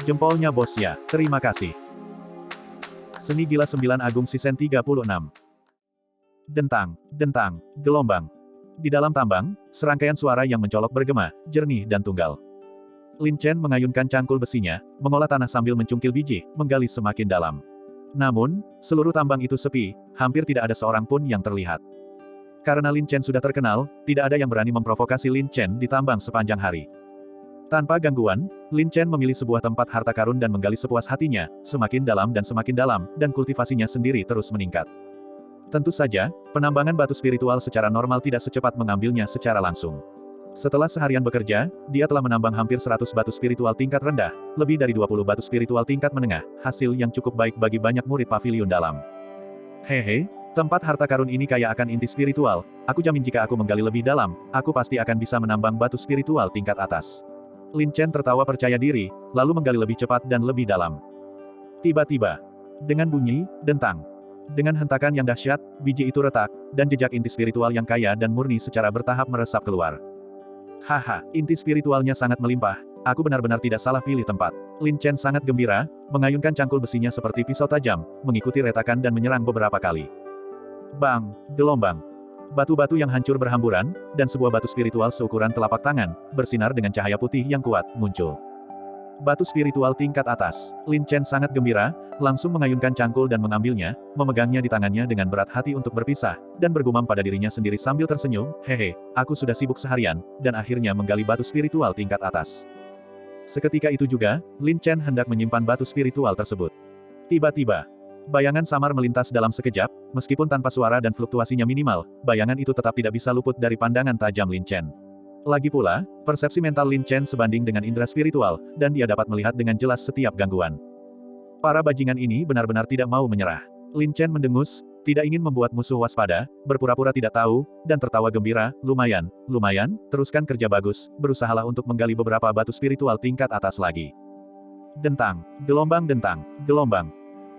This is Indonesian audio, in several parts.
Jempolnya bos ya, terima kasih. Seni Gila 9 Agung Season 36. Dentang, dentang, gelombang. Di dalam tambang, serangkaian suara yang mencolok bergema, jernih dan tunggal. Lin Chen mengayunkan cangkul besinya, mengolah tanah sambil mencungkil biji, menggali semakin dalam. Namun, seluruh tambang itu sepi, hampir tidak ada seorang pun yang terlihat. Karena Lin Chen sudah terkenal, tidak ada yang berani memprovokasi Lin Chen di tambang sepanjang hari. Tanpa gangguan, Lin Chen memilih sebuah tempat harta karun dan menggali sepuas hatinya, semakin dalam, dan kultivasinya sendiri terus meningkat. Tentu saja, penambangan batu spiritual secara normal tidak secepat mengambilnya secara langsung. Setelah seharian bekerja, dia telah menambang hampir 100 batu spiritual tingkat rendah, lebih dari 20 batu spiritual tingkat menengah, hasil yang cukup baik bagi banyak murid pavilion dalam. Hehe, tempat harta karun ini kaya akan inti spiritual, aku jamin jika aku menggali lebih dalam, aku pasti akan bisa menambang batu spiritual tingkat atas. Lin Chen tertawa percaya diri, lalu menggali lebih cepat dan lebih dalam. Tiba-tiba, dengan bunyi, dentang. Dengan hentakan yang dahsyat, biji itu retak, dan jejak inti spiritual yang kaya dan murni secara bertahap meresap keluar. Haha, inti spiritualnya sangat melimpah, aku benar-benar tidak salah pilih tempat. Lin Chen sangat gembira, mengayunkan cangkul besinya seperti pisau tajam, mengikuti retakan dan menyerang beberapa kali. Bang, gelombang. Batu-batu yang hancur berhamburan, dan sebuah batu spiritual seukuran telapak tangan, bersinar dengan cahaya putih yang kuat, muncul. Batu spiritual tingkat atas. Lin Chen sangat gembira, langsung mengayunkan cangkul dan mengambilnya, memegangnya di tangannya dengan berat hati untuk berpisah, dan bergumam pada dirinya sendiri sambil tersenyum, hehe, aku sudah sibuk seharian, dan akhirnya menggali batu spiritual tingkat atas. Seketika itu juga, Lin Chen hendak menyimpan batu spiritual tersebut. Tiba-tiba, bayangan samar melintas dalam sekejap, meskipun tanpa suara dan fluktuasinya minimal, bayangan itu tetap tidak bisa luput dari pandangan tajam Lin Chen. Lagi pula, persepsi mental Lin Chen sebanding dengan indera spiritual, dan dia dapat melihat dengan jelas setiap gangguan. Para bajingan ini benar-benar tidak mau menyerah. Lin Chen mendengus, tidak ingin membuat musuh waspada, berpura-pura tidak tahu, dan tertawa gembira, lumayan, teruskan kerja bagus, berusahalah untuk menggali beberapa batu spiritual tingkat atas lagi. Dentang, gelombang dentang, gelombang.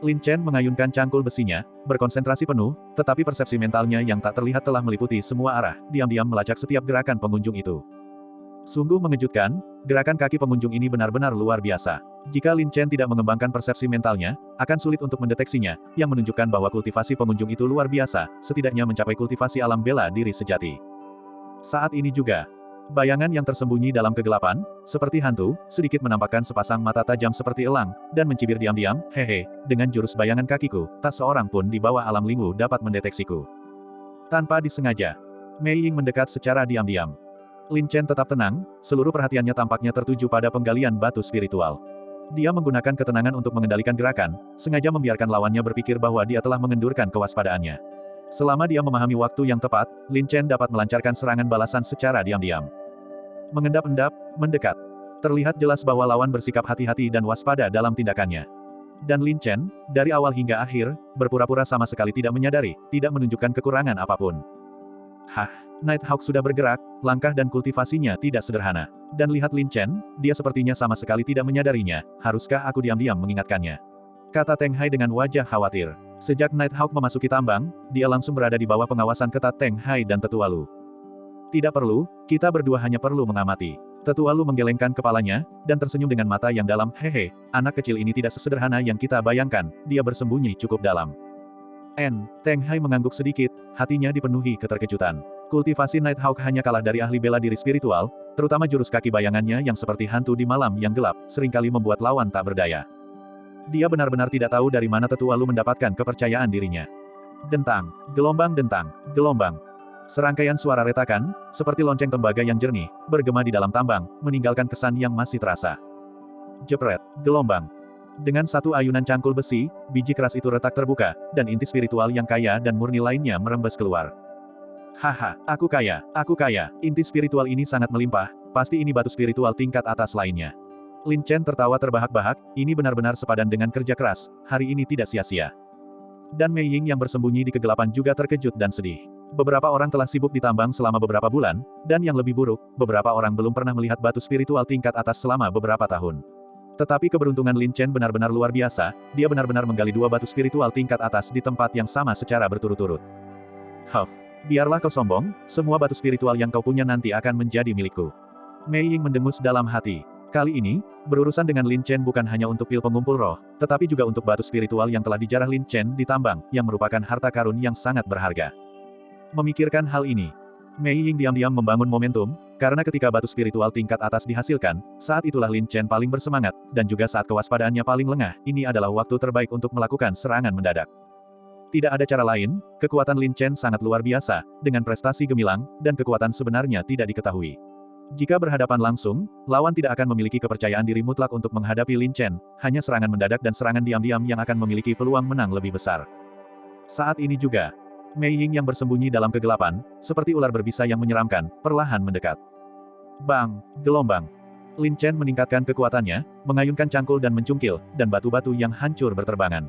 Lin Chen mengayunkan cangkul besinya, berkonsentrasi penuh, tetapi persepsi mentalnya yang tak terlihat telah meliputi semua arah, diam-diam melacak setiap gerakan pengunjung itu. Sungguh mengejutkan, gerakan kaki pengunjung ini benar-benar luar biasa. Jika Lin Chen tidak mengembangkan persepsi mentalnya, akan sulit untuk mendeteksinya, yang menunjukkan bahwa kultivasi pengunjung itu luar biasa, setidaknya mencapai kultivasi alam bela diri sejati. Saat ini juga, bayangan yang tersembunyi dalam kegelapan, seperti hantu, sedikit menampakkan sepasang mata tajam seperti elang, dan mencibir diam-diam, hehe, dengan jurus bayangan kakiku, tak seorang pun di bawah alam lingu dapat mendeteksiku. Tanpa disengaja, Mei Ying mendekat secara diam-diam. Lin Chen tetap tenang, seluruh perhatiannya tampaknya tertuju pada penggalian batu spiritual. Dia menggunakan ketenangan untuk mengendalikan gerakan, sengaja membiarkan lawannya berpikir bahwa dia telah mengendurkan kewaspadaannya. Selama dia memahami waktu yang tepat, Lin Chen dapat melancarkan serangan balasan secara diam-diam. Mengendap-endap, mendekat. Terlihat jelas bahwa lawan bersikap hati-hati dan waspada dalam tindakannya. Dan Lin Chen, dari awal hingga akhir, berpura-pura sama sekali tidak menyadari, tidak menunjukkan kekurangan apapun. Hah, Nighthawk sudah bergerak, langkah dan kultivasinya tidak sederhana. Dan lihat Lin Chen, dia sepertinya sama sekali tidak menyadarinya, haruskah aku diam-diam mengingatkannya? Kata Teng Hai dengan wajah khawatir. Sejak Nighthawk memasuki tambang, dia langsung berada di bawah pengawasan ketat Teng Hai dan Tetua Lu. Tidak perlu, kita berdua hanya perlu mengamati. Tetua Lu menggelengkan kepalanya, dan tersenyum dengan mata yang dalam, hehe, anak kecil ini tidak sesederhana yang kita bayangkan, dia bersembunyi cukup dalam. Teng Hai mengangguk sedikit, hatinya dipenuhi keterkejutan. Kultivasi Nighthawk hanya kalah dari ahli bela diri spiritual, terutama jurus kaki bayangannya yang seperti hantu di malam yang gelap, seringkali membuat lawan tak berdaya. Dia benar-benar tidak tahu dari mana Tetua Lu mendapatkan kepercayaan dirinya. Dentang, gelombang dentang, gelombang. Serangkaian suara retakan, seperti lonceng tembaga yang jernih, bergema di dalam tambang, meninggalkan kesan yang masih terasa. Jepret, gelombang. Dengan satu ayunan cangkul besi, biji keras itu retak terbuka, dan inti spiritual yang kaya dan murni lainnya merembes keluar. Haha, aku kaya, inti spiritual ini sangat melimpah, pasti ini batu spiritual tingkat atas lainnya. Lin Chen tertawa terbahak-bahak, ini benar-benar sepadan dengan kerja keras, hari ini tidak sia-sia. Dan Mei Ying yang bersembunyi di kegelapan juga terkejut dan sedih. Beberapa orang telah sibuk ditambang selama beberapa bulan, dan yang lebih buruk, beberapa orang belum pernah melihat batu spiritual tingkat atas selama beberapa tahun. Tetapi keberuntungan Lin Chen benar-benar luar biasa, dia benar-benar menggali dua batu spiritual tingkat atas di tempat yang sama secara berturut-turut. Huff, biarlah kau sombong, semua batu spiritual yang kau punya nanti akan menjadi milikku. Mei Ying mendengus dalam hati. Kali ini, berurusan dengan Lin Chen bukan hanya untuk pil pengumpul roh, tetapi juga untuk batu spiritual yang telah dijarah Lin Chen di tambang, yang merupakan harta karun yang sangat berharga. Memikirkan hal ini, Mei Ying diam-diam membangun momentum, karena ketika batu spiritual tingkat atas dihasilkan, saat itulah Lin Chen paling bersemangat, dan juga saat kewaspadaannya paling lengah, ini adalah waktu terbaik untuk melakukan serangan mendadak. Tidak ada cara lain, kekuatan Lin Chen sangat luar biasa, dengan prestasi gemilang, dan kekuatan sebenarnya tidak diketahui. Jika berhadapan langsung, lawan tidak akan memiliki kepercayaan diri mutlak untuk menghadapi Lin Chen, hanya serangan mendadak dan serangan diam-diam yang akan memiliki peluang menang lebih besar. Saat ini juga, Mei Ying yang bersembunyi dalam kegelapan, seperti ular berbisa yang menyeramkan, perlahan mendekat. Bang! Gelombang! Lin Chen meningkatkan kekuatannya, mengayunkan cangkul dan mencungkil, dan batu-batu yang hancur berterbangan.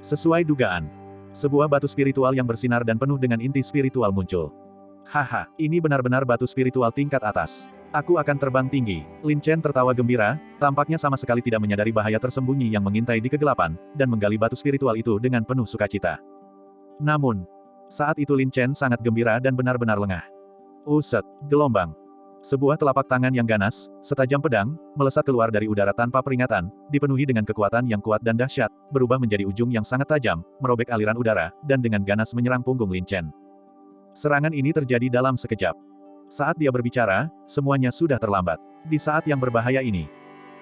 Sesuai dugaan, sebuah batu spiritual yang bersinar dan penuh dengan inti spiritual muncul. Haha, ini benar-benar batu spiritual tingkat atas. Aku akan terbang tinggi. Lin Chen tertawa gembira, tampaknya sama sekali tidak menyadari bahaya tersembunyi yang mengintai di kegelapan, dan menggali batu spiritual itu dengan penuh sukacita. Namun, saat itu Lin Chen sangat gembira dan benar-benar lengah. Uset, gelombang. Sebuah telapak tangan yang ganas, setajam pedang, melesat keluar dari udara tanpa peringatan, dipenuhi dengan kekuatan yang kuat dan dahsyat, berubah menjadi ujung yang sangat tajam, merobek aliran udara, dan dengan ganas menyerang punggung Lin Chen. Serangan ini terjadi dalam sekejap. Saat dia berbicara, semuanya sudah terlambat. Di saat yang berbahaya ini,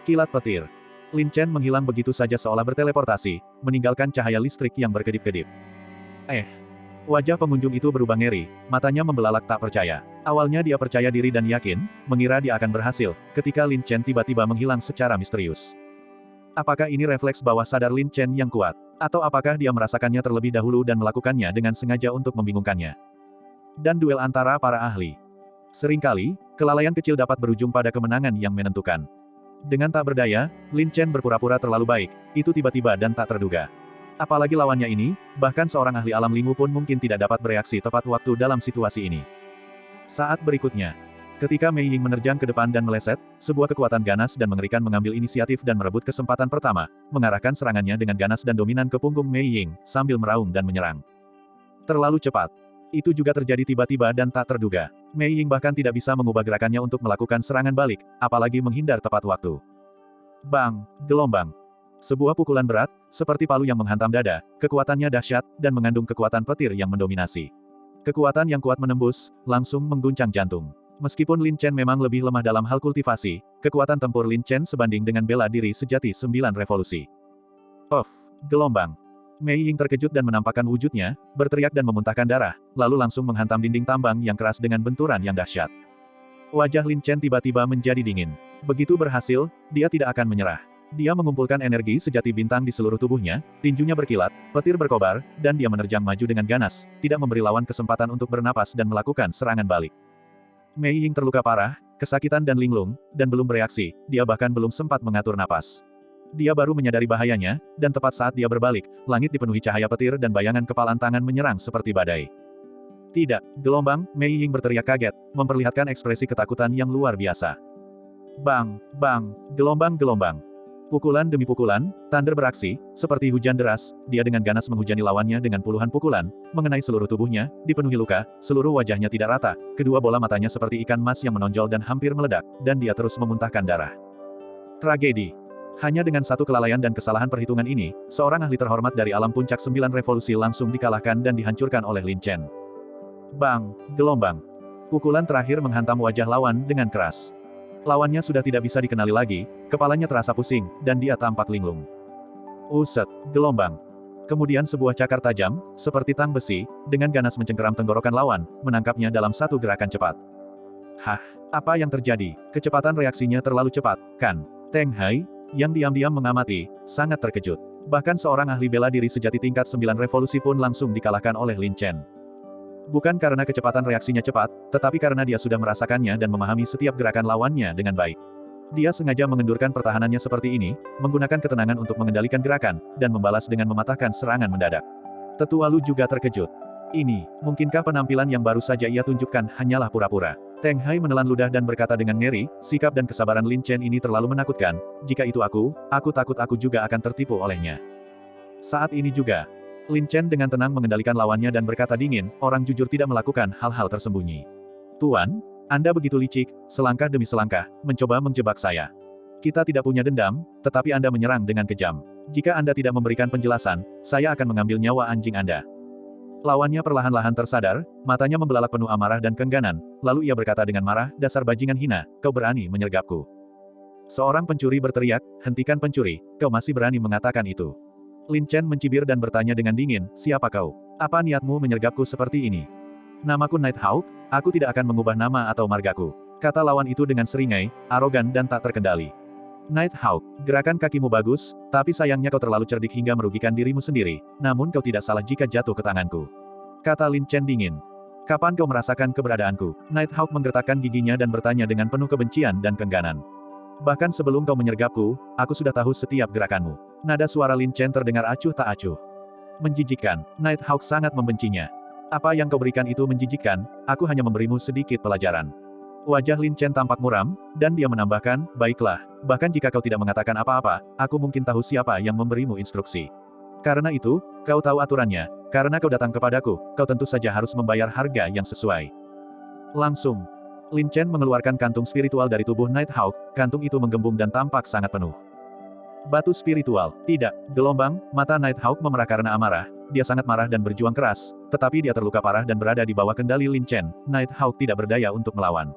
kilat petir. Lin Chen menghilang begitu saja seolah berteleportasi, meninggalkan cahaya listrik yang berkedip-kedip. Wajah pengunjung itu berubah ngeri, matanya membelalak tak percaya. Awalnya dia percaya diri dan yakin, mengira dia akan berhasil, ketika Lin Chen tiba-tiba menghilang secara misterius. Apakah ini refleks bawah sadar Lin Chen yang kuat? Atau apakah dia merasakannya terlebih dahulu dan melakukannya dengan sengaja untuk membingungkannya? Dan duel antara para ahli. Seringkali, kelalaian kecil dapat berujung pada kemenangan yang menentukan. Dengan tak berdaya, Lin Chen berpura-pura terlalu baik, itu tiba-tiba dan tak terduga. Apalagi lawannya ini, bahkan seorang ahli alam lingu pun mungkin tidak dapat bereaksi tepat waktu dalam situasi ini. Saat berikutnya, ketika Mei Ying menerjang ke depan dan meleset, sebuah kekuatan ganas dan mengerikan mengambil inisiatif dan merebut kesempatan pertama, mengarahkan serangannya dengan ganas dan dominan ke punggung Mei Ying, sambil meraung dan menyerang. Terlalu cepat. Itu juga terjadi tiba-tiba dan tak terduga. Mei Ying bahkan tidak bisa mengubah gerakannya untuk melakukan serangan balik, apalagi menghindar tepat waktu. Bang! Gelombang! Sebuah pukulan berat, seperti palu yang menghantam dada, kekuatannya dahsyat, dan mengandung kekuatan petir yang mendominasi. Kekuatan yang kuat menembus, langsung mengguncang jantung. Meskipun Lin Chen memang lebih lemah dalam hal kultivasi, kekuatan tempur Lin Chen sebanding dengan bela diri sejati 9 revolusi. Gelombang! Mei Ying terkejut dan menampakkan wujudnya, berteriak dan memuntahkan darah, lalu langsung menghantam dinding tambang yang keras dengan benturan yang dahsyat. Wajah Lin Chen tiba-tiba menjadi dingin. Begitu berhasil, dia tidak akan menyerah. Dia mengumpulkan energi sejati bintang di seluruh tubuhnya, tinjunya berkilat, petir berkobar, dan dia menerjang maju dengan ganas, tidak memberi lawan kesempatan untuk bernapas dan melakukan serangan balik. Mei Ying terluka parah, kesakitan dan linglung, dan belum bereaksi, dia bahkan belum sempat mengatur napas. Dia baru menyadari bahayanya, dan tepat saat dia berbalik, langit dipenuhi cahaya petir dan bayangan kepalan tangan menyerang seperti badai. Tidak, gelombang, Mei Ying berteriak kaget, memperlihatkan ekspresi ketakutan yang luar biasa. Bang! Bang! Gelombang-gelombang! Pukulan demi pukulan, Thunder beraksi, seperti hujan deras, dia dengan ganas menghujani lawannya dengan puluhan pukulan, mengenai seluruh tubuhnya, dipenuhi luka, seluruh wajahnya tidak rata, kedua bola matanya seperti ikan mas yang menonjol dan hampir meledak, dan dia terus memuntahkan darah. Tragedi. Hanya dengan satu kelalaian dan kesalahan perhitungan ini, seorang ahli terhormat dari alam puncak 9 revolusi langsung dikalahkan dan dihancurkan oleh Lin Chen. Bang! Gelombang! Pukulan terakhir menghantam wajah lawan dengan keras. Lawannya sudah tidak bisa dikenali lagi, kepalanya terasa pusing, dan dia tampak linglung. Uset! Gelombang! Kemudian sebuah cakar tajam, seperti tang besi, dengan ganas mencengkeram tenggorokan lawan, menangkapnya dalam satu gerakan cepat. Hah? Apa yang terjadi? Kecepatan reaksinya terlalu cepat, kan? Teng Hai, yang diam-diam mengamati, sangat terkejut. Bahkan seorang ahli bela diri sejati tingkat 9 revolusi pun langsung dikalahkan oleh Lin Chen. Bukan karena kecepatan reaksinya cepat, tetapi karena dia sudah merasakannya dan memahami setiap gerakan lawannya dengan baik. Dia sengaja mengendurkan pertahanannya seperti ini, menggunakan ketenangan untuk mengendalikan gerakan, dan membalas dengan mematahkan serangan mendadak. Tetua Lu juga terkejut. Ini, mungkinkah penampilan yang baru saja ia tunjukkan hanyalah pura-pura? Teng Hai menelan ludah dan berkata dengan ngeri, sikap dan kesabaran Lin Chen ini terlalu menakutkan, jika itu aku takut aku juga akan tertipu olehnya. Saat ini juga, Lin Chen dengan tenang mengendalikan lawannya dan berkata dingin, orang jujur tidak melakukan hal-hal tersembunyi. Tuan, Anda begitu licik, selangkah demi selangkah, mencoba menjebak saya. Kita tidak punya dendam, tetapi Anda menyerang dengan kejam. Jika Anda tidak memberikan penjelasan, saya akan mengambil nyawa anjing Anda. Lawannya perlahan-lahan tersadar, matanya membelalak penuh amarah dan keengganan, lalu ia berkata dengan marah, dasar bajingan hina, kau berani menyergapku. Seorang pencuri berteriak, hentikan pencuri, kau masih berani mengatakan itu. Lin Chen mencibir dan bertanya dengan dingin, siapa kau? Apa niatmu menyergapku seperti ini? Namaku Nighthawk, aku tidak akan mengubah nama atau margaku. Kata lawan itu dengan seringai, arogan dan tak terkendali. Nighthawk, gerakan kakimu bagus, tapi sayangnya kau terlalu cerdik hingga merugikan dirimu sendiri, namun kau tidak salah jika jatuh ke tanganku. Kata Lin Chen dingin. Kapan kau merasakan keberadaanku? Nighthawk menggertakkan giginya dan bertanya dengan penuh kebencian dan keengganan. Bahkan sebelum kau menyergapku, aku sudah tahu setiap gerakanmu. Nada suara Lin Chen terdengar acuh tak acuh. Menjijikkan, Nighthawk sangat membencinya. Apa yang kau berikan itu menjijikkan, aku hanya memberimu sedikit pelajaran. Wajah Lin Chen tampak muram, dan dia menambahkan, baiklah, bahkan jika kau tidak mengatakan apa-apa, aku mungkin tahu siapa yang memberimu instruksi. Karena itu, kau tahu aturannya, karena kau datang kepadaku, kau tentu saja harus membayar harga yang sesuai. Langsung, Lin Chen mengeluarkan kantung spiritual dari tubuh Nighthawk, kantung itu menggembung dan tampak sangat penuh. Batu spiritual, tidak, gelombang, mata Nighthawk memerah karena amarah, dia sangat marah dan berjuang keras, tetapi dia terluka parah dan berada di bawah kendali Lin Chen, Nighthawk tidak berdaya untuk melawan.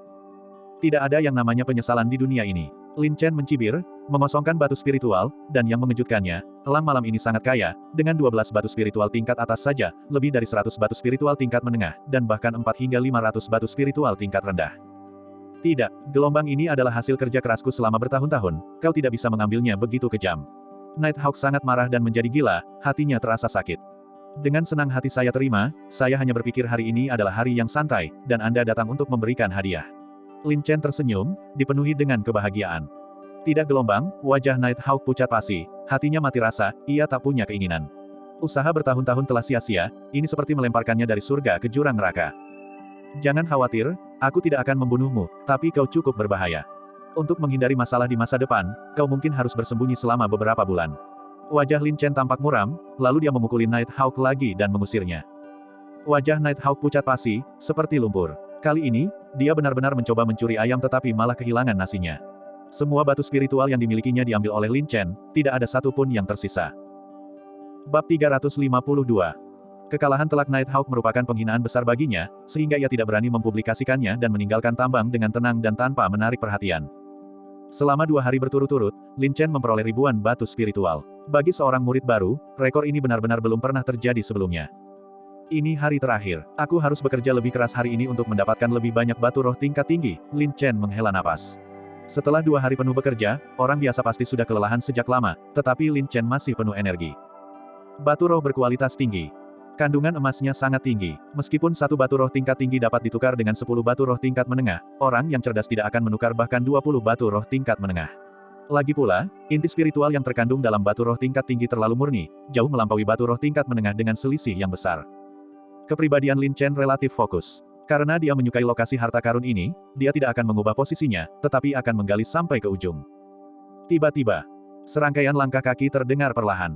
Tidak ada yang namanya penyesalan di dunia ini. Lin Chen mencibir, mengosongkan batu spiritual, dan yang mengejutkannya, elang malam ini sangat kaya, dengan 12 batu spiritual tingkat atas saja, lebih dari 100 batu spiritual tingkat menengah, dan bahkan 4 hingga 500 batu spiritual tingkat rendah. Tidak, gelombang ini adalah hasil kerja kerasku selama bertahun-tahun, kau tidak bisa mengambilnya begitu kejam. Nighthawk sangat marah dan menjadi gila, hatinya terasa sakit. Dengan senang hati saya terima, saya hanya berpikir hari ini adalah hari yang santai, dan Anda datang untuk memberikan hadiah. Lin Chen tersenyum, dipenuhi dengan kebahagiaan. Tidak gelombang, wajah Nighthawk pucat pasi, hatinya mati rasa, ia tak punya keinginan. Usaha bertahun-tahun telah sia-sia, ini seperti melemparkannya dari surga ke jurang neraka. Jangan khawatir, aku tidak akan membunuhmu, tapi kau cukup berbahaya. Untuk menghindari masalah di masa depan, kau mungkin harus bersembunyi selama beberapa bulan. Wajah Lin Chen tampak muram, lalu dia memukuli Nighthawk lagi dan mengusirnya. Wajah Nighthawk pucat pasi, seperti lumpur. Kali ini, dia benar-benar mencoba mencuri ayam tetapi malah kehilangan nasinya. Semua batu spiritual yang dimilikinya diambil oleh Lin Chen, tidak ada satupun yang tersisa. Bab 352. Kekalahan telak Nighthawk merupakan penghinaan besar baginya, sehingga ia tidak berani mempublikasikannya dan meninggalkan tambang dengan tenang dan tanpa menarik perhatian. Selama 2 hari berturut-turut, Lin Chen memperoleh ribuan batu spiritual. Bagi seorang murid baru, rekor ini benar-benar belum pernah terjadi sebelumnya. Ini hari terakhir. Aku harus bekerja lebih keras hari ini untuk mendapatkan lebih banyak batu roh tingkat tinggi. Lin Chen menghela napas. Setelah 2 hari penuh bekerja, orang biasa pasti sudah kelelahan sejak lama, tetapi Lin Chen masih penuh energi. Batu roh berkualitas tinggi. Kandungan emasnya sangat tinggi. Meskipun 1 batu roh tingkat tinggi dapat ditukar dengan 10 batu roh tingkat menengah, orang yang cerdas tidak akan menukar bahkan 20 batu roh tingkat menengah. Lagi pula, inti spiritual yang terkandung dalam batu roh tingkat tinggi terlalu murni, jauh melampaui batu roh tingkat menengah dengan selisih yang besar. Kepribadian Lin Chen relatif fokus. Karena dia menyukai lokasi harta karun ini, dia tidak akan mengubah posisinya, tetapi akan menggali sampai ke ujung. Tiba-tiba, serangkaian langkah kaki terdengar perlahan.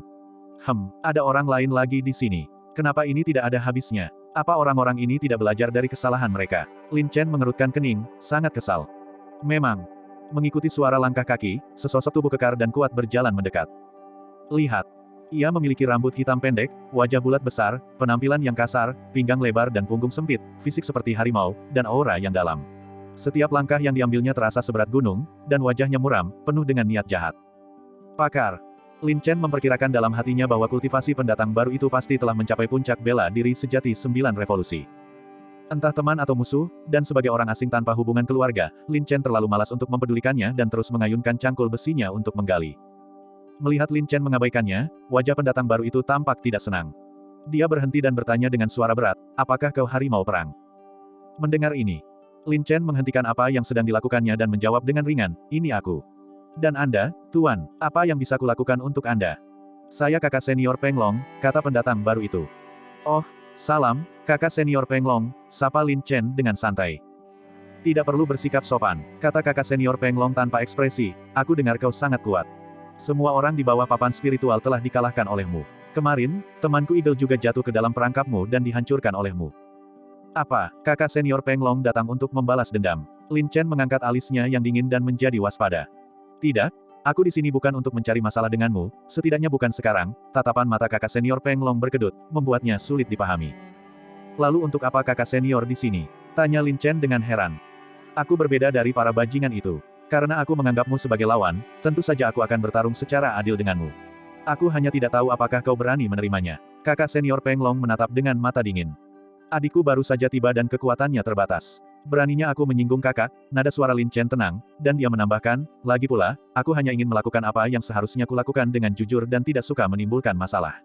Ada orang lain lagi di sini. Kenapa ini tidak ada habisnya? Apa orang-orang ini tidak belajar dari kesalahan mereka? Lin Chen mengerutkan kening, sangat kesal. Memang. Mengikuti suara langkah kaki, sesosok tubuh kekar dan kuat berjalan mendekat. Lihat. Ia memiliki rambut hitam pendek, wajah bulat besar, penampilan yang kasar, pinggang lebar dan punggung sempit, fisik seperti harimau, dan aura yang dalam. Setiap langkah yang diambilnya terasa seberat gunung, dan wajahnya muram, penuh dengan niat jahat. Pakar. Lin Chen memperkirakan dalam hatinya bahwa kultivasi pendatang baru itu pasti telah mencapai puncak bela diri sejati 9 revolusi. Entah teman atau musuh, dan sebagai orang asing tanpa hubungan keluarga, Lin Chen terlalu malas untuk mempedulikannya dan terus mengayunkan cangkul besinya untuk menggali. Melihat Lin Chen mengabaikannya, wajah pendatang baru itu tampak tidak senang. Dia berhenti dan bertanya dengan suara berat, apakah kau harimau perang? Mendengar ini, Lin Chen menghentikan apa yang sedang dilakukannya dan menjawab dengan ringan, ini aku. Dan Anda, Tuan, apa yang bisa kulakukan untuk Anda? Saya kakak senior Peng Long, kata pendatang baru itu. Oh, salam, kakak senior Peng Long, sapa Lin Chen dengan santai. Tidak perlu bersikap sopan, kata kakak senior Peng Long tanpa ekspresi, aku dengar kau sangat kuat. Semua orang di bawah papan spiritual telah dikalahkan olehmu. Kemarin, temanku Eagle juga jatuh ke dalam perangkapmu dan dihancurkan olehmu. Apa, kakak senior Peng Long datang untuk membalas dendam? Lin Chen mengangkat alisnya yang dingin dan menjadi waspada. Tidak, aku di sini bukan untuk mencari masalah denganmu, setidaknya bukan sekarang. Tatapan mata kakak senior Peng Long berkedut, membuatnya sulit dipahami. Lalu untuk apa kakak senior di sini? Tanya Lin Chen dengan heran. Aku berbeda dari para bajingan itu. Karena aku menganggapmu sebagai lawan, tentu saja aku akan bertarung secara adil denganmu. Aku hanya tidak tahu apakah kau berani menerimanya. Kakak senior Peng Long menatap dengan mata dingin. Adikku baru saja tiba dan kekuatannya terbatas. Beraninya aku menyinggung kakak, nada suara Lin Chen tenang, dan dia menambahkan, lagi pula, aku hanya ingin melakukan apa yang seharusnya kulakukan dengan jujur dan tidak suka menimbulkan masalah.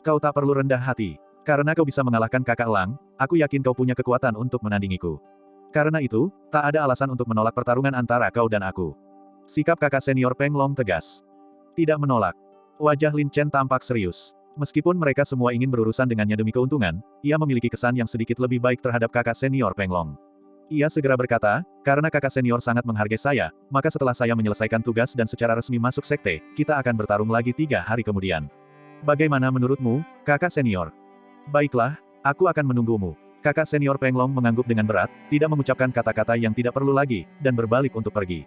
Kau tak perlu rendah hati. Karena kau bisa mengalahkan kakak Lang, aku yakin kau punya kekuatan untuk menandingiku. Karena itu, tak ada alasan untuk menolak pertarungan antara kau dan aku. Sikap kakak senior Peng Long tegas. Tidak menolak. Wajah Lin Chen tampak serius. Meskipun mereka semua ingin berurusan dengannya demi keuntungan, ia memiliki kesan yang sedikit lebih baik terhadap kakak senior Peng Long. Ia segera berkata, karena kakak senior sangat menghargai saya, maka setelah saya menyelesaikan tugas dan secara resmi masuk sekte, kita akan bertarung lagi 3 hari kemudian. Bagaimana menurutmu, kakak senior? Baiklah, aku akan menunggumu. Kakak senior Peng Long mengangguk dengan berat, tidak mengucapkan kata-kata yang tidak perlu lagi, dan berbalik untuk pergi.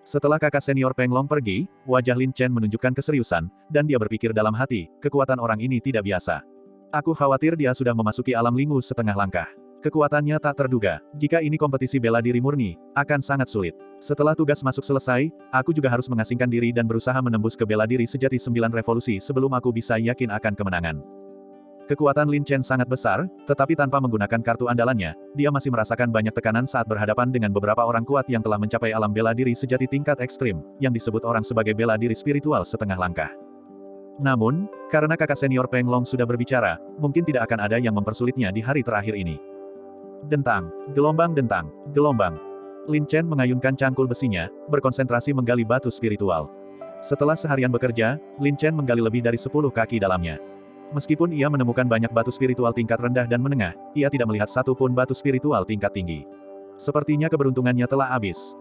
Setelah kakak senior Peng Long pergi, wajah Lin Chen menunjukkan keseriusan, dan dia berpikir dalam hati, kekuatan orang ini tidak biasa. Aku khawatir dia sudah memasuki alam lingu setengah langkah. Kekuatannya tak terduga. Jika ini kompetisi bela diri murni, akan sangat sulit. Setelah tugas masuk selesai, aku juga harus mengasingkan diri dan berusaha menembus ke bela diri sejati 9 revolusi sebelum aku bisa yakin akan kemenangan. Kekuatan Lin Chen sangat besar, tetapi tanpa menggunakan kartu andalannya, dia masih merasakan banyak tekanan saat berhadapan dengan beberapa orang kuat yang telah mencapai alam bela diri sejati tingkat ekstrim, yang disebut orang sebagai bela diri spiritual setengah langkah. Namun, karena kakak senior Peng Long sudah berbicara, mungkin tidak akan ada yang mempersulitnya di hari terakhir ini. Dentang, gelombang dentang, gelombang. Lin Chen mengayunkan cangkul besinya, berkonsentrasi menggali batu spiritual. Setelah seharian bekerja, Lin Chen menggali lebih dari 10 kaki dalamnya. Meskipun ia menemukan banyak batu spiritual tingkat rendah dan menengah, ia tidak melihat satu pun batu spiritual tingkat tinggi. Sepertinya keberuntungannya telah habis.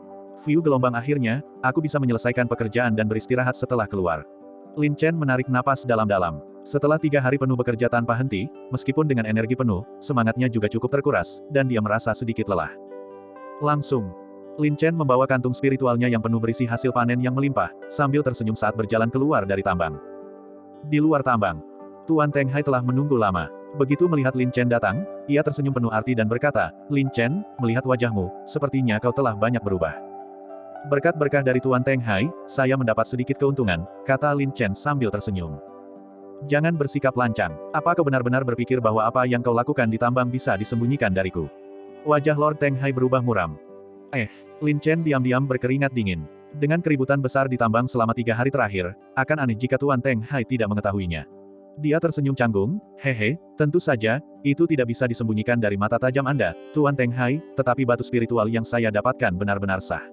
View gelombang akhirnya, aku bisa menyelesaikan pekerjaan dan beristirahat setelah keluar. Lin Chen menarik napas dalam-dalam. Setelah 3 hari penuh bekerja tanpa henti, meskipun dengan energi penuh, semangatnya juga cukup terkuras, dan dia merasa sedikit lelah. Langsung, Lin Chen membawa kantung spiritualnya yang penuh berisi hasil panen yang melimpah, sambil tersenyum saat berjalan keluar dari tambang. Di luar tambang, Tuan Teng Hai telah menunggu lama. Begitu melihat Lin Chen datang, ia tersenyum penuh arti dan berkata, Lin Chen, melihat wajahmu, sepertinya kau telah banyak berubah. Berkat berkah dari Tuan Teng Hai, saya mendapat sedikit keuntungan, kata Lin Chen sambil tersenyum. Jangan bersikap lancang. Apa kau benar-benar berpikir bahwa apa yang kau lakukan di tambang bisa disembunyikan dariku? Wajah Lord Teng Hai berubah muram. Lin Chen diam-diam berkeringat dingin. Dengan keributan besar di tambang selama 3 hari terakhir, akan aneh jika Tuan Teng Hai tidak mengetahuinya. Dia tersenyum canggung, hehe, tentu saja, itu tidak bisa disembunyikan dari mata tajam Anda, Tuan Teng Hai, tetapi batu spiritual yang saya dapatkan benar-benar sah.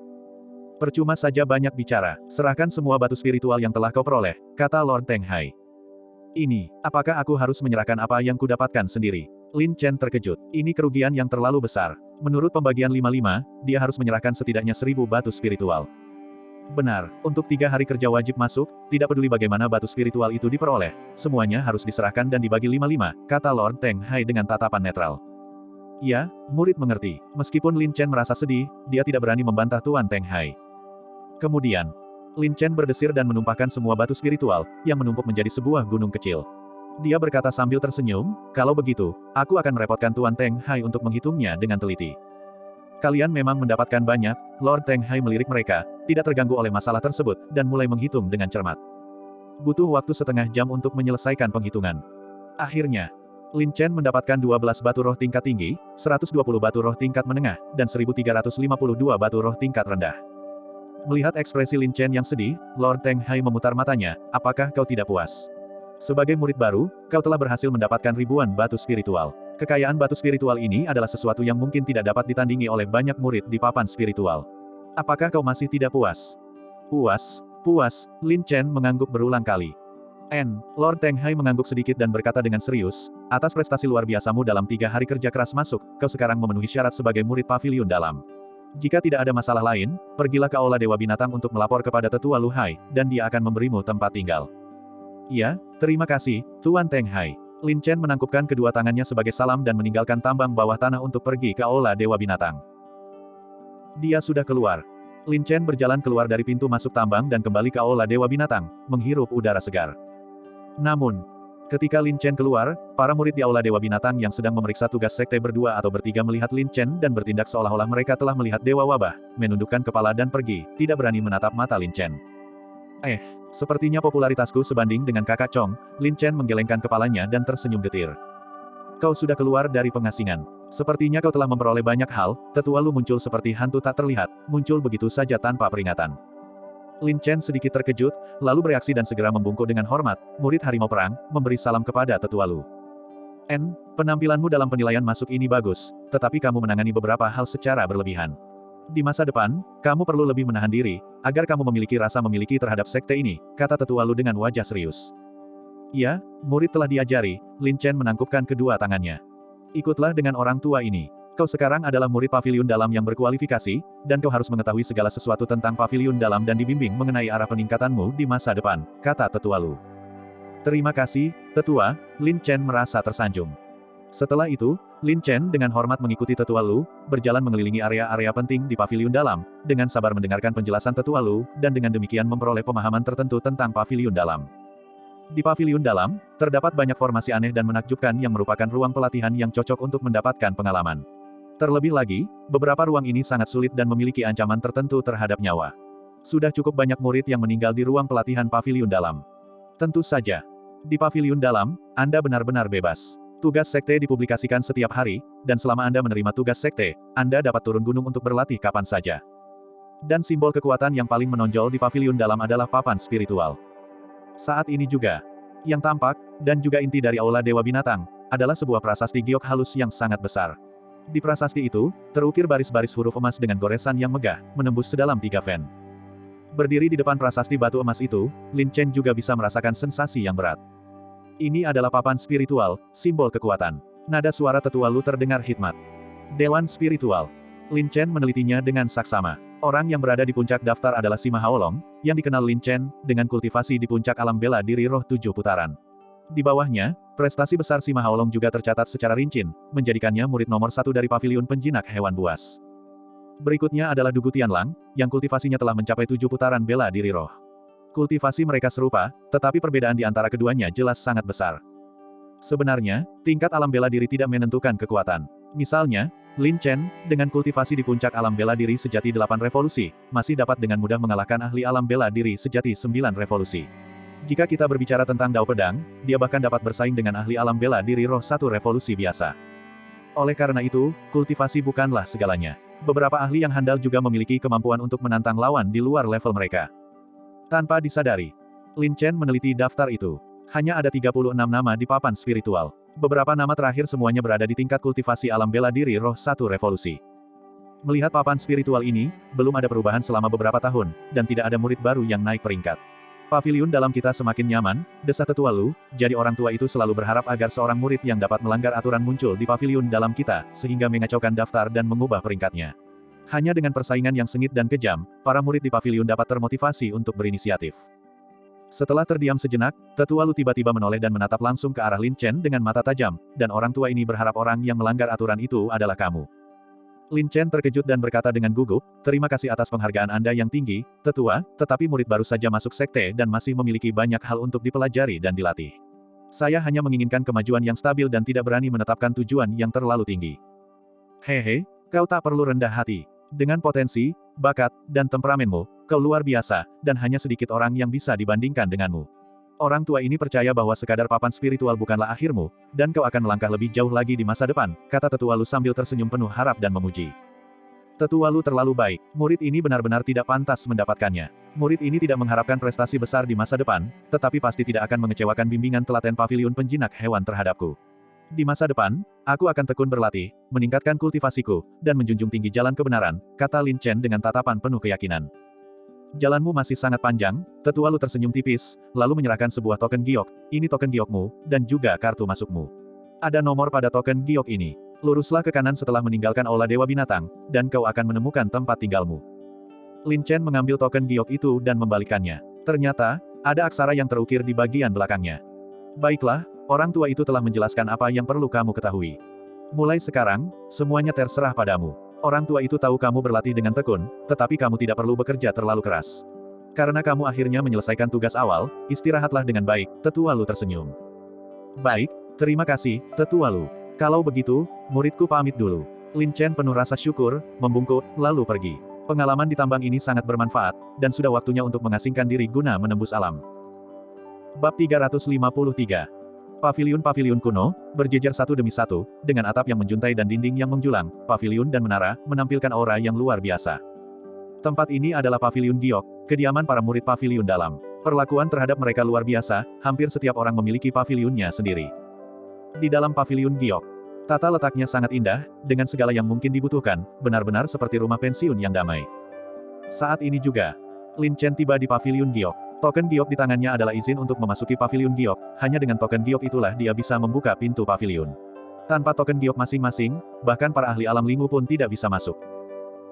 Percuma saja banyak bicara, serahkan semua batu spiritual yang telah kau peroleh, kata Lord Teng Hai. Ini, apakah aku harus menyerahkan apa yang kudapatkan sendiri? Lin Chen terkejut, ini kerugian yang terlalu besar. Menurut pembagian 55, dia harus menyerahkan setidaknya 1000 batu spiritual. Benar, untuk 3 hari kerja wajib masuk, tidak peduli bagaimana batu spiritual itu diperoleh, semuanya harus diserahkan dan dibagi 55, kata Lord Teng Hai dengan tatapan netral. Ya, murid mengerti. Meskipun Lin Chen merasa sedih, dia tidak berani membantah Tuan Teng Hai. Kemudian, Lin Chen berdesir dan menumpahkan semua batu spiritual, yang menumpuk menjadi sebuah gunung kecil. Dia berkata sambil tersenyum, kalau begitu, aku akan merepotkan Tuan Teng Hai untuk menghitungnya dengan teliti. Kalian memang mendapatkan banyak, Lord Teng Hai melirik mereka, tidak terganggu oleh masalah tersebut, dan mulai menghitung dengan cermat. Butuh waktu setengah jam untuk menyelesaikan penghitungan. Akhirnya, Lin Chen mendapatkan 12 batu roh tingkat tinggi, 120 batu roh tingkat menengah, dan 1352 batu roh tingkat rendah. Melihat ekspresi Lin Chen yang sedih, Lord Teng Hai memutar matanya, apakah kau tidak puas? Sebagai murid baru, kau telah berhasil mendapatkan ribuan batu spiritual. Kekayaan batu spiritual ini adalah sesuatu yang mungkin tidak dapat ditandingi oleh banyak murid di papan spiritual. Apakah kau masih tidak puas? Puas, puas, Lin Chen mengangguk berulang kali. Lord Teng Hai mengangguk sedikit dan berkata dengan serius, atas prestasi luar biasamu dalam 3 hari kerja keras masuk, kau sekarang memenuhi syarat sebagai murid pavilion dalam. Jika tidak ada masalah lain, pergilah ke Aula Dewa Binatang untuk melapor kepada Tetua Lu Hai, dan dia akan memberimu tempat tinggal. Ya, terima kasih, Tuan Teng Hai. Lin Chen menangkupkan kedua tangannya sebagai salam dan meninggalkan tambang bawah tanah untuk pergi ke Aula Dewa Binatang. Dia sudah keluar. Lin Chen berjalan keluar dari pintu masuk tambang dan kembali ke Aula Dewa Binatang, menghirup udara segar. Namun, ketika Lin Chen keluar, para murid di Aula Dewa Binatang yang sedang memeriksa tugas sekte berdua atau bertiga melihat Lin Chen dan bertindak seolah-olah mereka telah melihat Dewa Wabah, menundukkan kepala dan pergi, tidak berani menatap mata Lin Chen. Sepertinya popularitasku sebanding dengan kakak Chong, Lin Chen menggelengkan kepalanya dan tersenyum getir. Kau sudah keluar dari pengasingan. Sepertinya kau telah memperoleh banyak hal, tetua Lu muncul seperti hantu tak terlihat, muncul begitu saja tanpa peringatan. Lin Chen sedikit terkejut, lalu bereaksi dan segera membungkuk dengan hormat, murid harimau perang, memberi salam kepada tetua Lu. Penampilanmu dalam penilaian masuk ini bagus, tetapi kamu menangani beberapa hal secara berlebihan. Di masa depan, kamu perlu lebih menahan diri, agar kamu memiliki rasa memiliki terhadap sekte ini, kata tetua Lu dengan wajah serius. Ya, murid telah diajari, Lin Chen menangkupkan kedua tangannya. Ikutlah dengan orang tua ini. Kau sekarang adalah murid paviliun dalam yang berkualifikasi, dan kau harus mengetahui segala sesuatu tentang paviliun dalam dan dibimbing mengenai arah peningkatanmu di masa depan, kata tetua Lu. Terima kasih, tetua, Lin Chen merasa tersanjung. Setelah itu, Lin Chen dengan hormat mengikuti tetua Lu, berjalan mengelilingi area-area penting di paviliun dalam, dengan sabar mendengarkan penjelasan tetua Lu, dan dengan demikian memperoleh pemahaman tertentu tentang paviliun dalam. Di paviliun dalam, terdapat banyak formasi aneh dan menakjubkan yang merupakan ruang pelatihan yang cocok untuk mendapatkan pengalaman. Terlebih lagi, beberapa ruang ini sangat sulit dan memiliki ancaman tertentu terhadap nyawa. Sudah cukup banyak murid yang meninggal di ruang pelatihan paviliun dalam. Tentu saja, di paviliun dalam, Anda benar-benar bebas. Tugas sekte dipublikasikan setiap hari, dan selama Anda menerima tugas sekte, Anda dapat turun gunung untuk berlatih kapan saja. Dan simbol kekuatan yang paling menonjol di paviliun dalam adalah papan spiritual. Saat ini juga, yang tampak, dan juga inti dari Aula Dewa Binatang, adalah sebuah prasasti giok halus yang sangat besar. Di prasasti itu, terukir baris-baris huruf emas dengan goresan yang megah, menembus sedalam 3 fen. Berdiri di depan prasasti batu emas itu, Lin Chen juga bisa merasakan sensasi yang berat. Ini adalah papan spiritual, simbol kekuatan. Nada suara tetua Lu terdengar hikmat. Dewan spiritual. Lin Chen menelitinya dengan saksama. Orang yang berada di puncak daftar adalah Sima Haolong, yang dikenal Lin Chen, dengan kultivasi di puncak alam bela diri roh 7 putaran. Di bawahnya, prestasi besar Sima Haolong juga tercatat secara rinci, menjadikannya murid nomor 1 dari paviliun penjinak hewan buas. Berikutnya adalah Dugu Tianlang, yang kultivasinya telah mencapai 7 putaran bela diri roh. Kultivasi mereka serupa, tetapi perbedaan di antara keduanya jelas sangat besar. Sebenarnya, tingkat alam bela diri tidak menentukan kekuatan. Misalnya, Lin Chen, dengan kultivasi di puncak alam bela diri sejati 8 revolusi, masih dapat dengan mudah mengalahkan ahli alam bela diri sejati 9 revolusi. Jika kita berbicara tentang Dao Pedang, dia bahkan dapat bersaing dengan ahli alam bela diri roh 1 revolusi biasa. Oleh karena itu, kultivasi bukanlah segalanya. Beberapa ahli yang handal juga memiliki kemampuan untuk menantang lawan di luar level mereka. Tanpa disadari, Lin Chen meneliti daftar itu. Hanya ada 36 nama di papan spiritual. Beberapa nama terakhir semuanya berada di tingkat kultivasi alam bela diri roh 1 revolusi. Melihat papan spiritual ini, belum ada perubahan selama beberapa tahun, dan tidak ada murid baru yang naik peringkat. Paviliun dalam kita semakin nyaman, desah tetua Lu, jadi orang tua itu selalu berharap agar seorang murid yang dapat melanggar aturan muncul di paviliun dalam kita, sehingga mengacaukan daftar dan mengubah peringkatnya. Hanya dengan persaingan yang sengit dan kejam, para murid di paviliun dapat termotivasi untuk berinisiatif. Setelah terdiam sejenak, tetua Lu tiba-tiba menoleh dan menatap langsung ke arah Lin Chen dengan mata tajam, dan orang tua ini berharap orang yang melanggar aturan itu adalah kamu. Lin Chen terkejut dan berkata dengan gugup, terima kasih atas penghargaan Anda yang tinggi, tetua, tetapi murid baru saja masuk sekte dan masih memiliki banyak hal untuk dipelajari dan dilatih. Saya hanya menginginkan kemajuan yang stabil dan tidak berani menetapkan tujuan yang terlalu tinggi. Hehe, kau tak perlu rendah hati. Dengan potensi, bakat, dan temperamenmu, kau luar biasa, dan hanya sedikit orang yang bisa dibandingkan denganmu. Orang tua ini percaya bahwa sekadar papan spiritual bukanlah akhirmu, dan kau akan melangkah lebih jauh lagi di masa depan, kata tetua Lu sambil tersenyum penuh harap dan memuji. Tetua Lu terlalu baik, murid ini benar-benar tidak pantas mendapatkannya. Murid ini tidak mengharapkan prestasi besar di masa depan, tetapi pasti tidak akan mengecewakan bimbingan telaten paviliun penjinak hewan terhadapku. Di masa depan, aku akan tekun berlatih, meningkatkan kultivasiku, dan menjunjung tinggi jalan kebenaran, kata Lin Chen dengan tatapan penuh keyakinan. Jalanmu masih sangat panjang, tetua Lu tersenyum tipis, lalu menyerahkan sebuah token giok, ini token giokmu, dan juga kartu masukmu. Ada nomor pada token giok ini. Luruslah ke kanan setelah meninggalkan Aula Dewa Binatang, dan kau akan menemukan tempat tinggalmu. Lin Chen mengambil token giok itu dan membalikannya. Ternyata, ada aksara yang terukir di bagian belakangnya. Baiklah, orang tua itu telah menjelaskan apa yang perlu kamu ketahui. Mulai sekarang, semuanya terserah padamu. Orang tua itu tahu kamu berlatih dengan tekun, tetapi kamu tidak perlu bekerja terlalu keras. Karena kamu akhirnya menyelesaikan tugas awal, istirahatlah dengan baik, Tetua Lu tersenyum. Baik, terima kasih, Tetua Lu. Kalau begitu, muridku pamit dulu. Lin Chen penuh rasa syukur, membungkuk, lalu pergi. Pengalaman di tambang ini sangat bermanfaat, dan sudah waktunya untuk mengasingkan diri guna menembus alam. Bab 353. Paviliun-paviliun kuno, berjejer satu demi satu, dengan atap yang menjuntai dan dinding yang menjulang, paviliun dan menara, menampilkan aura yang luar biasa. Tempat ini adalah Paviliun Giok, kediaman para murid Paviliun Dalam. Perlakuan terhadap mereka luar biasa, hampir setiap orang memiliki paviliunnya sendiri. Di dalam Paviliun Giok, tata letaknya sangat indah, dengan segala yang mungkin dibutuhkan, benar-benar seperti rumah pensiun yang damai. Saat ini juga, Lin Chen tiba di Paviliun Giok. Token Giok di tangannya adalah izin untuk memasuki Paviliun Giok, hanya dengan token Giok itulah dia bisa membuka pintu paviliun. Tanpa token Giok masing-masing, bahkan para ahli alam lingu pun tidak bisa masuk.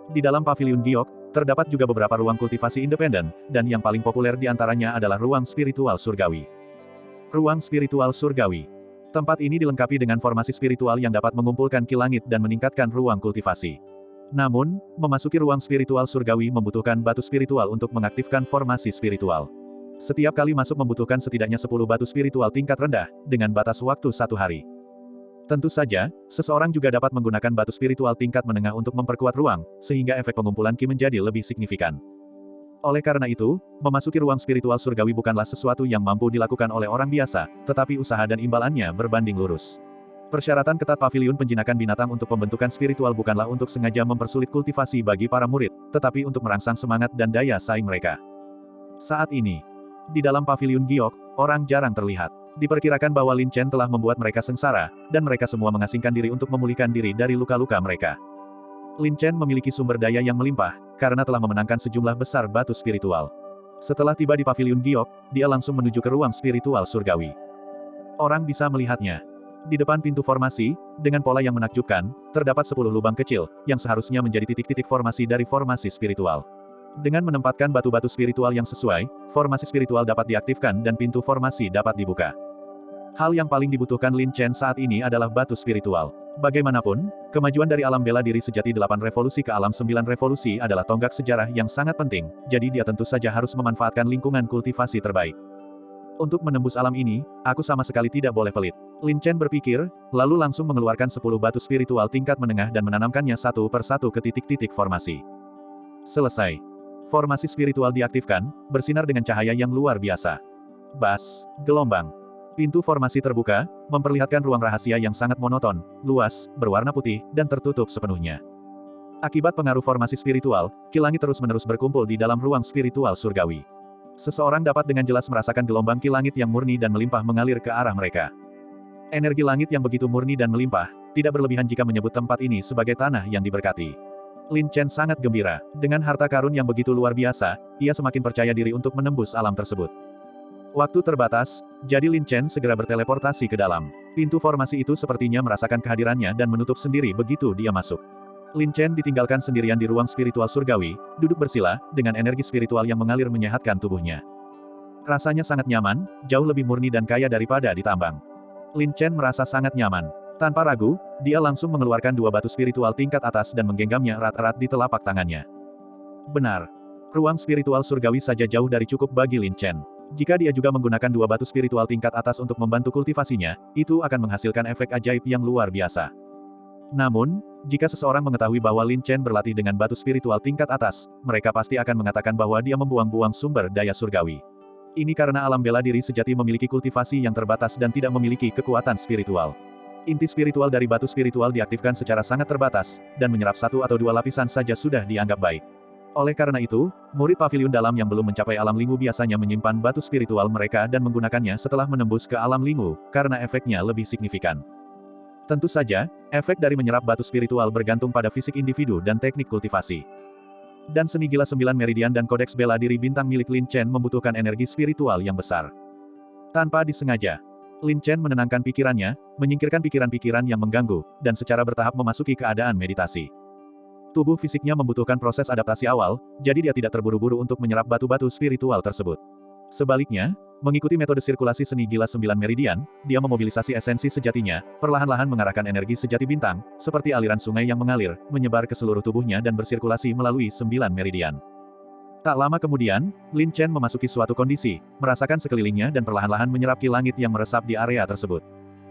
Di dalam Paviliun Giok, terdapat juga beberapa ruang kultivasi independen, dan yang paling populer di antaranya adalah ruang spiritual surgawi. Ruang spiritual surgawi. Tempat ini dilengkapi dengan formasi spiritual yang dapat mengumpulkan ki langit dan meningkatkan ruang kultivasi. Namun, memasuki ruang spiritual surgawi membutuhkan batu spiritual untuk mengaktifkan formasi spiritual. Setiap kali masuk membutuhkan setidaknya 10 batu spiritual tingkat rendah, dengan batas waktu 1 hari. Tentu saja, seseorang juga dapat menggunakan batu spiritual tingkat menengah untuk memperkuat ruang, sehingga efek pengumpulan ki menjadi lebih signifikan. Oleh karena itu, memasuki ruang spiritual surgawi bukanlah sesuatu yang mampu dilakukan oleh orang biasa, tetapi usaha dan imbalannya berbanding lurus. Persyaratan ketat paviliun penjinakan binatang untuk pembentukan spiritual bukanlah untuk sengaja mempersulit kultivasi bagi para murid, tetapi untuk merangsang semangat dan daya saing mereka. Saat ini, di dalam Paviliun Giok, orang jarang terlihat. Diperkirakan bahwa Lin Chen telah membuat mereka sengsara, dan mereka semua mengasingkan diri untuk memulihkan diri dari luka-luka mereka. Lin Chen memiliki sumber daya yang melimpah, karena telah memenangkan sejumlah besar batu spiritual. Setelah tiba di Paviliun Giok, dia langsung menuju ke ruang spiritual surgawi. Orang bisa melihatnya. Di depan pintu formasi, dengan pola yang menakjubkan, terdapat 10 lubang kecil, yang seharusnya menjadi titik-titik formasi dari formasi spiritual. Dengan menempatkan batu-batu spiritual yang sesuai, formasi spiritual dapat diaktifkan dan pintu formasi dapat dibuka. Hal yang paling dibutuhkan Lin Chen saat ini adalah batu spiritual. Bagaimanapun, kemajuan dari alam bela diri sejati 8 revolusi ke alam 9 revolusi adalah tonggak sejarah yang sangat penting, jadi dia tentu saja harus memanfaatkan lingkungan kultivasi terbaik. Untuk menembus alam ini, aku sama sekali tidak boleh pelit. Lin Chen berpikir, lalu langsung mengeluarkan 10 batu spiritual tingkat menengah dan menanamkannya satu per satu ke titik-titik formasi. Selesai. Formasi spiritual diaktifkan, bersinar dengan cahaya yang luar biasa. Bas, gelombang. Pintu formasi terbuka, memperlihatkan ruang rahasia yang sangat monoton, luas, berwarna putih, dan tertutup sepenuhnya. Akibat pengaruh formasi spiritual, ki langit terus-menerus berkumpul di dalam ruang spiritual surgawi. Seseorang dapat dengan jelas merasakan gelombang ki langit yang murni dan melimpah mengalir ke arah mereka. Energi langit yang begitu murni dan melimpah, tidak berlebihan jika menyebut tempat ini sebagai tanah yang diberkati. Lin Chen sangat gembira. Dengan harta karun yang begitu luar biasa, ia semakin percaya diri untuk menembus alam tersebut. Waktu terbatas, jadi Lin Chen segera berteleportasi ke dalam. Pintu formasi itu sepertinya merasakan kehadirannya dan menutup sendiri begitu dia masuk. Lin Chen ditinggalkan sendirian di ruang spiritual surgawi, duduk bersila, dengan energi spiritual yang mengalir menyehatkan tubuhnya. Rasanya sangat nyaman, jauh lebih murni dan kaya daripada di tambang. Lin Chen merasa sangat nyaman. Tanpa ragu, dia langsung mengeluarkan 2 batu spiritual tingkat atas dan menggenggamnya erat-erat di telapak tangannya. Benar. Ruang spiritual surgawi saja jauh dari cukup bagi Lin Chen. Jika dia juga menggunakan 2 batu spiritual tingkat atas untuk membantu kultivasinya, itu akan menghasilkan efek ajaib yang luar biasa. Namun, jika seseorang mengetahui bahwa Lin Chen berlatih dengan batu spiritual tingkat atas, mereka pasti akan mengatakan bahwa dia membuang-buang sumber daya surgawi. Ini karena alam bela diri sejati memiliki kultivasi yang terbatas dan tidak memiliki kekuatan spiritual. Inti spiritual dari batu spiritual diaktifkan secara sangat terbatas, dan menyerap 1 atau 2 lapisan saja sudah dianggap baik. Oleh karena itu, murid paviliun dalam yang belum mencapai alam lingu biasanya menyimpan batu spiritual mereka dan menggunakannya setelah menembus ke alam lingu, karena efeknya lebih signifikan. Tentu saja, efek dari menyerap batu spiritual bergantung pada fisik individu dan teknik kultivasi. Dan seni gila 9 meridian dan kodeks bela diri bintang milik Lin Chen membutuhkan energi spiritual yang besar. Tanpa disengaja, Lin Chen menenangkan pikirannya, menyingkirkan pikiran-pikiran yang mengganggu, dan secara bertahap memasuki keadaan meditasi. Tubuh fisiknya membutuhkan proses adaptasi awal, jadi dia tidak terburu-buru untuk menyerap batu-batu spiritual tersebut. Sebaliknya, Mengikuti metode sirkulasi seni gila 9 meridian, dia memobilisasi esensi sejatinya, perlahan-lahan mengarahkan energi sejati bintang, seperti aliran sungai yang mengalir, menyebar ke seluruh tubuhnya dan bersirkulasi melalui 9 meridian. Tak lama kemudian, Lin Chen memasuki suatu kondisi, merasakan sekelilingnya dan perlahan-lahan menyerap ki langit yang meresap di area tersebut.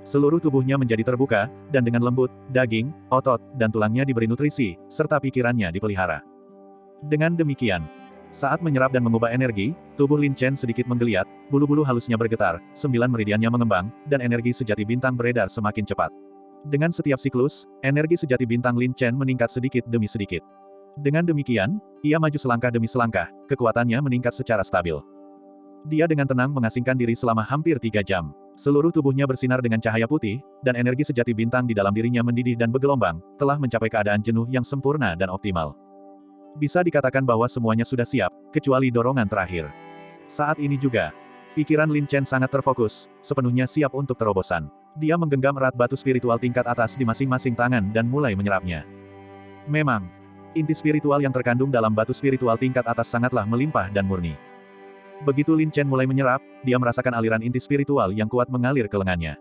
Seluruh tubuhnya menjadi terbuka, dan dengan lembut, daging, otot, dan tulangnya diberi nutrisi, serta pikirannya dipelihara. Dengan demikian, saat menyerap dan mengubah energi, tubuh Lin Chen sedikit menggeliat, bulu-bulu halusnya bergetar, 9 meridiannya mengembang, dan energi sejati bintang beredar semakin cepat. Dengan setiap siklus, energi sejati bintang Lin Chen meningkat sedikit demi sedikit. Dengan demikian, ia maju selangkah demi selangkah, kekuatannya meningkat secara stabil. Dia dengan tenang mengasingkan diri selama hampir 3 jam. Seluruh tubuhnya bersinar dengan cahaya putih, dan energi sejati bintang di dalam dirinya mendidih dan bergelombang, telah mencapai keadaan jenuh yang sempurna dan optimal. Bisa dikatakan bahwa semuanya sudah siap, kecuali dorongan terakhir. Saat ini juga, pikiran Lin Chen sangat terfokus, sepenuhnya siap untuk terobosan. Dia menggenggam erat batu spiritual tingkat atas di masing-masing tangan dan mulai menyerapnya. Memang, inti spiritual yang terkandung dalam batu spiritual tingkat atas sangatlah melimpah dan murni. Begitu Lin Chen mulai menyerap, dia merasakan aliran inti spiritual yang kuat mengalir ke lengannya.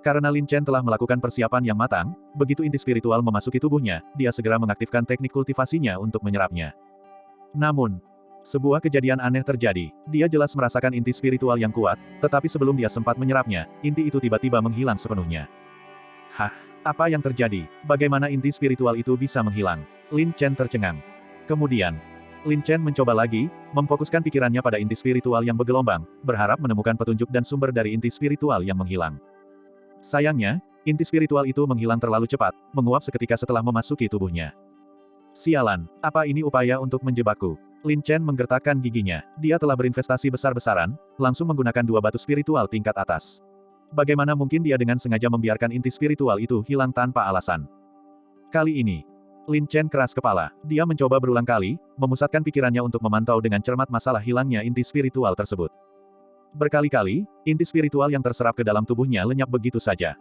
Karena Lin Chen telah melakukan persiapan yang matang, begitu inti spiritual memasuki tubuhnya, dia segera mengaktifkan teknik kultivasinya untuk menyerapnya. Namun, sebuah kejadian aneh terjadi. Dia jelas merasakan inti spiritual yang kuat, tetapi sebelum dia sempat menyerapnya, inti itu tiba-tiba menghilang sepenuhnya. Hah? Apa yang terjadi? Bagaimana inti spiritual itu bisa menghilang? Lin Chen tercengang. Kemudian, Lin Chen mencoba lagi, memfokuskan pikirannya pada inti spiritual yang bergelombang, berharap menemukan petunjuk dan sumber dari inti spiritual yang menghilang. Sayangnya, inti spiritual itu menghilang terlalu cepat, menguap seketika setelah memasuki tubuhnya. Sialan, apa ini upaya untuk menjebakku? Lin Chen menggertakkan giginya. Dia telah berinvestasi besar-besaran, langsung menggunakan 2 batu spiritual tingkat atas. Bagaimana mungkin dia dengan sengaja membiarkan inti spiritual itu hilang tanpa alasan? Kali ini, Lin Chen keras kepala. Dia mencoba berulang kali, memusatkan pikirannya untuk memantau dengan cermat masalah hilangnya inti spiritual tersebut. Berkali-kali, inti spiritual yang terserap ke dalam tubuhnya lenyap begitu saja.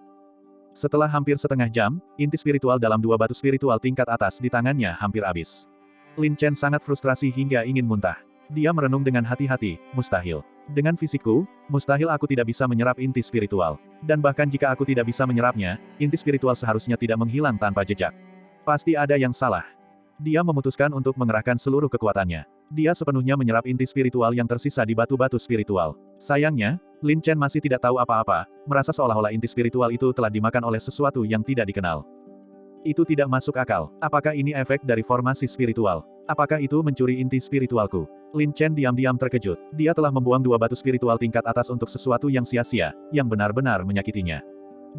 Setelah hampir setengah jam, inti spiritual dalam 2 batu spiritual tingkat atas di tangannya hampir habis. Lin Chen sangat frustrasi hingga ingin muntah. Dia merenung dengan hati-hati, mustahil. Dengan fisikku, mustahil aku tidak bisa menyerap inti spiritual. Dan bahkan jika aku tidak bisa menyerapnya, inti spiritual seharusnya tidak menghilang tanpa jejak. Pasti ada yang salah. Dia memutuskan untuk mengerahkan seluruh kekuatannya. Dia sepenuhnya menyerap inti spiritual yang tersisa di batu-batu spiritual. Sayangnya, Lin Chen masih tidak tahu apa-apa, merasa seolah-olah inti spiritual itu telah dimakan oleh sesuatu yang tidak dikenal. Itu tidak masuk akal. Apakah ini efek dari formasi spiritual? Apakah itu mencuri inti spiritualku? Lin Chen diam-diam terkejut. Dia telah membuang 2 batu spiritual tingkat atas untuk sesuatu yang sia-sia, yang benar-benar menyakitinya.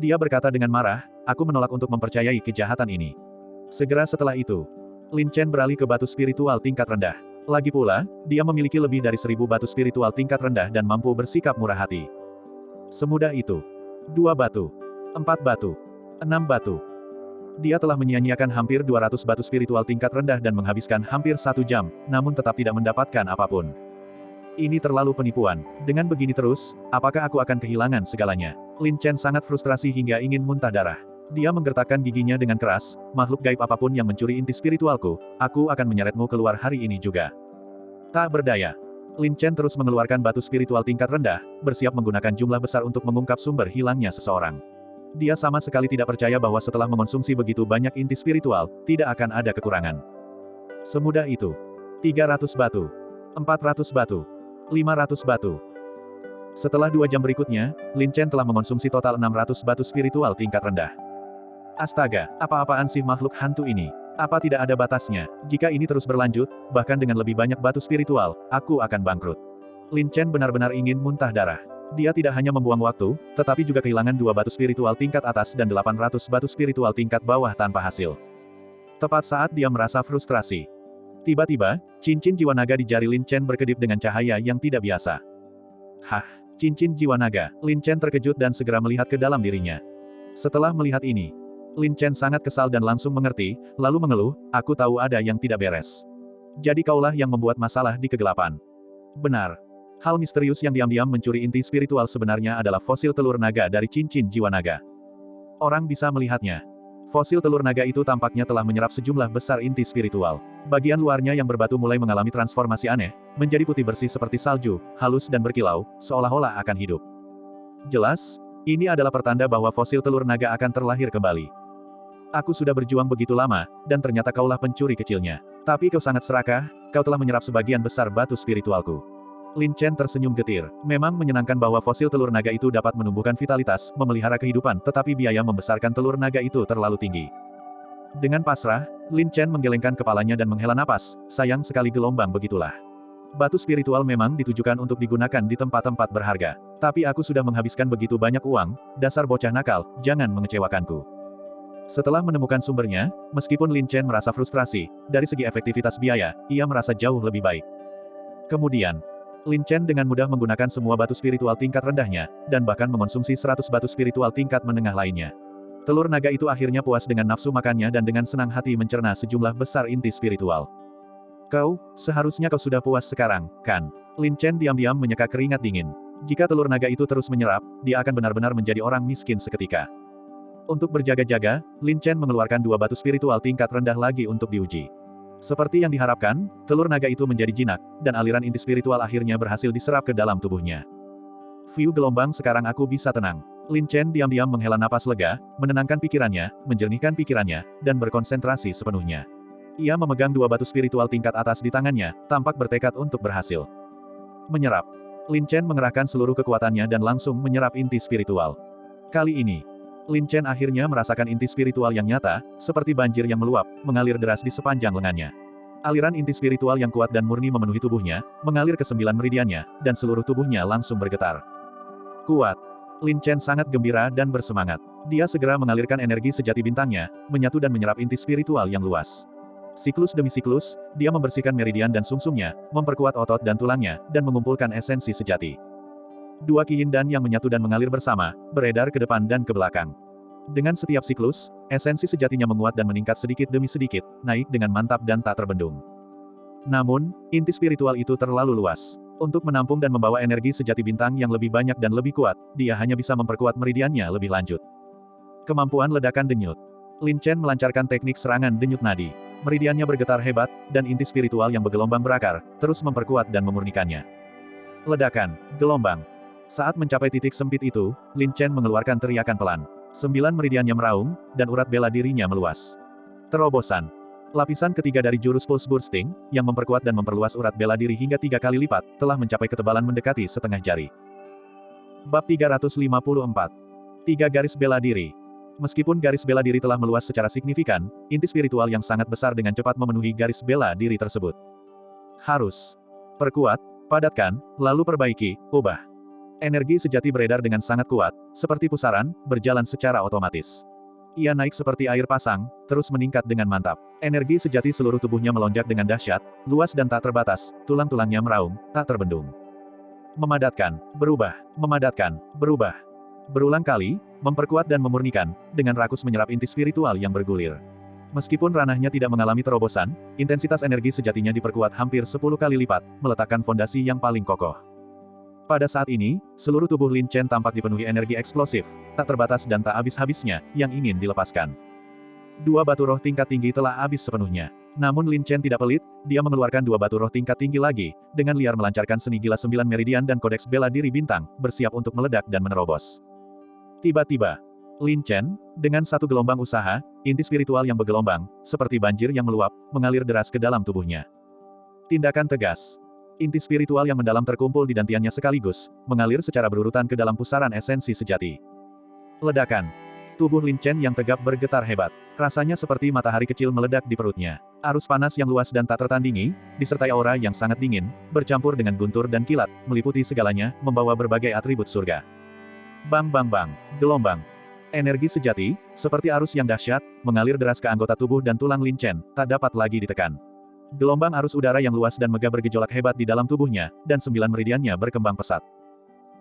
Dia berkata dengan marah, aku menolak untuk mempercayai kejahatan ini. Segera setelah itu, Lin Chen beralih ke batu spiritual tingkat rendah. Lagi pula, dia memiliki lebih dari 1000 batu spiritual tingkat rendah dan mampu bersikap murah hati. Semudah itu. 2 batu. 4 batu. 6 batu. Dia telah menyia-nyiakan hampir 200 batu spiritual tingkat rendah dan menghabiskan hampir 1 jam, namun tetap tidak mendapatkan apapun. Ini terlalu penipuan. Dengan begini terus, apakah aku akan kehilangan segalanya? Lin Chen sangat frustrasi hingga ingin muntah darah. Dia menggertakkan giginya dengan keras, makhluk gaib apapun yang mencuri inti spiritualku, aku akan menyeretmu keluar hari ini juga. Tak berdaya. Lin Chen terus mengeluarkan batu spiritual tingkat rendah, bersiap menggunakan jumlah besar untuk mengungkap sumber hilangnya seseorang. Dia sama sekali tidak percaya bahwa setelah mengonsumsi begitu banyak inti spiritual, tidak akan ada kekurangan. Semudah itu. 300 batu. 400 batu. 500 batu. Setelah 2 jam berikutnya, Lin Chen telah mengonsumsi total 600 batu spiritual tingkat rendah. Astaga, apa-apaan sih makhluk hantu ini? Apa tidak ada batasnya? Jika ini terus berlanjut, bahkan dengan lebih banyak batu spiritual, aku akan bangkrut. Lin Chen benar-benar ingin muntah darah. Dia tidak hanya membuang waktu, tetapi juga kehilangan 2 batu spiritual tingkat atas dan 800 batu spiritual tingkat bawah tanpa hasil. Tepat saat dia merasa frustrasi. Tiba-tiba, cincin jiwa naga di jari Lin Chen berkedip dengan cahaya yang tidak biasa. Hah, cincin jiwa naga. Lin Chen terkejut dan segera melihat ke dalam dirinya. Setelah melihat ini, Lin Chen sangat kesal dan langsung mengerti, lalu mengeluh, aku tahu ada yang tidak beres. Jadi kaulah yang membuat masalah di kegelapan. Benar. Hal misterius yang diam-diam mencuri inti spiritual sebenarnya adalah fosil telur naga dari cincin jiwa naga. Orang bisa melihatnya. Fosil telur naga itu tampaknya telah menyerap sejumlah besar inti spiritual. Bagian luarnya yang berbatu mulai mengalami transformasi aneh, menjadi putih bersih seperti salju, halus dan berkilau, seolah-olah akan hidup. Jelas, ini adalah pertanda bahwa fosil telur naga akan terlahir kembali. Aku sudah berjuang begitu lama, dan ternyata kaulah pencuri kecilnya. Tapi kau sangat serakah, kau telah menyerap sebagian besar batu spiritualku. Lin Chen tersenyum getir. Memang menyenangkan bahwa fosil telur naga itu dapat menumbuhkan vitalitas, memelihara kehidupan, tetapi biaya membesarkan telur naga itu terlalu tinggi. Dengan pasrah, Lin Chen menggelengkan kepalanya dan menghela napas, sayang sekali gelombang begitulah. Batu spiritual memang ditujukan untuk digunakan di tempat-tempat berharga. Tapi aku sudah menghabiskan begitu banyak uang, dasar bocah nakal, jangan mengecewakanku. Setelah menemukan sumbernya, meskipun Lin Chen merasa frustrasi, dari segi efektivitas biaya, ia merasa jauh lebih baik. Kemudian, Lin Chen dengan mudah menggunakan semua batu spiritual tingkat rendahnya, dan bahkan mengonsumsi 100 batu spiritual tingkat menengah lainnya. Telur naga itu akhirnya puas dengan nafsu makannya dan dengan senang hati mencerna sejumlah besar inti spiritual. Seharusnya kau sudah puas sekarang, kan? Lin Chen diam-diam menyeka keringat dingin. Jika telur naga itu terus menyerap, dia akan benar-benar menjadi orang miskin seketika. Untuk berjaga-jaga, Lin Chen mengeluarkan 2 batu spiritual tingkat rendah lagi untuk diuji. Seperti yang diharapkan, telur naga itu menjadi jinak, dan aliran inti spiritual akhirnya berhasil diserap ke dalam tubuhnya. View gelombang, sekarang aku bisa tenang. Lin Chen diam-diam menghela napas lega, menenangkan pikirannya, menjernihkan pikirannya, dan berkonsentrasi sepenuhnya. Ia memegang 2 batu spiritual tingkat atas di tangannya, tampak bertekad untuk berhasil. Menyerap. Lin Chen mengerahkan seluruh kekuatannya dan langsung menyerap inti spiritual. Kali ini, Lin Chen akhirnya merasakan inti spiritual yang nyata, seperti banjir yang meluap, mengalir deras di sepanjang lengannya. Aliran inti spiritual yang kuat dan murni memenuhi tubuhnya, mengalir ke 9 meridiannya, dan seluruh tubuhnya langsung bergetar. Kuat. Lin Chen sangat gembira dan bersemangat. Dia segera mengalirkan energi sejati bintangnya, menyatu dan menyerap inti spiritual yang luas. Siklus demi siklus, dia membersihkan meridian dan sumsumnya, memperkuat otot dan tulangnya, dan mengumpulkan esensi sejati. 2 Qi Yin Dan yang menyatu dan mengalir bersama, beredar ke depan dan ke belakang. Dengan setiap siklus, esensi sejatinya menguat dan meningkat sedikit demi sedikit, naik dengan mantap dan tak terbendung. Namun, inti spiritual itu terlalu luas. Untuk menampung dan membawa energi sejati bintang yang lebih banyak dan lebih kuat, dia hanya bisa memperkuat meridiannya lebih lanjut. Kemampuan ledakan denyut. Lin Chen melancarkan teknik serangan denyut nadi. Meridiannya bergetar hebat, dan inti spiritual yang bergelombang berakar, terus memperkuat dan memurnikannya. Ledakan, gelombang. Saat mencapai titik sempit itu, Lin Chen mengeluarkan teriakan pelan. 9 meridiannya meraung, dan urat bela dirinya meluas. Terobosan. Lapisan ketiga dari jurus Pulse Bursting, yang memperkuat dan memperluas urat bela diri hingga 3 kali lipat, telah mencapai ketebalan mendekati setengah jari. Bab 354. 3 garis bela diri. Meskipun garis bela diri telah meluas secara signifikan, inti spiritual yang sangat besar dengan cepat memenuhi garis bela diri tersebut. Harus perkuat, padatkan, lalu perbaiki, ubah. Energi sejati beredar dengan sangat kuat, seperti pusaran, berjalan secara otomatis. Ia naik seperti air pasang, terus meningkat dengan mantap. Energi sejati seluruh tubuhnya melonjak dengan dahsyat, luas dan tak terbatas, tulang-tulangnya meraung, tak terbendung. Memadatkan, berubah, memadatkan, berubah. Berulang kali, memperkuat dan memurnikan, dengan rakus menyerap inti spiritual yang bergulir. Meskipun ranahnya tidak mengalami terobosan, intensitas energi sejatinya diperkuat hampir 10 kali lipat, meletakkan fondasi yang paling kokoh. Pada saat ini, seluruh tubuh Lin Chen tampak dipenuhi energi eksplosif, tak terbatas dan tak habis-habisnya, yang ingin dilepaskan. 2 batu roh tingkat tinggi telah habis sepenuhnya. Namun Lin Chen tidak pelit, dia mengeluarkan 2 batu roh tingkat tinggi lagi, dengan liar melancarkan seni gila 9 meridian dan kodeks bela diri bintang, bersiap untuk meledak dan menerobos. Tiba-tiba, Lin Chen, dengan satu gelombang usaha, inti spiritual yang bergelombang, seperti banjir yang meluap, mengalir deras ke dalam tubuhnya. Tindakan tegas. Inti spiritual yang mendalam terkumpul di dantiannya sekaligus, mengalir secara berurutan ke dalam pusaran esensi sejati. Ledakan. Tubuh Lin Chen yang tegap bergetar hebat. Rasanya seperti matahari kecil meledak di perutnya. Arus panas yang luas dan tak tertandingi, disertai aura yang sangat dingin, bercampur dengan guntur dan kilat, meliputi segalanya, membawa berbagai atribut surga. Bang bang bang, gelombang. Energi sejati, seperti arus yang dahsyat, mengalir deras ke anggota tubuh dan tulang Lin Chen, tak dapat lagi ditekan. Gelombang arus udara yang luas dan megah bergejolak hebat di dalam tubuhnya, dan 9 meridiannya berkembang pesat.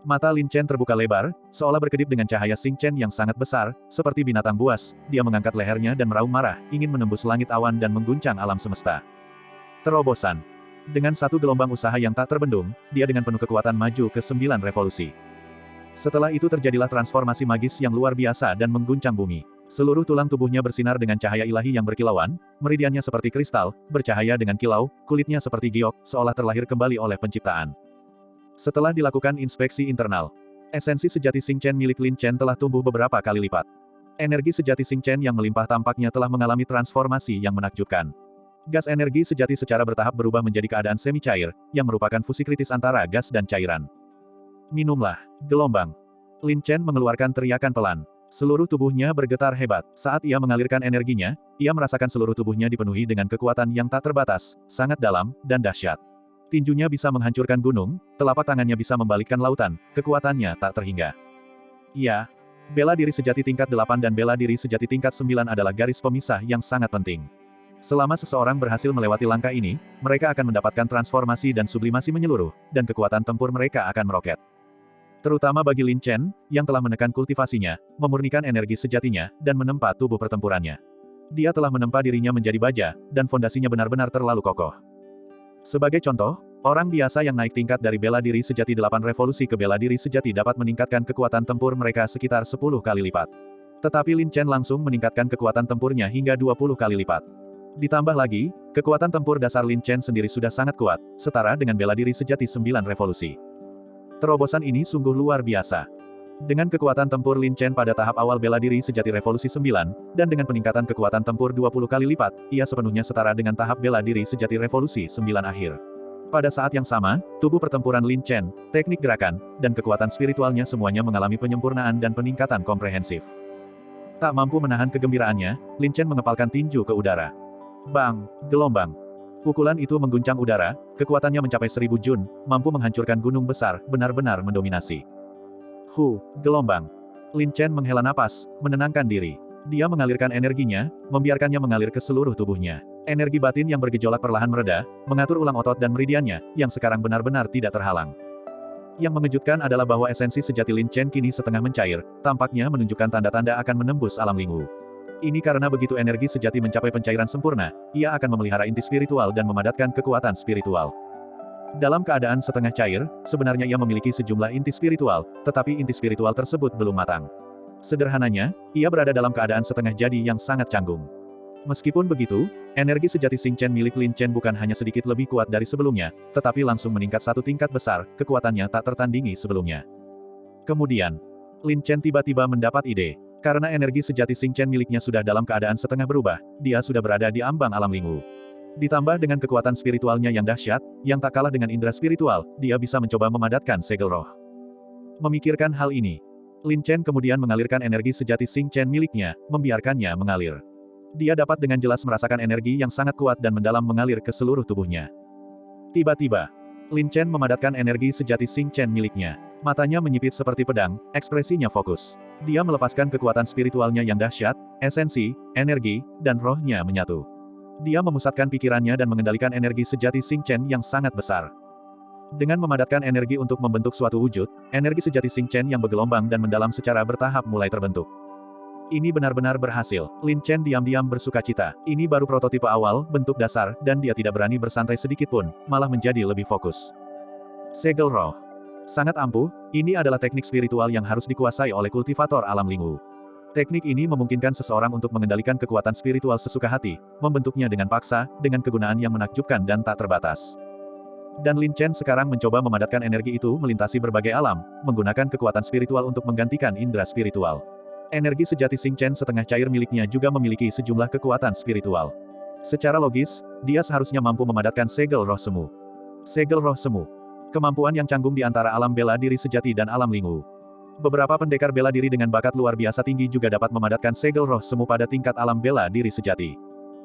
Mata Lin Chen terbuka lebar, seolah berkedip dengan cahaya Xing Chen yang sangat besar, seperti binatang buas, dia mengangkat lehernya dan meraung marah, ingin menembus langit awan dan mengguncang alam semesta. Terobosan. Dengan satu gelombang usaha yang tak terbendung, dia dengan penuh kekuatan maju ke 9 revolusi. Setelah itu terjadilah transformasi magis yang luar biasa dan mengguncang bumi. Seluruh tulang tubuhnya bersinar dengan cahaya ilahi yang berkilauan, meridiannya seperti kristal, bercahaya dengan kilau, kulitnya seperti giok, seolah terlahir kembali oleh penciptaan. Setelah dilakukan inspeksi internal, esensi sejati Xing Chen milik Lin Chen telah tumbuh beberapa kali lipat. Energi sejati Xing Chen yang melimpah tampaknya telah mengalami transformasi yang menakjubkan. Gas energi sejati secara bertahap berubah menjadi keadaan semi cair, yang merupakan fusi kritis antara gas dan cairan. Minumlah, gelombang. Lin Chen mengeluarkan teriakan pelan. Seluruh tubuhnya bergetar hebat. Saat ia mengalirkan energinya, ia merasakan seluruh tubuhnya dipenuhi dengan kekuatan yang tak terbatas, sangat dalam, dan dahsyat. Tinjunya bisa menghancurkan gunung, telapak tangannya bisa membalikkan lautan, kekuatannya tak terhingga. Ya, bela diri sejati tingkat 8 dan bela diri sejati tingkat 9 adalah garis pemisah yang sangat penting. Selama seseorang berhasil melewati langkah ini, mereka akan mendapatkan transformasi dan sublimasi menyeluruh, dan kekuatan tempur mereka akan meroket. Terutama bagi Lin Chen, yang telah menekan kultivasinya, memurnikan energi sejatinya, dan menempa tubuh pertempurannya. Dia telah menempa dirinya menjadi baja, dan fondasinya benar-benar terlalu kokoh. Sebagai contoh, orang biasa yang naik tingkat dari bela diri sejati 8 revolusi ke bela diri sejati dapat meningkatkan kekuatan tempur mereka sekitar 10 kali lipat. Tetapi Lin Chen langsung meningkatkan kekuatan tempurnya hingga 20 kali lipat. Ditambah lagi, kekuatan tempur dasar Lin Chen sendiri sudah sangat kuat, setara dengan bela diri sejati 9 revolusi. Terobosan ini sungguh luar biasa. Dengan kekuatan tempur Lin Chen pada tahap awal bela diri sejati revolusi 9, dan dengan peningkatan kekuatan tempur 20 kali lipat, ia sepenuhnya setara dengan tahap bela diri sejati revolusi 9 akhir. Pada saat yang sama, tubuh pertempuran Lin Chen, teknik gerakan, dan kekuatan spiritualnya semuanya mengalami penyempurnaan dan peningkatan komprehensif. Tak mampu menahan kegembiraannya, Lin Chen mengepalkan tinju ke udara. Bang! Gelombang! Pukulan itu mengguncang udara, kekuatannya mencapai 1000 jun, mampu menghancurkan gunung besar, benar-benar mendominasi. Gelombang. Lin Chen menghela napas, menenangkan diri. Dia mengalirkan energinya, membiarkannya mengalir ke seluruh tubuhnya. Energi batin yang bergejolak perlahan mereda, mengatur ulang otot dan meridiannya, yang sekarang benar-benar tidak terhalang. Yang mengejutkan adalah bahwa esensi sejati Lin Chen kini setengah mencair, tampaknya menunjukkan tanda-tanda akan menembus alam lingu. Ini karena begitu energi sejati mencapai pencairan sempurna, ia akan memelihara inti spiritual dan memadatkan kekuatan spiritual. Dalam keadaan setengah cair, sebenarnya ia memiliki sejumlah inti spiritual, tetapi inti spiritual tersebut belum matang. Sederhananya, ia berada dalam keadaan setengah jadi yang sangat canggung. Meskipun begitu, energi sejati Xing Chen milik Lin Chen bukan hanya sedikit lebih kuat dari sebelumnya, tetapi langsung meningkat satu tingkat besar, kekuatannya tak tertandingi sebelumnya. Kemudian, Lin Chen tiba-tiba mendapat ide. Karena energi sejati Xing Chen miliknya sudah dalam keadaan setengah berubah, dia sudah berada di ambang alam lingu. Ditambah dengan kekuatan spiritualnya yang dahsyat, yang tak kalah dengan indera spiritual, dia bisa mencoba memadatkan segel roh. Memikirkan hal ini, Lin Chen kemudian mengalirkan energi sejati Xing Chen miliknya, membiarkannya mengalir. Dia dapat dengan jelas merasakan energi yang sangat kuat dan mendalam mengalir ke seluruh tubuhnya. Tiba-tiba, Lin Chen memadatkan energi sejati Xing Chen miliknya. Matanya menyipit seperti pedang, ekspresinya fokus. Dia melepaskan kekuatan spiritualnya yang dahsyat, esensi, energi, dan rohnya menyatu. Dia memusatkan pikirannya dan mengendalikan energi sejati Xing Chen yang sangat besar. Dengan memadatkan energi untuk membentuk suatu wujud, energi sejati Xing Chen yang bergelombang dan mendalam secara bertahap mulai terbentuk. Ini benar-benar berhasil. Lin Chen diam-diam bersukacita. Ini baru prototipe awal, bentuk dasar, dan dia tidak berani bersantai sedikitpun, malah menjadi lebih fokus. Segel roh. Sangat ampuh, ini adalah teknik spiritual yang harus dikuasai oleh kultivator alam lingu. Teknik ini memungkinkan seseorang untuk mengendalikan kekuatan spiritual sesuka hati, membentuknya dengan paksa, dengan kegunaan yang menakjubkan dan tak terbatas. Dan Lin Chen sekarang mencoba memadatkan energi itu melintasi berbagai alam, menggunakan kekuatan spiritual untuk menggantikan indera spiritual. Energi sejati Xing Chen setengah cair miliknya juga memiliki sejumlah kekuatan spiritual. Secara logis, dia seharusnya mampu memadatkan segel roh semu. Segel roh semu. Kemampuan yang canggung di antara alam bela diri sejati dan alam lingu. Beberapa pendekar bela diri dengan bakat luar biasa tinggi juga dapat memadatkan segel roh semu pada tingkat alam bela diri sejati.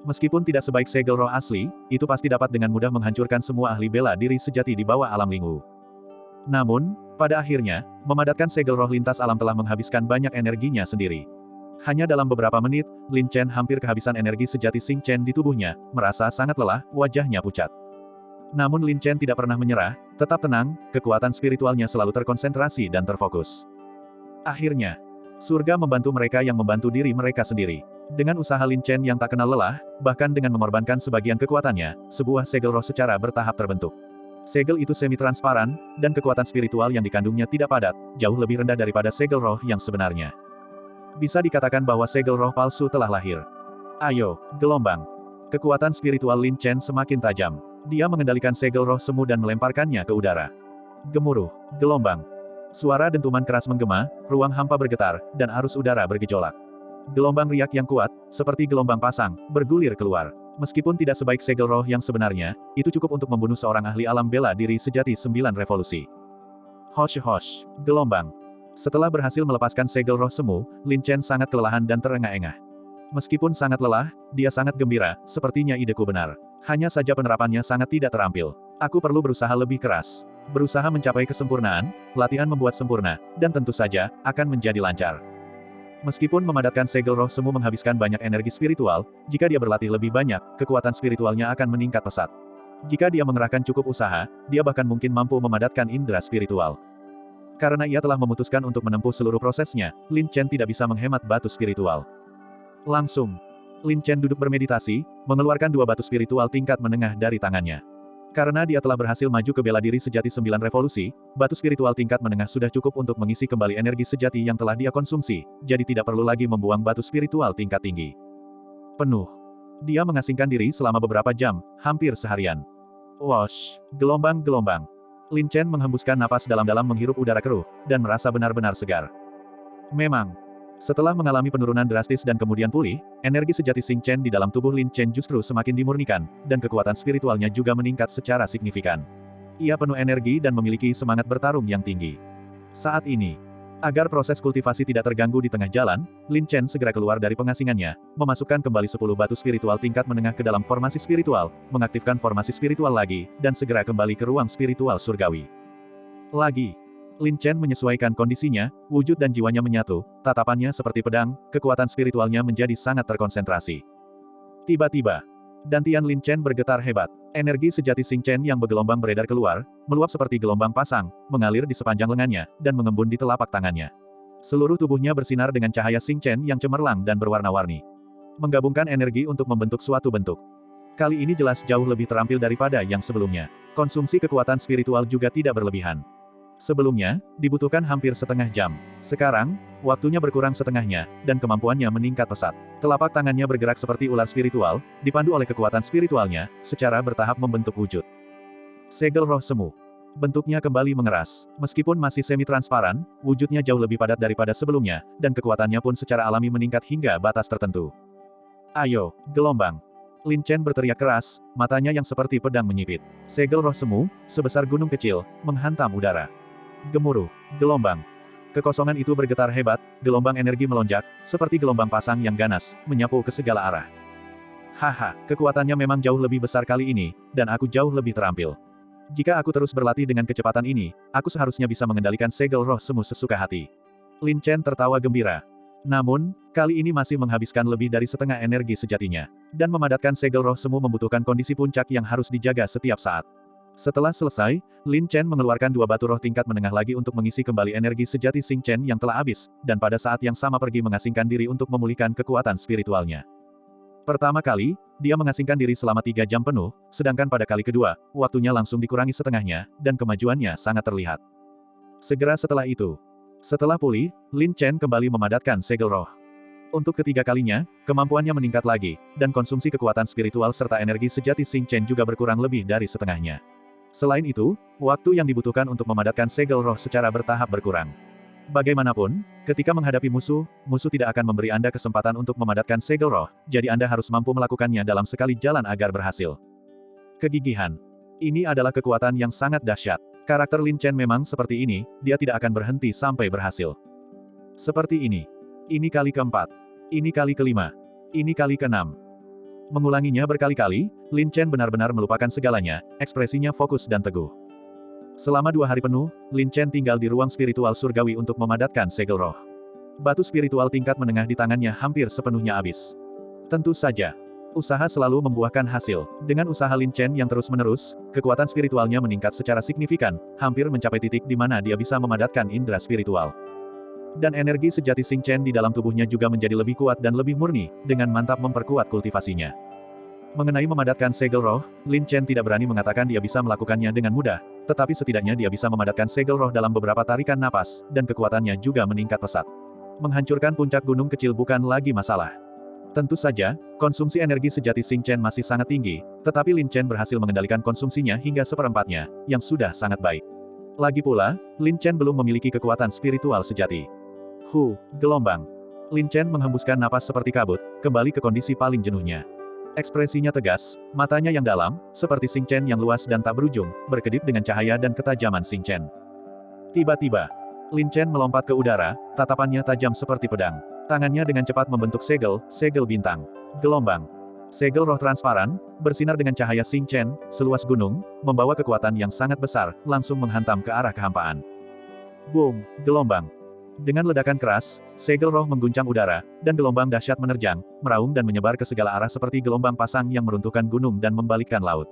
Meskipun tidak sebaik segel roh asli, itu pasti dapat dengan mudah menghancurkan semua ahli bela diri sejati di bawah alam lingu. Namun, pada akhirnya, memadatkan segel roh lintas alam telah menghabiskan banyak energinya sendiri. Hanya dalam beberapa menit, Lin Chen hampir kehabisan energi sejati Xing Chen di tubuhnya, merasa sangat lelah, wajahnya pucat. Namun Lin Chen tidak pernah menyerah, tetap tenang, kekuatan spiritualnya selalu terkonsentrasi dan terfokus. Akhirnya, surga membantu mereka yang membantu diri mereka sendiri. Dengan usaha Lin Chen yang tak kenal lelah, bahkan dengan mengorbankan sebagian kekuatannya, sebuah segel roh secara bertahap terbentuk. Segel itu semi-transparan, dan kekuatan spiritual yang dikandungnya tidak padat, jauh lebih rendah daripada segel roh yang sebenarnya. Bisa dikatakan bahwa segel roh palsu telah lahir. Ayo, gelombang. Kekuatan spiritual Lin Chen semakin tajam. Dia mengendalikan segel roh semu dan melemparkannya ke udara. Gemuruh, gelombang. Suara dentuman keras menggema, ruang hampa bergetar, dan arus udara bergejolak. Gelombang riak yang kuat, seperti gelombang pasang, bergulir keluar. Meskipun tidak sebaik segel roh yang sebenarnya, itu cukup untuk membunuh seorang ahli alam bela diri sejati 9 revolusi. Hosh hosh, gelombang. Setelah berhasil melepaskan segel roh semu, Lin Chen sangat kelelahan dan terengah-engah. Meskipun sangat lelah, dia sangat gembira, sepertinya ideku benar. Hanya saja penerapannya sangat tidak terampil. Aku perlu berusaha lebih keras. Berusaha mencapai kesempurnaan, latihan membuat sempurna, dan tentu saja, akan menjadi lancar. Meskipun memadatkan segel roh semu menghabiskan banyak energi spiritual, jika dia berlatih lebih banyak, kekuatan spiritualnya akan meningkat pesat. Jika dia mengerahkan cukup usaha, dia bahkan mungkin mampu memadatkan indera spiritual. Karena ia telah memutuskan untuk menempuh seluruh prosesnya, Lin Chen tidak bisa menghemat batu spiritual. Langsung, Lin Chen duduk bermeditasi, mengeluarkan 2 batu spiritual tingkat menengah dari tangannya. Karena dia telah berhasil maju ke bela diri sejati 9 revolusi, batu spiritual tingkat menengah sudah cukup untuk mengisi kembali energi sejati yang telah dia konsumsi, jadi tidak perlu lagi membuang batu spiritual tingkat tinggi. Penuh. Dia mengasingkan diri selama beberapa jam, hampir seharian. Wosh, gelombang-gelombang. Lin Chen menghembuskan napas dalam-dalam menghirup udara keruh, dan merasa benar-benar segar. Memang, setelah mengalami penurunan drastis dan kemudian pulih, energi sejati Xing Chen di dalam tubuh Lin Chen justru semakin dimurnikan, dan kekuatan spiritualnya juga meningkat secara signifikan. Ia penuh energi dan memiliki semangat bertarung yang tinggi. Saat ini, agar proses kultivasi tidak terganggu di tengah jalan, Lin Chen segera keluar dari pengasingannya, memasukkan kembali 10 batu spiritual tingkat menengah ke dalam formasi spiritual, mengaktifkan formasi spiritual lagi, dan segera kembali ke ruang spiritual surgawi. Lagi. Lin Chen menyesuaikan kondisinya, wujud dan jiwanya menyatu, tatapannya seperti pedang, kekuatan spiritualnya menjadi sangat terkonsentrasi. Tiba-tiba, dantian Lin Chen bergetar hebat. Energi sejati Xing Chen yang bergelombang beredar keluar, meluap seperti gelombang pasang, mengalir di sepanjang lengannya, dan mengembun di telapak tangannya. Seluruh tubuhnya bersinar dengan cahaya Xing Chen yang cemerlang dan berwarna-warni. Menggabungkan energi untuk membentuk suatu bentuk. Kali ini jelas jauh lebih terampil daripada yang sebelumnya. Konsumsi kekuatan spiritual juga tidak berlebihan. Sebelumnya, dibutuhkan hampir setengah jam. Sekarang, waktunya berkurang setengahnya, dan kemampuannya meningkat pesat. Telapak tangannya bergerak seperti ular spiritual, dipandu oleh kekuatan spiritualnya, secara bertahap membentuk wujud. Segel roh semu. Bentuknya kembali mengeras. Meskipun masih semi-transparan, wujudnya jauh lebih padat daripada sebelumnya, dan kekuatannya pun secara alami meningkat hingga batas tertentu. Ayo, gelombang. Lin Chen berteriak keras, matanya yang seperti pedang menyipit. Segel roh semu, sebesar gunung kecil, menghantam udara. Gemuruh, gelombang. Kekosongan itu bergetar hebat, gelombang energi melonjak, seperti gelombang pasang yang ganas, menyapu ke segala arah. Haha, kekuatannya memang jauh lebih besar kali ini, dan aku jauh lebih terampil. Jika aku terus berlatih dengan kecepatan ini, aku seharusnya bisa mengendalikan segel roh semu sesuka hati. Lin Chen tertawa gembira. Namun, kali ini masih menghabiskan lebih dari setengah energi sejatinya. Dan memadatkan segel roh semu membutuhkan kondisi puncak yang harus dijaga setiap saat. Setelah selesai, Lin Chen mengeluarkan 2 batu roh tingkat menengah lagi untuk mengisi kembali energi sejati Xing Chen yang telah habis, dan pada saat yang sama pergi mengasingkan diri untuk memulihkan kekuatan spiritualnya. Pertama kali, dia mengasingkan diri selama 3 jam penuh, sedangkan pada kali kedua, waktunya langsung dikurangi setengahnya, dan kemajuannya sangat terlihat. Segera setelah itu, setelah pulih, Lin Chen kembali memadatkan segel roh. Untuk ketiga kalinya, kemampuannya meningkat lagi, dan konsumsi kekuatan spiritual serta energi sejati Xing Chen juga berkurang lebih dari setengahnya. Selain itu, waktu yang dibutuhkan untuk memadatkan segel roh secara bertahap berkurang. Bagaimanapun, ketika menghadapi musuh, musuh tidak akan memberi Anda kesempatan untuk memadatkan segel roh, jadi Anda harus mampu melakukannya dalam sekali jalan agar berhasil. Kegigihan. Ini adalah kekuatan yang sangat dahsyat. Karakter Lin Chen memang seperti ini, dia tidak akan berhenti sampai berhasil. Seperti ini. Ini kali keempat. Ini kali kelima. Ini kali keenam. Mengulanginya berkali-kali, Lin Chen benar-benar melupakan segalanya, ekspresinya fokus dan teguh. Selama 2 hari penuh, Lin Chen tinggal di ruang spiritual surgawi untuk memadatkan segel roh. Batu spiritual tingkat menengah di tangannya hampir sepenuhnya habis. Tentu saja, usaha selalu membuahkan hasil. Dengan usaha Lin Chen yang terus-menerus, kekuatan spiritualnya meningkat secara signifikan, hampir mencapai titik di mana dia bisa memadatkan indera spiritual. Dan energi sejati Xing Chen di dalam tubuhnya juga menjadi lebih kuat dan lebih murni, dengan mantap memperkuat kultivasinya. Mengenai memadatkan segel roh, Lin Chen tidak berani mengatakan dia bisa melakukannya dengan mudah, tetapi setidaknya dia bisa memadatkan segel roh dalam beberapa tarikan napas, dan kekuatannya juga meningkat pesat. Menghancurkan puncak gunung kecil bukan lagi masalah. Tentu saja, konsumsi energi sejati Xing Chen masih sangat tinggi, tetapi Lin Chen berhasil mengendalikan konsumsinya hingga seperempatnya, yang sudah sangat baik. Lagi pula, Lin Chen belum memiliki kekuatan spiritual sejati. Gelombang. Lin Chen menghembuskan napas seperti kabut, kembali ke kondisi paling jenuhnya. Ekspresinya tegas, matanya yang dalam, seperti Xing Chen yang luas dan tak berujung, berkedip dengan cahaya dan ketajaman Xing Chen. Tiba-tiba, Lin Chen melompat ke udara, tatapannya tajam seperti pedang. Tangannya dengan cepat membentuk segel bintang. Gelombang. Segel roh transparan, bersinar dengan cahaya Xing Chen, seluas gunung, membawa kekuatan yang sangat besar, langsung menghantam ke arah kehampaan. Boom! Gelombang. Dengan ledakan keras, segel roh mengguncang udara, dan gelombang dahsyat menerjang, meraung dan menyebar ke segala arah seperti gelombang pasang yang meruntuhkan gunung dan membalikkan laut.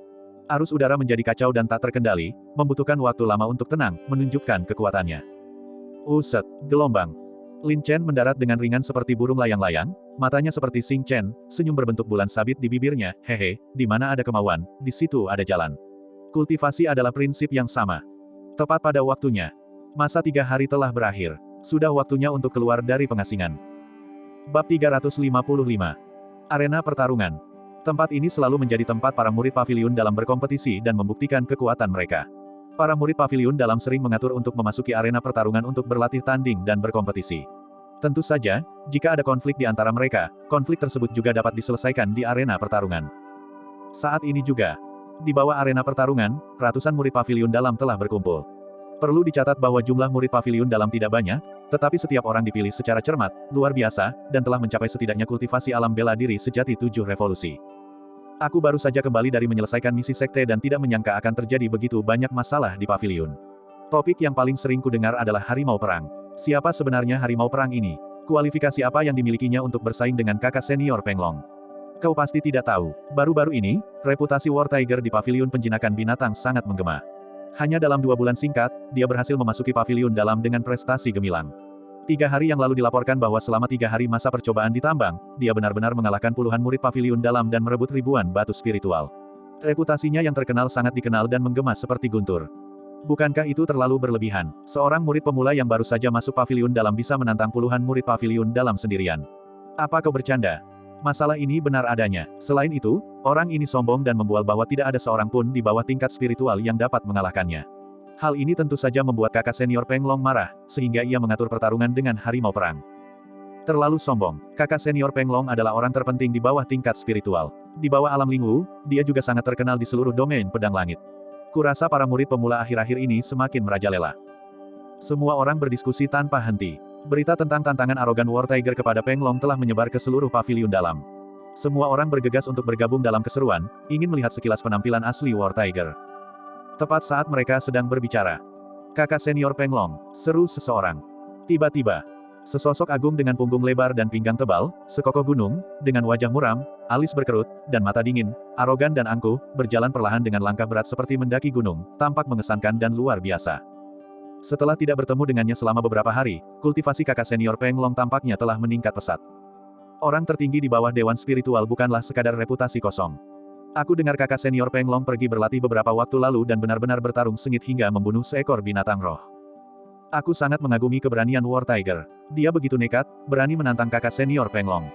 Arus udara menjadi kacau dan tak terkendali, membutuhkan waktu lama untuk tenang, menunjukkan kekuatannya. Uset, gelombang. Lin Chen mendarat dengan ringan seperti burung layang-layang, matanya seperti Xing Chen, senyum berbentuk bulan sabit di bibirnya, hehe, di mana ada kemauan, di situ ada jalan. Kultivasi adalah prinsip yang sama. Tepat pada waktunya. Masa 3 hari telah berakhir. Sudah waktunya untuk keluar dari pengasingan. Bab 355. Arena pertarungan. Tempat ini selalu menjadi tempat para murid pavilion dalam berkompetisi dan membuktikan kekuatan mereka. Para murid pavilion dalam sering mengatur untuk memasuki arena pertarungan untuk berlatih tanding dan berkompetisi. Tentu saja, jika ada konflik di antara mereka, konflik tersebut juga dapat diselesaikan di arena pertarungan. Saat ini juga, di bawah arena pertarungan, ratusan murid pavilion dalam telah berkumpul. Perlu dicatat bahwa jumlah murid pavilion dalam tidak banyak, tetapi setiap orang dipilih secara cermat, luar biasa, dan telah mencapai setidaknya kultivasi alam bela diri sejati 7 revolusi. Aku baru saja kembali dari menyelesaikan misi sekte dan tidak menyangka akan terjadi begitu banyak masalah di pavilion. Topik yang paling sering kudengar adalah harimau perang. Siapa sebenarnya harimau perang ini? Kualifikasi apa yang dimilikinya untuk bersaing dengan kakak senior Peng Long? Kau pasti tidak tahu. Baru-baru ini, reputasi War Tiger di pavilion penjinakan binatang sangat menggema. Hanya dalam 2 bulan singkat, dia berhasil memasuki pavilion dalam dengan prestasi gemilang. 3 hari yang lalu dilaporkan bahwa selama 3 hari masa percobaan di tambang, dia benar-benar mengalahkan puluhan murid pavilion dalam dan merebut ribuan batu spiritual. Reputasinya yang terkenal sangat dikenal dan menggema seperti guntur. Bukankah itu terlalu berlebihan? Seorang murid pemula yang baru saja masuk pavilion dalam bisa menantang puluhan murid pavilion dalam sendirian. Apa kau bercanda? Masalah ini benar adanya. Selain itu, orang ini sombong dan membual bahwa tidak ada seorang pun di bawah tingkat spiritual yang dapat mengalahkannya. Hal ini tentu saja membuat kakak senior Peng Long marah, sehingga ia mengatur pertarungan dengan harimau perang. Terlalu sombong. Kakak senior Peng Long adalah orang terpenting di bawah tingkat spiritual. Di bawah alam Lingwu, dia juga sangat terkenal di seluruh domain pedang langit. Kurasa para murid pemula akhir-akhir ini semakin merajalela. Semua orang berdiskusi tanpa henti. Berita tentang tantangan arogan War Tiger kepada Peng Long telah menyebar ke seluruh pavilion dalam. Semua orang bergegas untuk bergabung dalam keseruan, ingin melihat sekilas penampilan asli War Tiger. Tepat saat mereka sedang berbicara, kakak senior Peng Long, seru seseorang. Tiba-tiba, sesosok agung dengan punggung lebar dan pinggang tebal, sekokoh gunung, dengan wajah muram, alis berkerut, dan mata dingin, arogan dan angkuh, berjalan perlahan dengan langkah berat seperti mendaki gunung, tampak mengesankan dan luar biasa. Setelah tidak bertemu dengannya selama beberapa hari, kultivasi kakak senior Peng Long tampaknya telah meningkat pesat. Orang tertinggi di bawah Dewan Spiritual bukanlah sekadar reputasi kosong. Aku dengar kakak senior Peng Long pergi berlatih beberapa waktu lalu dan benar-benar bertarung sengit hingga membunuh seekor binatang roh. Aku sangat mengagumi keberanian War Tiger. Dia begitu nekat, berani menantang kakak senior Peng Long.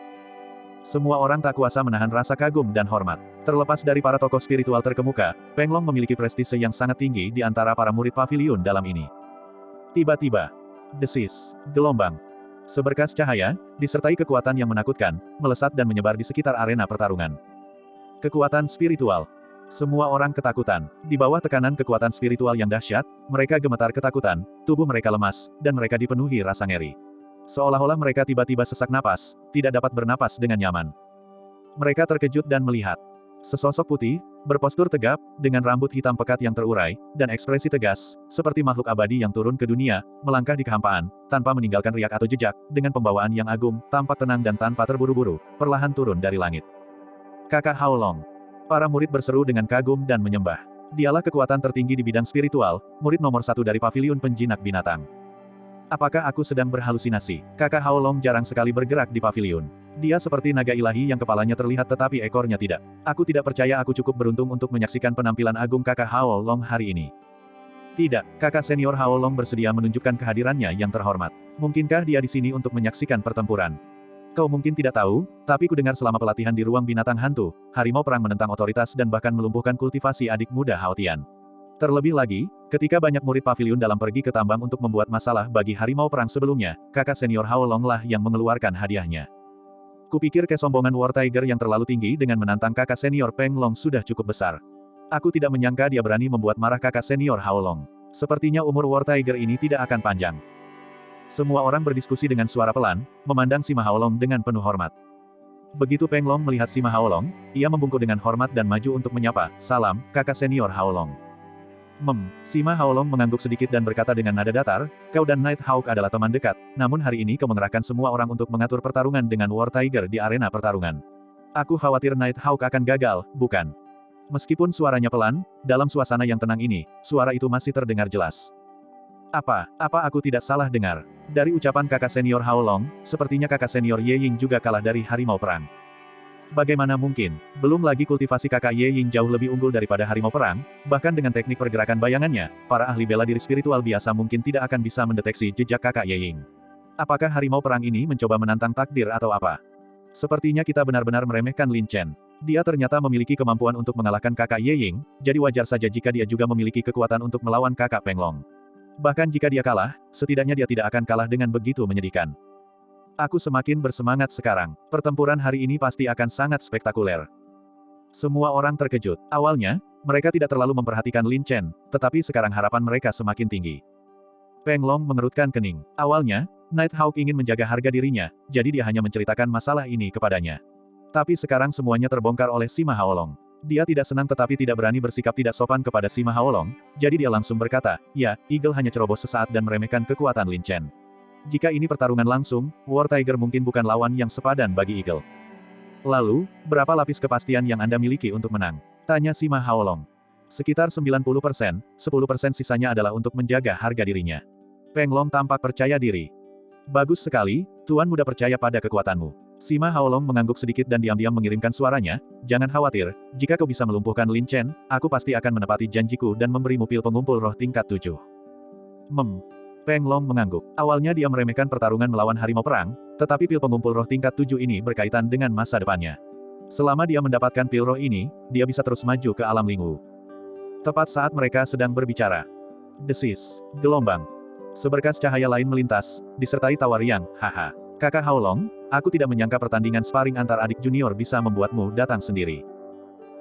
Semua orang tak kuasa menahan rasa kagum dan hormat. Terlepas dari para tokoh spiritual terkemuka, Peng Long memiliki prestise yang sangat tinggi di antara para murid pavilion dalam ini. Tiba-tiba, desis, gelombang, seberkas cahaya, disertai kekuatan yang menakutkan, melesat dan menyebar di sekitar arena pertarungan. Kekuatan spiritual. Semua orang ketakutan. Di bawah tekanan kekuatan spiritual yang dahsyat, mereka gemetar ketakutan, tubuh mereka lemas, dan mereka dipenuhi rasa ngeri. Seolah-olah mereka tiba-tiba sesak napas, tidak dapat bernapas dengan nyaman. Mereka terkejut dan melihat sesosok putih, berpostur tegap, dengan rambut hitam pekat yang terurai, dan ekspresi tegas, seperti makhluk abadi yang turun ke dunia, melangkah di kehampaan, tanpa meninggalkan riak atau jejak, dengan pembawaan yang agung, tampak tenang dan tanpa terburu-buru, perlahan turun dari langit. Kakak Hao Long. Para murid berseru dengan kagum dan menyembah. Dialah kekuatan tertinggi di bidang spiritual, murid nomor 1 dari pavilion penjinak binatang. Apakah aku sedang berhalusinasi? Kakak Hao Long jarang sekali bergerak di pavilion. Dia seperti naga ilahi yang kepalanya terlihat tetapi ekornya tidak. Aku tidak percaya aku cukup beruntung untuk menyaksikan penampilan agung kakak Hao Long hari ini. Tidak, kakak senior Hao Long bersedia menunjukkan kehadirannya yang terhormat. Mungkinkah dia di sini untuk menyaksikan pertempuran? Kau mungkin tidak tahu, tapi kudengar selama pelatihan di ruang binatang hantu, harimau perang menentang otoritas dan bahkan melumpuhkan kultivasi adik muda Hao Tian. Terlebih lagi, ketika banyak murid pavilion dalam pergi ke tambang untuk membuat masalah bagi harimau perang sebelumnya, kakak senior Hao Long lah yang mengeluarkan hadiahnya. Kupikir kesombongan War Tiger yang terlalu tinggi dengan menantang kakak senior Peng Long sudah cukup besar. Aku tidak menyangka dia berani membuat marah kakak senior Hao Long. Sepertinya umur War Tiger ini tidak akan panjang. Semua orang berdiskusi dengan suara pelan, memandang Sima Haolong dengan penuh hormat. Begitu Peng Long melihat Sima Haolong, ia membungkuk dengan hormat dan maju untuk menyapa, "Salam, kakak senior Haolong." Sima Haolong mengangguk sedikit dan berkata dengan nada datar, "Kau dan Nighthawk adalah teman dekat, namun hari ini kau mengerahkan semua orang untuk mengatur pertarungan dengan War Tiger di arena pertarungan. Aku khawatir Nighthawk akan gagal, bukan?" Meskipun suaranya pelan, dalam suasana yang tenang ini, suara itu masih terdengar jelas. Apa aku tidak salah dengar? Dari ucapan kakak senior Hao Long, sepertinya kakak senior Ye Ying juga kalah dari harimau perang. Bagaimana mungkin? Belum lagi kultivasi kakak Ye Ying jauh lebih unggul daripada harimau perang, bahkan dengan teknik pergerakan bayangannya, para ahli bela diri spiritual biasa mungkin tidak akan bisa mendeteksi jejak kakak Ye Ying. Apakah harimau perang ini mencoba menantang takdir atau apa? Sepertinya kita benar-benar meremehkan Lin Chen. Dia ternyata memiliki kemampuan untuk mengalahkan kakak Ye Ying, jadi wajar saja jika dia juga memiliki kekuatan untuk melawan kakak Peng Long. Bahkan jika dia kalah, setidaknya dia tidak akan kalah dengan begitu menyedihkan. Aku semakin bersemangat sekarang. Pertempuran hari ini pasti akan sangat spektakuler. Semua orang terkejut. Awalnya, mereka tidak terlalu memperhatikan Lin Chen, tetapi sekarang harapan mereka semakin tinggi. Peng Long mengerutkan kening. Awalnya, Nighthawk ingin menjaga harga dirinya, jadi dia hanya menceritakan masalah ini kepadanya. Tapi sekarang semuanya terbongkar oleh Sima Haolong. Dia tidak senang tetapi tidak berani bersikap tidak sopan kepada Sima Haolong, jadi dia langsung berkata, "Ya, Eagle hanya ceroboh sesaat dan meremehkan kekuatan Lin Chen. Jika ini pertarungan langsung, War Tiger mungkin bukan lawan yang sepadan bagi Eagle." "Lalu, berapa lapis kepastian yang Anda miliki untuk menang?" tanya Sima Haolong. "Sekitar 90%, 10% sisanya adalah untuk menjaga harga dirinya." Peng Long tampak percaya diri. "Bagus sekali, Tuan Muda percaya pada kekuatanmu." Sima Haolong mengangguk sedikit dan diam-diam mengirimkan suaranya, "Jangan khawatir, jika kau bisa melumpuhkan Lin Chen, aku pasti akan menepati janjiku dan memberimu pil pengumpul roh tingkat 7. Peng Long mengangguk. Awalnya dia meremehkan pertarungan melawan harimau perang, tetapi pil pengumpul roh tingkat 7 ini berkaitan dengan masa depannya. Selama dia mendapatkan pil roh ini, dia bisa terus maju ke alam Lingwu. Tepat saat mereka sedang berbicara. Desis, gelombang. Seberkas cahaya lain melintas, disertai tawa riang, "Haha. Kakak Haolong, aku tidak menyangka pertandingan sparring antar adik junior bisa membuatmu datang sendiri."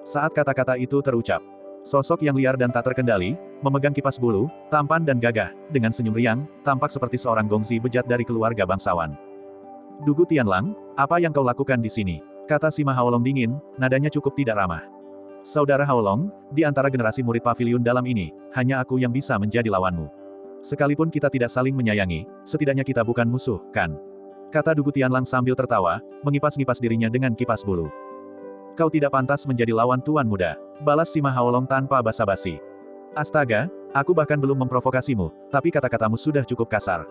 Saat kata-kata itu terucap, sosok yang liar dan tak terkendali, memegang kipas bulu, tampan dan gagah, dengan senyum riang, tampak seperti seorang gongzi bejat dari keluarga bangsawan. "Dugu Tianlang, apa yang kau lakukan di sini?" kata Sima Haolong dingin, nadanya cukup tidak ramah. "Saudara Haolong, di antara generasi murid pavilion dalam ini, hanya aku yang bisa menjadi lawanmu. Sekalipun kita tidak saling menyayangi, setidaknya kita bukan musuh, kan?" kata Dugu Tianlang sambil tertawa, mengipas-ngipas dirinya dengan kipas bulu. "Kau tidak pantas menjadi lawan Tuan Muda," balas Sima Haolong tanpa basa-basi. "Astaga, aku bahkan belum memprovokasimu, tapi kata-katamu sudah cukup kasar."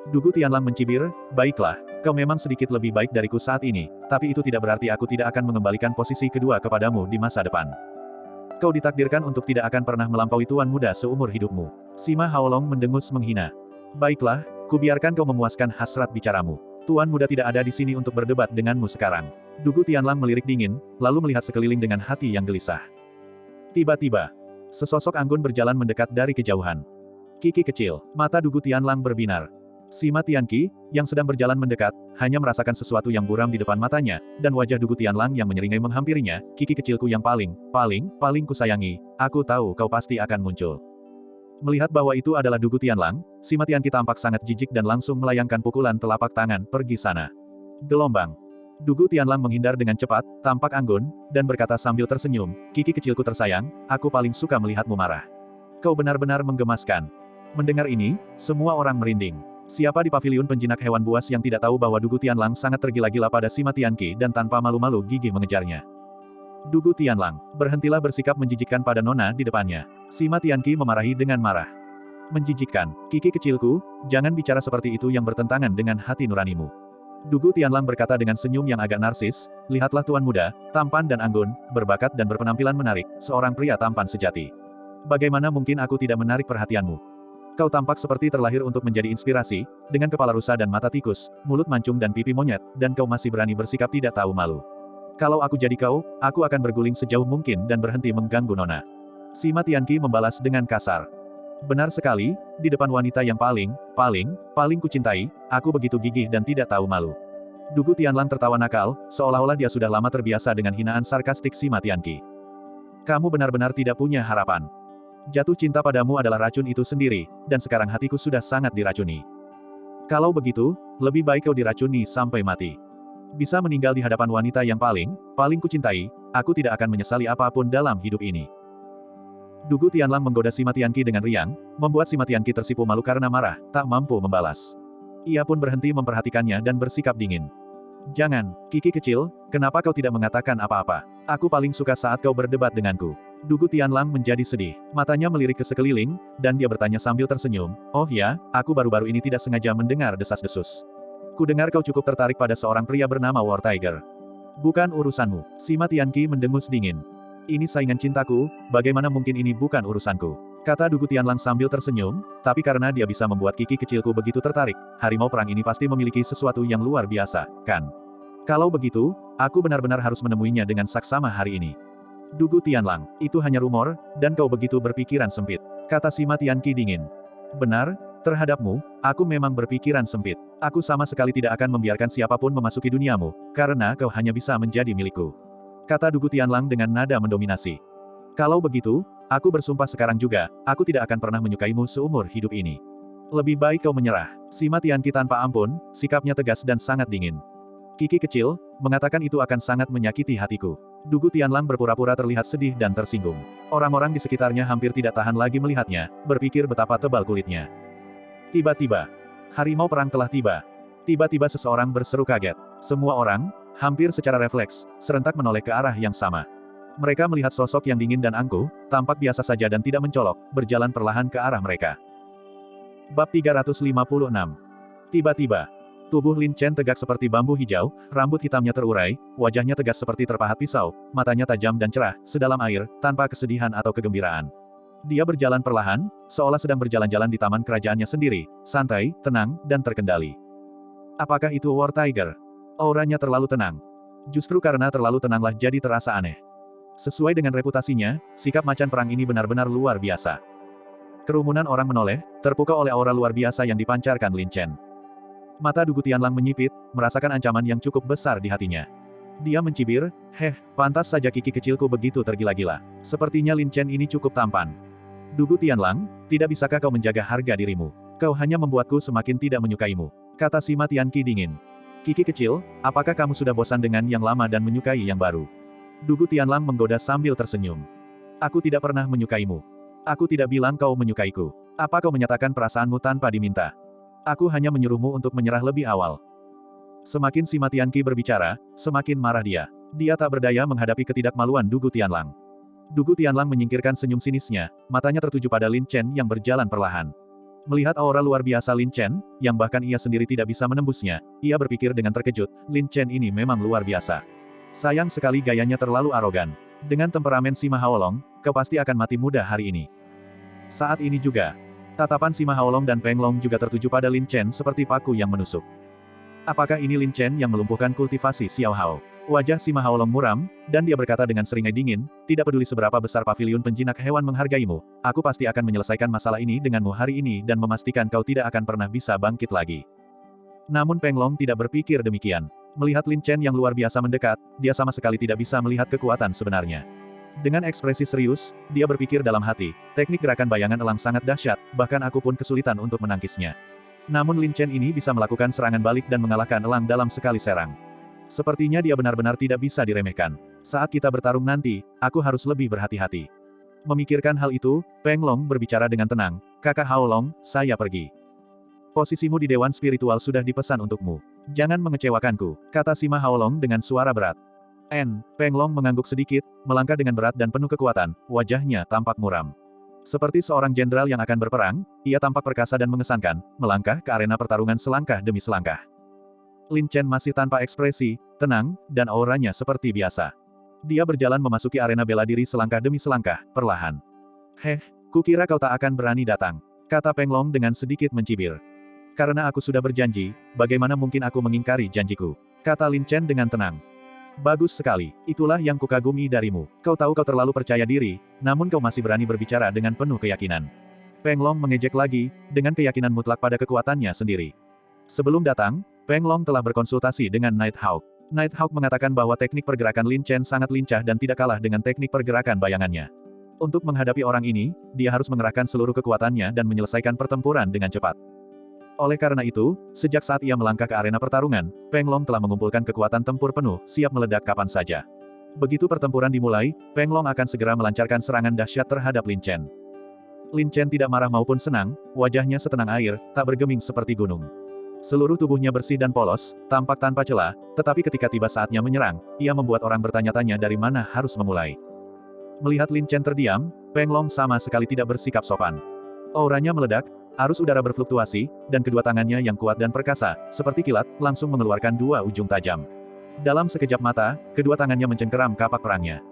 Dugu Tianlang mencibir, "Baiklah, kau memang sedikit lebih baik dariku saat ini, tapi itu tidak berarti aku tidak akan mengembalikan posisi kedua kepadamu di masa depan. Kau ditakdirkan untuk tidak akan pernah melampaui Tuan Muda seumur hidupmu." Sima Haolong mendengus menghina. "Baiklah, kubiarkan kau memuaskan hasrat bicaramu. Tuan Muda tidak ada di sini untuk berdebat denganmu sekarang." Dugu Tianlang melirik dingin, lalu melihat sekeliling dengan hati yang gelisah. Tiba-tiba, sesosok anggun berjalan mendekat dari kejauhan. Kiki kecil, mata Dugu Tianlang berbinar. Sima Tianqi, yang sedang berjalan mendekat, hanya merasakan sesuatu yang buram di depan matanya, dan wajah Dugu Tianlang yang menyeringai menghampirinya, "Kiki kecilku yang paling kusayangi, aku tahu kau pasti akan muncul." Melihat bahwa itu adalah Dugu Tianlang, Sima Tianqi tampak sangat jijik dan langsung melayangkan pukulan telapak tangan, "Pergi sana." Gelombang. Dugu Tianlang menghindar dengan cepat, tampak anggun, dan berkata sambil tersenyum, "Kiki kecilku tersayang, aku paling suka melihatmu marah. Kau benar-benar menggemaskan." Mendengar ini, semua orang merinding. Siapa di pavilion penjinak hewan buas yang tidak tahu bahwa Dugu Tianlang sangat tergila-gila pada Sima Tianqi dan tanpa malu-malu gigih mengejarnya. "Dugu Tianlang, berhentilah bersikap menjijikkan pada Nona di depannya." Sima Tianqi memarahi dengan marah. "Menjijikkan, Kiki kecilku, jangan bicara seperti itu yang bertentangan dengan hati nuranimu." Dugu Tianlang berkata dengan senyum yang agak narsis, "Lihatlah Tuan Muda, tampan dan anggun, berbakat dan berpenampilan menarik, seorang pria tampan sejati. Bagaimana mungkin aku tidak menarik perhatianmu?" Kau tampak seperti terlahir untuk menjadi inspirasi, dengan kepala rusa dan mata tikus, mulut mancung dan pipi monyet, dan kau masih berani bersikap tidak tahu malu. Kalau aku jadi kau, aku akan berguling sejauh mungkin dan berhenti mengganggu Nona. Sima Tianqi membalas dengan kasar. Benar sekali, di depan wanita yang paling kucintai, aku begitu gigih dan tidak tahu malu. Dugu Tianlang tertawa nakal, seolah-olah dia sudah lama terbiasa dengan hinaan sarkastik Sima Tianqi. Kamu benar-benar tidak punya harapan. Jatuh cinta padamu adalah racun itu sendiri, dan sekarang hatiku sudah sangat diracuni. Kalau begitu, lebih baik kau diracuni sampai mati. Bisa meninggal di hadapan wanita yang paling kucintai, aku tidak akan menyesali apapun dalam hidup ini. Dugu Tianlang menggoda Sima Tianqi dengan riang, membuat Sima Tianqi tersipu malu karena marah, tak mampu membalas. Ia pun berhenti memperhatikannya dan bersikap dingin. Jangan, Kiki kecil, kenapa kau tidak mengatakan apa-apa? Aku paling suka saat kau berdebat denganku. Dugu Tianlang menjadi sedih. Matanya melirik ke sekeliling, dan dia bertanya sambil tersenyum, oh ya, aku baru-baru ini tidak sengaja mendengar desas-desus. Kudengar kau cukup tertarik pada seorang pria bernama War Tiger. Bukan urusanmu. Sima Tianqi mendengus dingin. Ini saingan cintaku, bagaimana mungkin ini bukan urusanku? Kata Dugu Tianlang sambil tersenyum, tapi karena dia bisa membuat Kiki kecilku begitu tertarik, harimau perang ini pasti memiliki sesuatu yang luar biasa, kan? Kalau begitu, aku benar-benar harus menemuinya dengan saksama hari ini. Dugu Tianlang, itu hanya rumor, dan kau begitu berpikiran sempit. Kata Sima Tianqi dingin. Benar, terhadapmu, aku memang berpikiran sempit. Aku sama sekali tidak akan membiarkan siapapun memasuki duniamu, karena kau hanya bisa menjadi milikku. Kata Dugu Tianlang dengan nada mendominasi. Kalau begitu, aku bersumpah sekarang juga, aku tidak akan pernah menyukaimu seumur hidup ini. Lebih baik kau menyerah. Sima Tianqi tanpa ampun, sikapnya tegas dan sangat dingin. Kiki kecil, mengatakan itu akan sangat menyakiti hatiku. Dugu Tianlang berpura-pura terlihat sedih dan tersinggung. Orang-orang di sekitarnya hampir tidak tahan lagi melihatnya, berpikir betapa tebal kulitnya. Tiba-tiba, harimau perang telah tiba. Tiba-tiba seseorang berseru kaget. Semua orang, hampir secara refleks, serentak menoleh ke arah yang sama. Mereka melihat sosok yang dingin dan angkuh, tampak biasa saja dan tidak mencolok, berjalan perlahan ke arah mereka. Bab 356. Tiba-tiba, tubuh Lin Chen tegak seperti bambu hijau, rambut hitamnya terurai, wajahnya tegas seperti terpahat pisau, matanya tajam dan cerah, sedalam air, tanpa kesedihan atau kegembiraan. Dia berjalan perlahan, seolah sedang berjalan-jalan di taman kerajaannya sendiri, santai, tenang, dan terkendali. Apakah itu War Tiger? Auranya terlalu tenang. Justru karena terlalu tenanglah jadi terasa aneh. Sesuai dengan reputasinya, sikap macan perang ini benar-benar luar biasa. Kerumunan orang menoleh, terpukau oleh aura luar biasa yang dipancarkan Lin Chen. Mata Dugu Tianlang menyipit, merasakan ancaman yang cukup besar di hatinya. Dia mencibir, pantas saja Kiki kecilku begitu tergila-gila. Sepertinya Lin Chen ini cukup tampan. Dugu Tianlang, tidak bisakah kau menjaga harga dirimu? Kau hanya membuatku semakin tidak menyukaimu. Kata Sima Tianqi dingin. Kiki kecil, apakah kamu sudah bosan dengan yang lama dan menyukai yang baru? Dugu Tianlang menggoda sambil tersenyum. Aku tidak pernah menyukaimu. Aku tidak bilang kau menyukaiku. Apa kau menyatakan perasaanmu tanpa diminta? Aku hanya menyuruhmu untuk menyerah lebih awal. Semakin Sima Tianqi berbicara, semakin marah dia. Dia tak berdaya menghadapi ketidakmaluan Dugu Tianlang. Dugu Tianlang menyingkirkan senyum sinisnya, matanya tertuju pada Lin Chen yang berjalan perlahan. Melihat aura luar biasa Lin Chen, yang bahkan ia sendiri tidak bisa menembusnya, ia berpikir dengan terkejut, Lin Chen ini memang luar biasa. Sayang sekali gayanya terlalu arogan. Dengan temperamen Sima Haolong, kau pasti akan mati muda hari ini. Saat ini juga, tatapan Sima Haolong dan Peng Long juga tertuju pada Lin Chen seperti paku yang menusuk. Apakah ini Lin Chen yang melumpuhkan kultivasi Xiao Hao? Wajah Sima Haolong muram, dan dia berkata dengan seringai dingin, tidak peduli seberapa besar paviliun penjinak hewan menghargaimu, aku pasti akan menyelesaikan masalah ini denganmu hari ini dan memastikan kau tidak akan pernah bisa bangkit lagi. Namun Peng Long tidak berpikir demikian. Melihat Lin Chen yang luar biasa mendekat, dia sama sekali tidak bisa melihat kekuatan sebenarnya. Dengan ekspresi serius, dia berpikir dalam hati, teknik gerakan bayangan elang sangat dahsyat, bahkan aku pun kesulitan untuk menangkisnya. Namun Lin Chen ini bisa melakukan serangan balik dan mengalahkan elang dalam sekali serang. Sepertinya dia benar-benar tidak bisa diremehkan. Saat kita bertarung nanti, aku harus lebih berhati-hati. Memikirkan hal itu, Peng Long berbicara dengan tenang, Kakak Haolong, saya pergi. Posisimu di Dewan Spiritual sudah dipesan untukmu. Jangan mengecewakanku, kata Sima Haolong dengan suara berat. Peng Long mengangguk sedikit, melangkah dengan berat dan penuh kekuatan, wajahnya tampak muram. Seperti seorang jenderal yang akan berperang, ia tampak perkasa dan mengesankan, melangkah ke arena pertarungan selangkah demi selangkah. Lin Chen masih tanpa ekspresi, tenang, dan auranya seperti biasa. Dia berjalan memasuki arena bela diri selangkah demi selangkah, perlahan. Kukira kau tak akan berani datang. Kata Peng Long dengan sedikit mencibir. Karena aku sudah berjanji, bagaimana mungkin aku mengingkari janjiku? Kata Lin Chen dengan tenang. Bagus sekali, itulah yang kukagumi darimu. Kau tahu kau terlalu percaya diri, namun kau masih berani berbicara dengan penuh keyakinan. Peng Long mengejek lagi, dengan keyakinan mutlak pada kekuatannya sendiri. Sebelum datang, Peng Long telah berkonsultasi dengan Nighthawk. Nighthawk mengatakan bahwa teknik pergerakan Lin Chen sangat lincah dan tidak kalah dengan teknik pergerakan bayangannya. Untuk menghadapi orang ini, dia harus mengerahkan seluruh kekuatannya dan menyelesaikan pertempuran dengan cepat. Oleh karena itu, sejak saat ia melangkah ke arena pertarungan, Peng Long telah mengumpulkan kekuatan tempur penuh, siap meledak kapan saja. Begitu pertempuran dimulai, Peng Long akan segera melancarkan serangan dahsyat terhadap Lin Chen. Lin Chen tidak marah maupun senang, wajahnya setenang air, tak bergeming seperti gunung. Seluruh tubuhnya bersih dan polos, tampak tanpa celah, tetapi ketika tiba saatnya menyerang, ia membuat orang bertanya-tanya dari mana harus memulai. Melihat Lin Chen terdiam, Peng Long sama sekali tidak bersikap sopan. Auranya meledak, arus udara berfluktuasi, dan kedua tangannya yang kuat dan perkasa, seperti kilat, langsung mengeluarkan dua ujung tajam. Dalam sekejap mata, kedua tangannya mencengkeram kapak perangnya.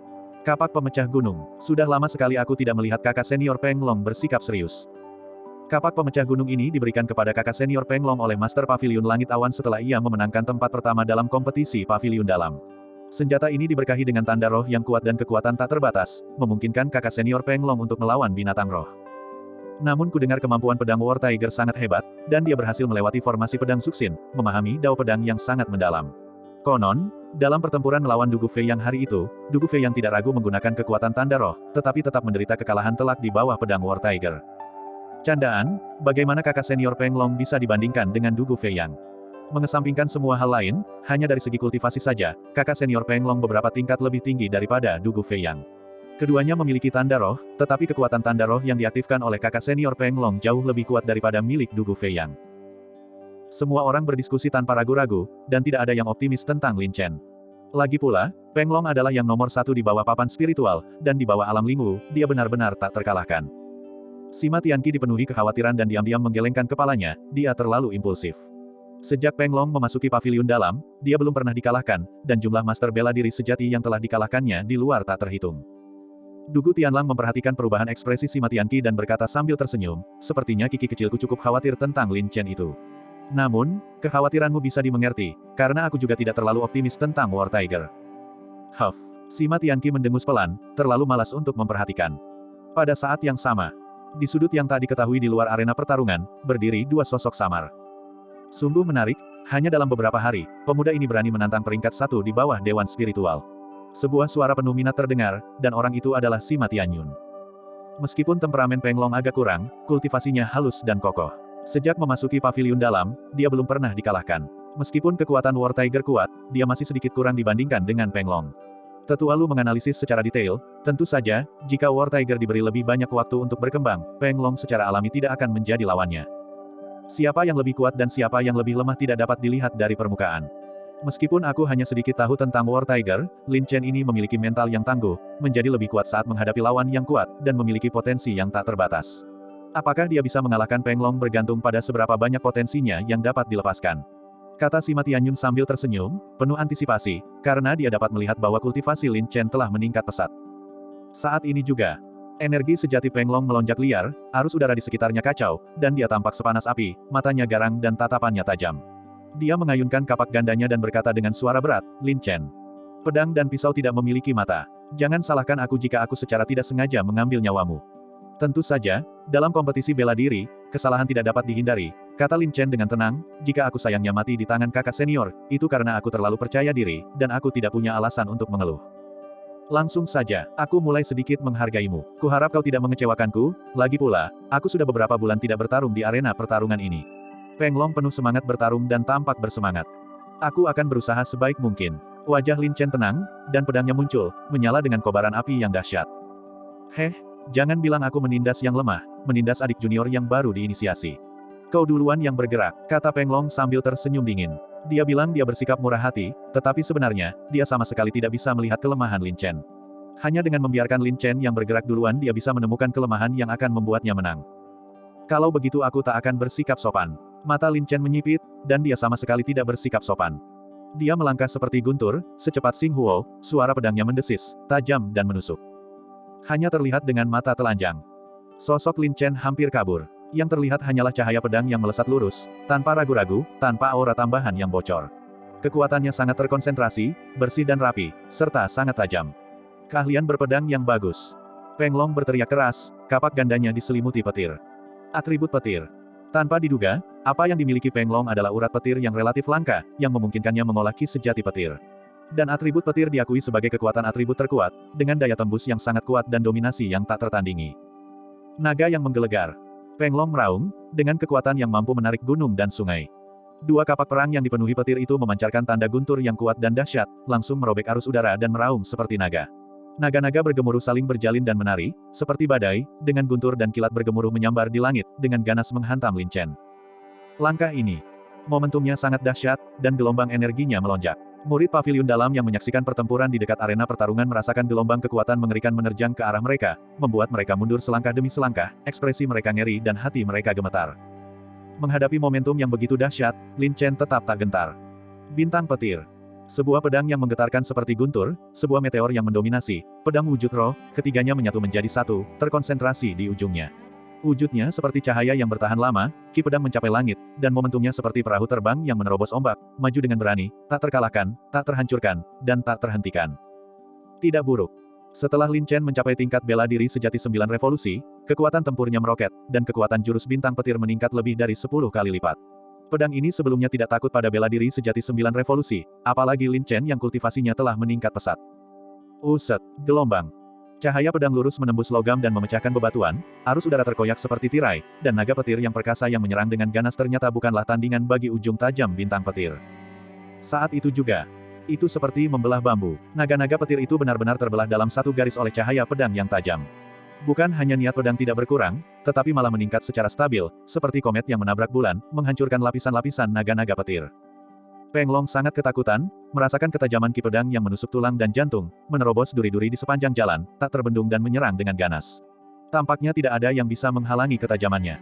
Kapak pemecah gunung. Sudah lama sekali aku tidak melihat kakak senior Peng Long bersikap serius. Kapak pemecah gunung ini diberikan kepada kakak senior Peng Long oleh Master Pavilion Langit Awan setelah ia memenangkan tempat pertama dalam kompetisi Pavilion Dalam. Senjata ini diberkahi dengan tanda roh yang kuat dan kekuatan tak terbatas, memungkinkan kakak senior Peng Long untuk melawan binatang roh. Namun kudengar kemampuan pedang War Tiger sangat hebat, dan dia berhasil melewati formasi pedang Suxin, memahami dao pedang yang sangat mendalam. Konon, dalam pertempuran melawan Dugu Fei yang hari itu, Dugu Fei yang tidak ragu menggunakan kekuatan tanda roh, tetapi tetap menderita kekalahan telak di bawah pedang War Tiger. Candaan, bagaimana kakak senior Peng Long bisa dibandingkan dengan Dugu Fei Yang? Mengesampingkan semua hal lain, hanya dari segi kultivasi saja, kakak senior Peng Long beberapa tingkat lebih tinggi daripada Dugu Fei Yang. Keduanya memiliki tanda roh, tetapi kekuatan tanda roh yang diaktifkan oleh kakak senior Peng Long jauh lebih kuat daripada milik Dugu Fei Yang. Semua orang berdiskusi tanpa ragu-ragu, dan tidak ada yang optimis tentang Lin Chen. Lagi pula, Peng Long adalah yang nomor satu di bawah papan spiritual, dan di bawah alam Lingwu, dia benar-benar tak terkalahkan. Sima Tianqi dipenuhi kekhawatiran dan diam-diam menggelengkan kepalanya, dia terlalu impulsif. Sejak Peng Long memasuki pavilion dalam, dia belum pernah dikalahkan, dan jumlah master bela diri sejati yang telah dikalahkannya di luar tak terhitung. Dugu Tianlang memperhatikan perubahan ekspresi Sima Tianqi dan berkata sambil tersenyum, sepertinya kiki kecilku cukup khawatir tentang Lin Chen itu. Namun, kekhawatiranmu bisa dimengerti, karena aku juga tidak terlalu optimis tentang War Tiger. Huff, Sima Tianqi mendengus pelan, terlalu malas untuk memperhatikan. Pada saat yang sama, di sudut yang tak diketahui di luar arena pertarungan, berdiri dua sosok samar. Sungguh menarik, hanya dalam beberapa hari, pemuda ini berani menantang peringkat satu di bawah Dewan Spiritual. Sebuah suara penuh minat terdengar, dan orang itu adalah Sima Tianyun. Meskipun temperamen Peng Long agak kurang, kultivasinya halus dan kokoh. Sejak memasuki pavilion dalam, dia belum pernah dikalahkan. Meskipun kekuatan War Tiger kuat, dia masih sedikit kurang dibandingkan dengan Peng Long. Tetua Lu menganalisis secara detail, tentu saja, jika War Tiger diberi lebih banyak waktu untuk berkembang, Peng Long secara alami tidak akan menjadi lawannya. Siapa yang lebih kuat dan siapa yang lebih lemah tidak dapat dilihat dari permukaan. Meskipun aku hanya sedikit tahu tentang War Tiger, Lin Chen ini memiliki mental yang tangguh, menjadi lebih kuat saat menghadapi lawan yang kuat, dan memiliki potensi yang tak terbatas. Apakah dia bisa mengalahkan Peng Long bergantung pada seberapa banyak potensinya yang dapat dilepaskan. Kata Sima Tianyun sambil tersenyum, penuh antisipasi, karena dia dapat melihat bahwa kultivasi Lin Chen telah meningkat pesat. Saat ini juga, energi sejati Peng Long melonjak liar, arus udara di sekitarnya kacau, dan dia tampak sepanas api, matanya garang dan tatapannya tajam. Dia mengayunkan kapak gandanya dan berkata dengan suara berat, Lin Chen. Pedang dan pisau tidak memiliki mata. Jangan salahkan aku jika aku secara tidak sengaja mengambil nyawamu. Tentu saja, dalam kompetisi bela diri, kesalahan tidak dapat dihindari, kata Lin Chen dengan tenang, jika aku sayangnya mati di tangan kakak senior, itu karena aku terlalu percaya diri, dan aku tidak punya alasan untuk mengeluh. Langsung saja, aku mulai sedikit menghargaimu. Kuharap kau tidak mengecewakanku, lagi pula, aku sudah beberapa bulan tidak bertarung di arena pertarungan ini. Peng Long penuh semangat bertarung dan tampak bersemangat. Aku akan berusaha sebaik mungkin. Wajah Lin Chen tenang, dan pedangnya muncul, menyala dengan kobaran api yang dahsyat. Heh, jangan bilang aku menindas yang lemah, menindas adik junior yang baru diinisiasi. Kau duluan yang bergerak, kata Peng Long sambil tersenyum dingin. Dia bilang dia bersikap murah hati, tetapi sebenarnya, dia sama sekali tidak bisa melihat kelemahan Lin Chen. Hanya dengan membiarkan Lin Chen yang bergerak duluan dia bisa menemukan kelemahan yang akan membuatnya menang. Kalau begitu aku tak akan bersikap sopan. Mata Lin Chen menyipit, dan dia sama sekali tidak bersikap sopan. Dia melangkah seperti guntur, secepat Xing Huo, suara pedangnya mendesis, tajam dan menusuk. Hanya terlihat dengan mata telanjang. Sosok Lin Chen hampir kabur. Yang terlihat hanyalah cahaya pedang yang melesat lurus, tanpa ragu-ragu, tanpa aura tambahan yang bocor. Kekuatannya sangat terkonsentrasi, bersih dan rapi, serta sangat tajam. Keahlian berpedang yang bagus. Peng Long berteriak keras, kapak gandanya diselimuti petir. Atribut petir. Tanpa diduga, apa yang dimiliki Peng Long adalah urat petir yang relatif langka, yang memungkinkannya mengolah ki sejati petir. Dan atribut petir diakui sebagai kekuatan atribut terkuat, dengan daya tembus yang sangat kuat dan dominasi yang tak tertandingi. Naga yang menggelegar. Peng Long meraung, dengan kekuatan yang mampu menarik gunung dan sungai. Dua kapak perang yang dipenuhi petir itu memancarkan tanda guntur yang kuat dan dahsyat, langsung merobek arus udara dan meraung seperti naga. Naga-naga bergemuruh saling berjalin dan menari, seperti badai, dengan guntur dan kilat bergemuruh menyambar di langit, dengan ganas menghantam Lin Chen. Langkah ini, momentumnya sangat dahsyat, dan gelombang energinya melonjak. Murid pavilion dalam yang menyaksikan pertempuran di dekat arena pertarungan merasakan gelombang kekuatan mengerikan menerjang ke arah mereka, membuat mereka mundur selangkah demi selangkah, ekspresi mereka ngeri dan hati mereka gemetar. Menghadapi momentum yang begitu dahsyat, Lin Chen tetap tak gentar. Bintang petir. Sebuah pedang yang menggetarkan seperti guntur, sebuah meteor yang mendominasi, pedang wujud roh, ketiganya menyatu menjadi satu, terkonsentrasi di ujungnya. Wujudnya seperti cahaya yang bertahan lama, ki pedang mencapai langit, dan momentumnya seperti perahu terbang yang menerobos ombak, maju dengan berani, tak terkalahkan, tak terhancurkan, dan tak terhentikan. Tidak buruk. Setelah Lin Chen mencapai tingkat bela diri sejati 9 revolusi, kekuatan tempurnya meroket, dan kekuatan jurus bintang petir meningkat lebih dari 10 kali lipat. Pedang ini sebelumnya tidak takut pada bela diri sejati 9 revolusi, apalagi Lin Chen yang kultivasinya telah meningkat pesat. Uset, gelombang. Cahaya pedang lurus menembus logam dan memecahkan bebatuan, arus udara terkoyak seperti tirai, dan naga petir yang perkasa yang menyerang dengan ganas ternyata bukanlah tandingan bagi ujung tajam bintang petir. Saat itu juga, itu seperti membelah bambu. Naga-naga petir itu benar-benar terbelah dalam satu garis oleh cahaya pedang yang tajam. Bukan hanya niat pedang tidak berkurang, tetapi malah meningkat secara stabil, seperti komet yang menabrak bulan, menghancurkan lapisan-lapisan naga-naga petir. Peng Long sangat ketakutan, merasakan ketajaman ki pedang yang menusuk tulang dan jantung, menerobos duri-duri di sepanjang jalan, tak terbendung dan menyerang dengan ganas. Tampaknya tidak ada yang bisa menghalangi ketajamannya.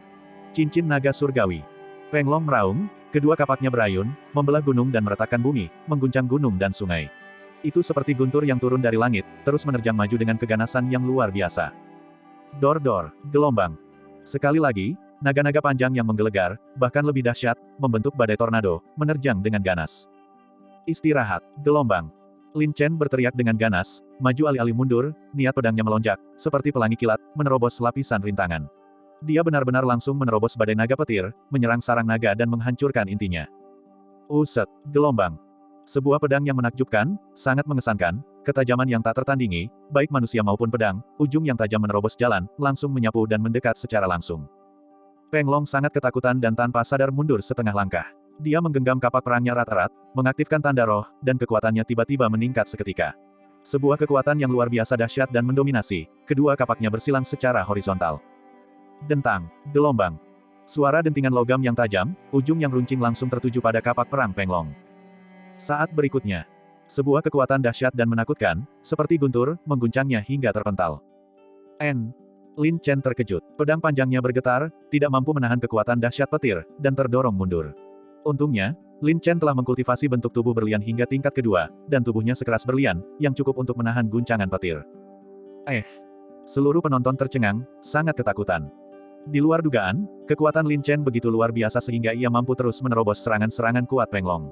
Cincin naga surgawi. Peng Long meraung, kedua kapaknya berayun, membelah gunung dan meretakkan bumi, mengguncang gunung dan sungai. Itu seperti guntur yang turun dari langit, terus menerjang maju dengan keganasan yang luar biasa. Dor-dor, gelombang. Sekali lagi, naga-naga panjang yang menggelegar, bahkan lebih dahsyat, membentuk badai tornado, menerjang dengan ganas. Istirahat, gelombang. Lin Chen berteriak dengan ganas, maju alih-alih mundur, niat pedangnya melonjak, seperti pelangi kilat, menerobos lapisan rintangan. Dia benar-benar langsung menerobos badai naga petir, menyerang sarang naga dan menghancurkan intinya. Uset, gelombang. Sebuah pedang yang menakjubkan, sangat mengesankan, ketajaman yang tak tertandingi, baik manusia maupun pedang, ujung yang tajam menerobos jalan, langsung menyapu dan mendekat secara langsung. Peng Long sangat ketakutan dan tanpa sadar mundur setengah langkah. Dia menggenggam kapak perangnya erat-erat, mengaktifkan tanda roh, dan kekuatannya tiba-tiba meningkat seketika. Sebuah kekuatan yang luar biasa dahsyat dan mendominasi, kedua kapaknya bersilang secara horizontal. Dentang, gelombang. Suara dentingan logam yang tajam, ujung yang runcing langsung tertuju pada kapak perang Peng Long. Saat berikutnya, sebuah kekuatan dahsyat dan menakutkan, seperti guntur, mengguncangnya hingga terpental. Lin Chen terkejut. Pedang panjangnya bergetar, tidak mampu menahan kekuatan dahsyat petir, dan terdorong mundur. Untungnya, Lin Chen telah mengkultivasi bentuk tubuh berlian hingga tingkat kedua, dan tubuhnya sekeras berlian, yang cukup untuk menahan guncangan petir. Seluruh penonton tercengang, sangat ketakutan. Di luar dugaan, kekuatan Lin Chen begitu luar biasa sehingga ia mampu terus menerobos serangan-serangan kuat Peng Long.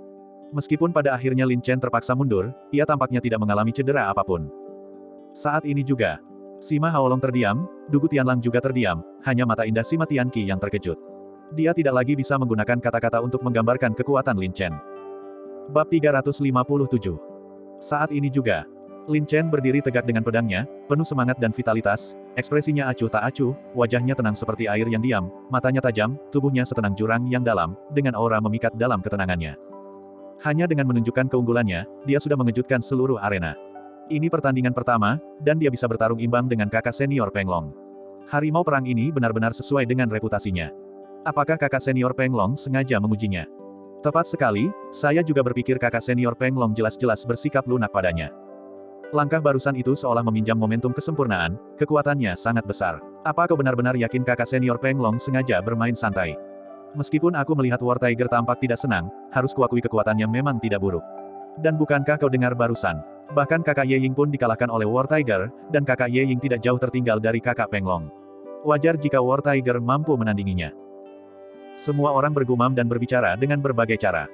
Meskipun pada akhirnya Lin Chen terpaksa mundur, ia tampaknya tidak mengalami cedera apapun. Saat ini juga, Sima Haolong terdiam, Dugu Tianlang juga terdiam, hanya mata indah Sima Tianqi yang terkejut. Dia tidak lagi bisa menggunakan kata-kata untuk menggambarkan kekuatan Lin Chen. Bab 357. Saat ini juga, Lin Chen berdiri tegak dengan pedangnya, penuh semangat dan vitalitas, ekspresinya acuh tak acuh, wajahnya tenang seperti air yang diam, matanya tajam, tubuhnya setenang jurang yang dalam, dengan aura memikat dalam ketenangannya. Hanya dengan menunjukkan keunggulannya, dia sudah mengejutkan seluruh arena. Ini pertandingan pertama, dan dia bisa bertarung imbang dengan kakak senior Peng Long. Harimau perang ini benar-benar sesuai dengan reputasinya. Apakah kakak senior Peng Long sengaja mengujinya? Tepat sekali, saya juga berpikir kakak senior Peng Long jelas-jelas bersikap lunak padanya. Langkah barusan itu seolah meminjam momentum kesempurnaan, kekuatannya sangat besar. Apa kau benar-benar yakin kakak senior Peng Long sengaja bermain santai? Meskipun aku melihat War Tiger tampak tidak senang, harus kuakui kekuatannya memang tidak buruk. Dan bukankah kau dengar barusan? Bahkan kakak Ye Ying pun dikalahkan oleh War Tiger, dan kakak Ye Ying tidak jauh tertinggal dari kakak Peng Long. Wajar jika War Tiger mampu menandinginya. Semua orang bergumam dan berbicara dengan berbagai cara.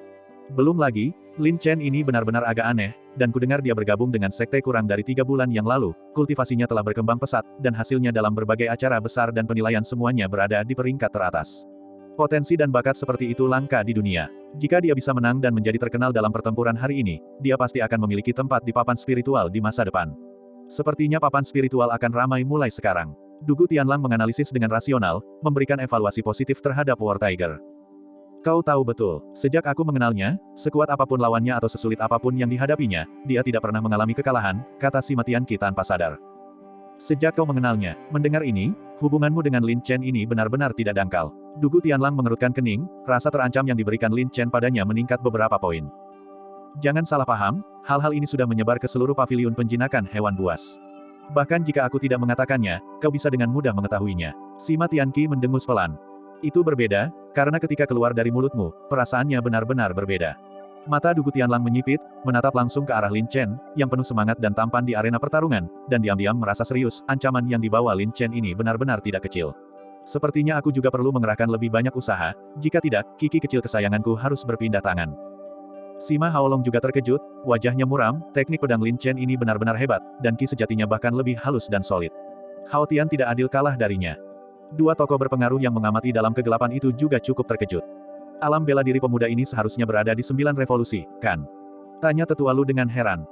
Belum lagi, Lin Chen ini benar-benar agak aneh, dan kudengar dia bergabung dengan sekte kurang dari 3 bulan yang lalu, kultivasinya telah berkembang pesat, dan hasilnya dalam berbagai acara besar dan penilaian semuanya berada di peringkat teratas. Potensi dan bakat seperti itu langka di dunia. Jika dia bisa menang dan menjadi terkenal dalam pertempuran hari ini, dia pasti akan memiliki tempat di papan spiritual di masa depan. Sepertinya papan spiritual akan ramai mulai sekarang. Dugu Tianlang menganalisis dengan rasional, memberikan evaluasi positif terhadap War Tiger. Kau tahu betul, sejak aku mengenalnya, sekuat apapun lawannya atau sesulit apapun yang dihadapinya, dia tidak pernah mengalami kekalahan, kata Sima Tianqi tanpa sadar. Sejak kau mengenalnya, mendengar ini, hubunganmu dengan Lin Chen ini benar-benar tidak dangkal. Dugu Tianlang mengerutkan kening, rasa terancam yang diberikan Lin Chen padanya meningkat beberapa poin. Jangan salah paham, hal-hal ini sudah menyebar ke seluruh paviliun penjinakan hewan buas. Bahkan jika aku tidak mengatakannya, kau bisa dengan mudah mengetahuinya. Sima Tianqi mendengus pelan. Itu berbeda, karena ketika keluar dari mulutmu, perasaannya benar-benar berbeda. Mata Dugu Tianlang menyipit, menatap langsung ke arah Lin Chen, yang penuh semangat dan tampan di arena pertarungan, dan diam-diam merasa serius, ancaman yang dibawa Lin Chen ini benar-benar tidak kecil. Sepertinya aku juga perlu mengerahkan lebih banyak usaha, jika tidak, kiki kecil kesayanganku harus berpindah tangan. Sima Haolong juga terkejut, wajahnya muram, teknik pedang Lin Chen ini benar-benar hebat, dan ki sejatinya bahkan lebih halus dan solid. Hao Tian tidak adil kalah darinya. Dua tokoh berpengaruh yang mengamati dalam kegelapan itu juga cukup terkejut. Alam bela diri pemuda ini seharusnya berada di 9 revolusi, kan? Tanya Tetua Lu dengan heran.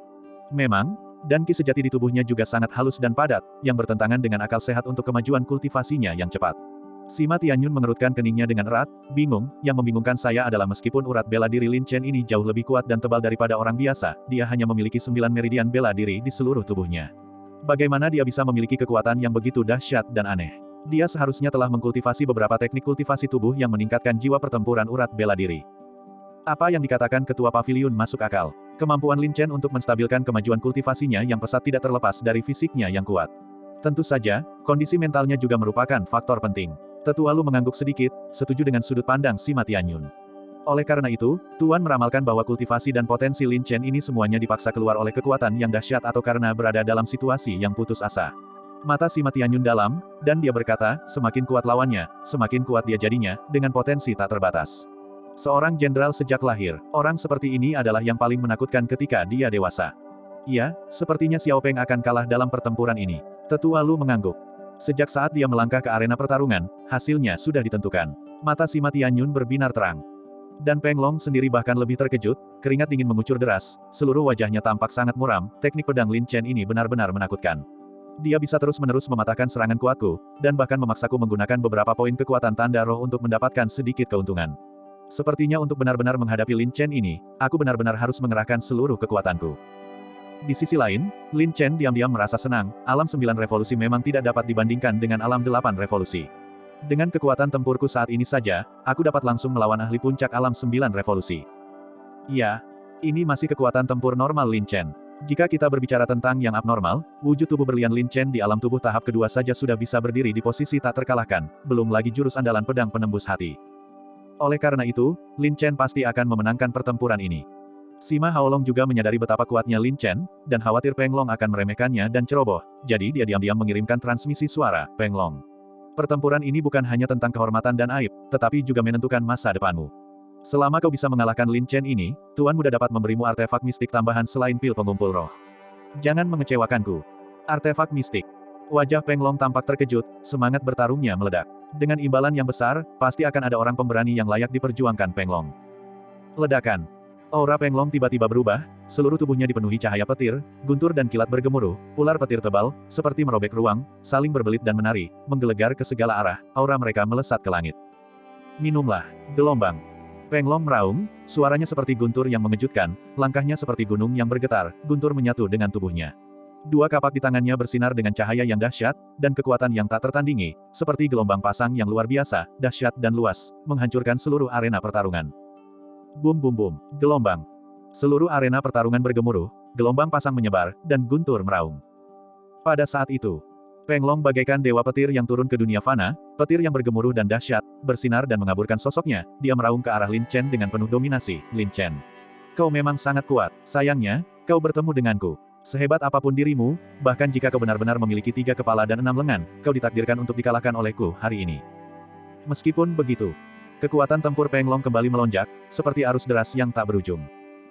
Memang, dan ki sejati di tubuhnya juga sangat halus dan padat, yang bertentangan dengan akal sehat untuk kemajuan kultivasinya yang cepat. Sima Tianyun mengerutkan keningnya dengan erat, bingung, yang membingungkan saya adalah meskipun urat bela diri Lin Chen ini jauh lebih kuat dan tebal daripada orang biasa, dia hanya memiliki 9 meridian bela diri di seluruh tubuhnya. Bagaimana dia bisa memiliki kekuatan yang begitu dahsyat dan aneh? Dia seharusnya telah mengkultivasi beberapa teknik kultivasi tubuh yang meningkatkan jiwa pertempuran urat bela diri. Apa yang dikatakan ketua paviliun masuk akal. Kemampuan Lin Chen untuk menstabilkan kemajuan kultivasinya yang pesat tidak terlepas dari fisiknya yang kuat. Tentu saja, kondisi mentalnya juga merupakan faktor penting. Tetua Lu mengangguk sedikit, setuju dengan sudut pandang Sima Tianyun. Oleh karena itu, Tuan meramalkan bahwa kultivasi dan potensi Lin Chen ini semuanya dipaksa keluar oleh kekuatan yang dahsyat atau karena berada dalam situasi yang putus asa. Mata Sima Tianyun dalam, dan dia berkata, semakin kuat lawannya, semakin kuat dia jadinya, dengan potensi tak terbatas. Seorang jenderal sejak lahir, orang seperti ini adalah yang paling menakutkan ketika dia dewasa. Iya, sepertinya Xiao Peng akan kalah dalam pertempuran ini. Tetua Lu mengangguk. Sejak saat dia melangkah ke arena pertarungan, hasilnya sudah ditentukan. Mata Sima Tianyun berbinar terang. Dan Peng Long sendiri bahkan lebih terkejut, keringat dingin mengucur deras, seluruh wajahnya tampak sangat muram, teknik pedang Lin Chen ini benar-benar menakutkan. Dia bisa terus-menerus mematahkan serangan kuatku, dan bahkan memaksaku menggunakan beberapa poin kekuatan tanda roh untuk mendapatkan sedikit keuntungan. Sepertinya untuk benar-benar menghadapi Lin Chen ini, aku benar-benar harus mengerahkan seluruh kekuatanku. Di sisi lain, Lin Chen diam-diam merasa senang, alam 9 revolusi memang tidak dapat dibandingkan dengan alam 8 revolusi. Dengan kekuatan tempurku saat ini saja, aku dapat langsung melawan ahli puncak alam 9 revolusi. Ya, ini masih kekuatan tempur normal Lin Chen. Jika kita berbicara tentang yang abnormal, wujud tubuh berlian Lin Chen di alam tubuh tahap kedua saja sudah bisa berdiri di posisi tak terkalahkan, belum lagi jurus andalan pedang penembus hati. Oleh karena itu, Lin Chen pasti akan memenangkan pertempuran ini. Sima Haolong juga menyadari betapa kuatnya Lin Chen, dan khawatir Peng Long akan meremehkannya dan ceroboh, jadi dia diam-diam mengirimkan transmisi suara, Peng Long. Pertempuran ini bukan hanya tentang kehormatan dan aib, tetapi juga menentukan masa depanmu. Selama kau bisa mengalahkan Lin Chen ini, Tuan Muda dapat memberimu artefak mistik tambahan selain pil pengumpul roh. Jangan mengecewakanku. Artefak mistik. Wajah Peng Long tampak terkejut, semangat bertarungnya meledak. Dengan imbalan yang besar, pasti akan ada orang pemberani yang layak diperjuangkan Peng Long. Ledakan. Aura Peng Long tiba-tiba berubah, seluruh tubuhnya dipenuhi cahaya petir, guntur dan kilat bergemuruh, ular petir tebal, seperti merobek ruang, saling berbelit dan menari, menggelegar ke segala arah, aura mereka melesat ke langit. Minumlah, gelombang. Peng Long meraung, suaranya seperti guntur yang mengejutkan, langkahnya seperti gunung yang bergetar, guntur menyatu dengan tubuhnya. Dua kapak di tangannya bersinar dengan cahaya yang dahsyat, dan kekuatan yang tak tertandingi, seperti gelombang pasang yang luar biasa, dahsyat dan luas, menghancurkan seluruh arena pertarungan. Bum bum bum, gelombang. Seluruh arena pertarungan bergemuruh, gelombang pasang menyebar, dan guntur meraung. Pada saat itu, Peng Long bagaikan dewa petir yang turun ke dunia fana, petir yang bergemuruh dan dahsyat, bersinar dan mengaburkan sosoknya, dia meraung ke arah Lin Chen dengan penuh dominasi, Lin Chen. Kau memang sangat kuat, sayangnya, kau bertemu denganku. Sehebat apapun dirimu, bahkan jika kau benar-benar memiliki 3 kepala dan 6 lengan, kau ditakdirkan untuk dikalahkan olehku hari ini. Meskipun begitu, kekuatan tempur Peng Long kembali melonjak, seperti arus deras yang tak berujung.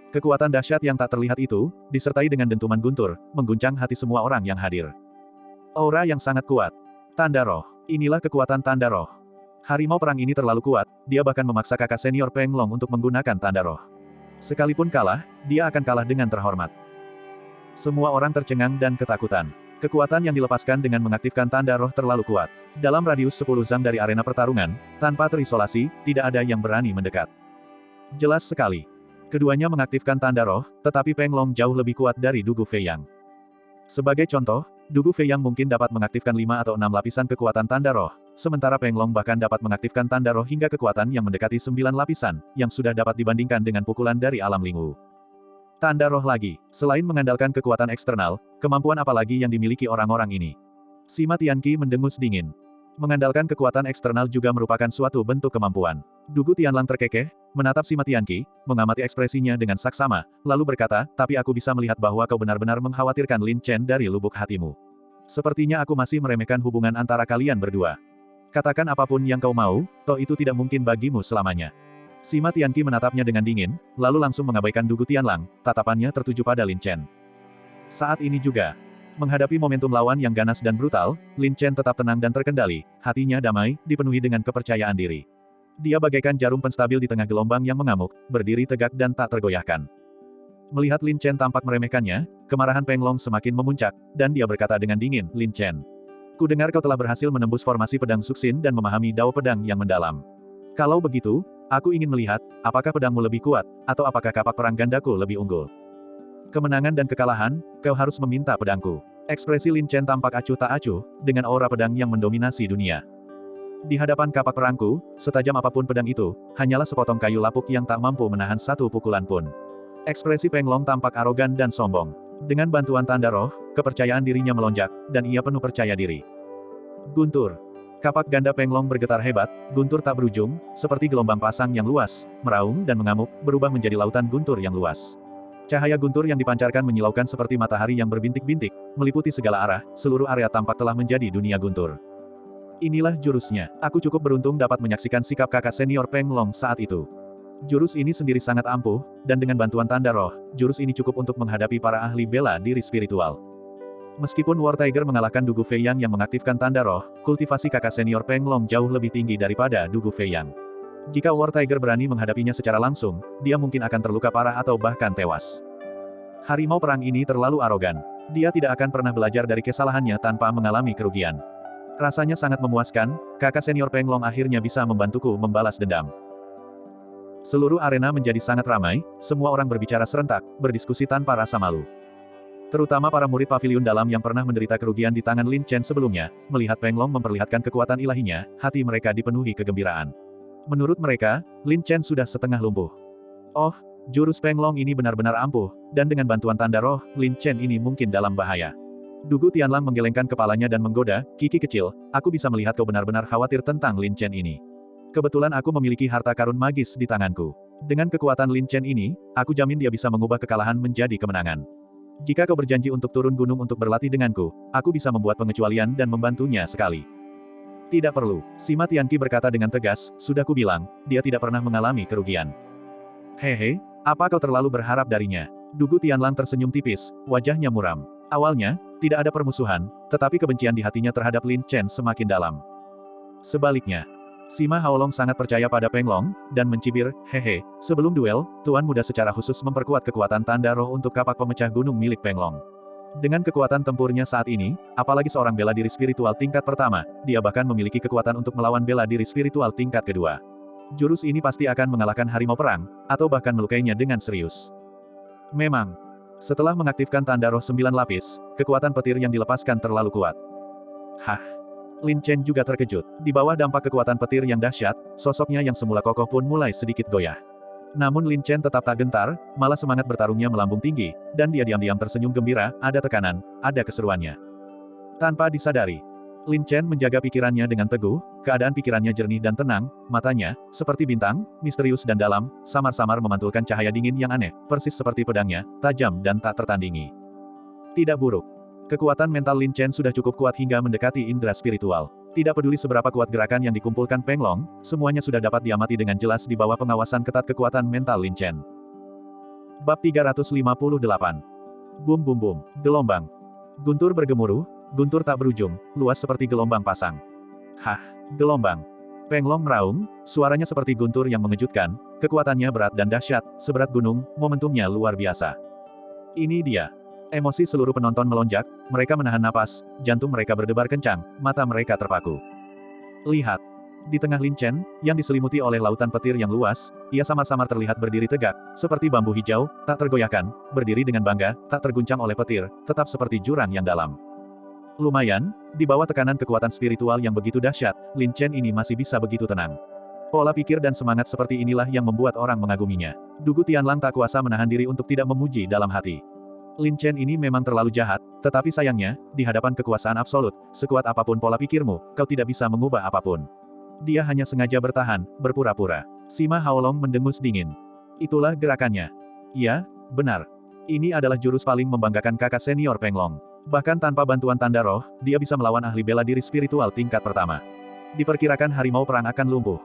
Kekuatan dahsyat yang tak terlihat itu, disertai dengan dentuman guntur, mengguncang hati semua orang yang hadir. Aura yang sangat kuat. Tanda roh. Inilah kekuatan tanda roh. Harimau perang ini terlalu kuat, dia bahkan memaksa kakak senior Peng Long untuk menggunakan tanda roh. Sekalipun kalah, dia akan kalah dengan terhormat. Semua orang tercengang dan ketakutan. Kekuatan yang dilepaskan dengan mengaktifkan tanda roh terlalu kuat. Dalam radius 10 zam dari arena pertarungan, tanpa terisolasi, tidak ada yang berani mendekat. Jelas sekali. Keduanya mengaktifkan tanda roh, tetapi Peng Long jauh lebih kuat dari Dugu Feiyang. Sebagai contoh, Dugu Feiyang mungkin dapat mengaktifkan 5 atau 6 lapisan kekuatan tanda roh, sementara Peng Long bahkan dapat mengaktifkan tanda roh hingga kekuatan yang mendekati 9 lapisan, yang sudah dapat dibandingkan dengan pukulan dari alam lingu. Tanda roh lagi. Selain mengandalkan kekuatan eksternal, kemampuan apa lagi yang dimiliki orang-orang ini? Sima Tianqi mendengus dingin. Mengandalkan kekuatan eksternal juga merupakan suatu bentuk kemampuan. Dugu Tianlang terkekeh, menatap Sima Tianqi, mengamati ekspresinya dengan saksama, lalu berkata, tapi aku bisa melihat bahwa kau benar-benar mengkhawatirkan Lin Chen dari lubuk hatimu. Sepertinya aku masih meremehkan hubungan antara kalian berdua. Katakan apapun yang kau mau, toh itu tidak mungkin bagimu selamanya. Sima Tianqi menatapnya dengan dingin, lalu langsung mengabaikan Dugu Tianlang, tatapannya tertuju pada Lin Chen. Saat ini juga, menghadapi momentum lawan yang ganas dan brutal, Lin Chen tetap tenang dan terkendali, hatinya damai, dipenuhi dengan kepercayaan diri. Dia bagaikan jarum penstabil di tengah gelombang yang mengamuk, berdiri tegak dan tak tergoyahkan. Melihat Lin Chen tampak meremehkannya, kemarahan Peng Long semakin memuncak, dan dia berkata dengan dingin, Lin Chen. Ku dengar kau telah berhasil menembus formasi pedang Suksin dan memahami dao pedang yang mendalam. Kalau begitu, aku ingin melihat, apakah pedangmu lebih kuat, atau apakah kapak perang gandaku lebih unggul. Kemenangan dan kekalahan, kau harus meminta pedangku. Ekspresi Lin Chen tampak acuh tak acuh, dengan aura pedang yang mendominasi dunia. Di hadapan kapak perangku, setajam apapun pedang itu, hanyalah sepotong kayu lapuk yang tak mampu menahan satu pukulan pun. Ekspresi Peng Long tampak arogan dan sombong. Dengan bantuan tanda roh, kepercayaan dirinya melonjak, dan ia penuh percaya diri. Guntur. Kapak ganda Peng Long bergetar hebat, guntur tak berujung, seperti gelombang pasang yang luas, meraung dan mengamuk, berubah menjadi lautan guntur yang luas. Cahaya guntur yang dipancarkan menyilaukan seperti matahari yang berbintik-bintik, meliputi segala arah, seluruh area tampak telah menjadi dunia guntur. Inilah jurusnya. Aku cukup beruntung dapat menyaksikan sikap kakak senior Peng Long saat itu. Jurus ini sendiri sangat ampuh, dan dengan bantuan tanda roh, jurus ini cukup untuk menghadapi para ahli bela diri spiritual. Meskipun War Tiger mengalahkan Dugu Feiyang yang mengaktifkan tanda roh, kultivasi kakak senior Peng Long jauh lebih tinggi daripada Dugu Feiyang. Jika War Tiger berani menghadapinya secara langsung, dia mungkin akan terluka parah atau bahkan tewas. Harimau perang ini terlalu arogan. Dia tidak akan pernah belajar dari kesalahannya tanpa mengalami kerugian. Rasanya sangat memuaskan, kakak senior Peng Long akhirnya bisa membantuku membalas dendam. Seluruh arena menjadi sangat ramai, semua orang berbicara serentak, berdiskusi tanpa rasa malu. Terutama para murid pavilion dalam yang pernah menderita kerugian di tangan Lin Chen sebelumnya, melihat Peng Long memperlihatkan kekuatan ilahinya, hati mereka dipenuhi kegembiraan. Menurut mereka, Lin Chen sudah setengah lumpuh. Oh, jurus Peng Long ini benar-benar ampuh, dan dengan bantuan tanda roh, Lin Chen ini mungkin dalam bahaya. Dugu Tianlang menggelengkan kepalanya dan menggoda, Kiki kecil, aku bisa melihat kau benar-benar khawatir tentang Lin Chen ini. Kebetulan aku memiliki harta karun magis di tanganku. Dengan kekuatan Lin Chen ini, aku jamin dia bisa mengubah kekalahan menjadi kemenangan. Jika kau berjanji untuk turun gunung untuk berlatih denganku, aku bisa membuat pengecualian dan membantunya sekali. Tidak perlu, Sima Tianqi berkata dengan tegas, sudah kubilang, dia tidak pernah mengalami kerugian. Hehe, apa kau terlalu berharap darinya? Dugu Tianlang tersenyum tipis, wajahnya muram. Awalnya, tidak ada permusuhan, tetapi kebencian di hatinya terhadap Lin Chen semakin dalam. Sebaliknya, Sima Haolong sangat percaya pada Peng Long, dan mencibir, hehe, sebelum duel, Tuan Muda secara khusus memperkuat kekuatan tanda roh untuk kapak pemecah gunung milik Peng Long. Dengan kekuatan tempurnya saat ini, apalagi seorang bela diri spiritual tingkat pertama, dia bahkan memiliki kekuatan untuk melawan bela diri spiritual tingkat kedua. Jurus ini pasti akan mengalahkan harimau perang, atau bahkan melukainya dengan serius. Memang, setelah mengaktifkan tanda roh 9 lapis, kekuatan petir yang dilepaskan terlalu kuat. Hah? Lin Chen juga terkejut. Di bawah dampak kekuatan petir yang dahsyat, sosoknya yang semula kokoh pun mulai sedikit goyah. Namun Lin Chen tetap tak gentar, malah semangat bertarungnya melambung tinggi, dan dia diam-diam tersenyum gembira, ada tekanan, ada keseruannya. Tanpa disadari, Lin Chen menjaga pikirannya dengan teguh, keadaan pikirannya jernih dan tenang, matanya, seperti bintang, misterius dan dalam, samar-samar memantulkan cahaya dingin yang aneh, persis seperti pedangnya, tajam dan tak tertandingi. Tidak buruk. Kekuatan mental Lin Chen sudah cukup kuat hingga mendekati indera spiritual. Tidak peduli seberapa kuat gerakan yang dikumpulkan Peng Long, semuanya sudah dapat diamati dengan jelas di bawah pengawasan ketat kekuatan mental Lin Chen. Bab 358. Bum bum bum, gelombang. Guntur bergemuruh, guntur tak berujung, luas seperti gelombang pasang. Hah, gelombang. Peng Long meraung, suaranya seperti guntur yang mengejutkan, kekuatannya berat dan dahsyat, seberat gunung, momentumnya luar biasa. Ini dia. Emosi seluruh penonton melonjak, mereka menahan napas, jantung mereka berdebar kencang, mata mereka terpaku. Lihat. Di tengah Lin Chen, yang diselimuti oleh lautan petir yang luas, ia samar-samar terlihat berdiri tegak, seperti bambu hijau, tak tergoyahkan, berdiri dengan bangga, tak terguncang oleh petir, tetap seperti jurang yang dalam. Lumayan, di bawah tekanan kekuatan spiritual yang begitu dahsyat, Lin Chen ini masih bisa begitu tenang. Pola pikir dan semangat seperti inilah yang membuat orang mengaguminya. Dugu Tianlang tak kuasa menahan diri untuk tidak memuji dalam hati. Lin Chen ini memang terlalu jahat, tetapi sayangnya, di hadapan kekuasaan absolut, sekuat apapun pola pikirmu, kau tidak bisa mengubah apapun. Dia hanya sengaja bertahan, berpura-pura. Sima Haolong mendengus dingin. Itulah gerakannya. Ya, benar. Ini adalah jurus paling membanggakan kakak senior Peng Long. Bahkan tanpa bantuan tanda roh, dia bisa melawan ahli bela diri spiritual tingkat pertama. Diperkirakan harimau perang akan lumpuh.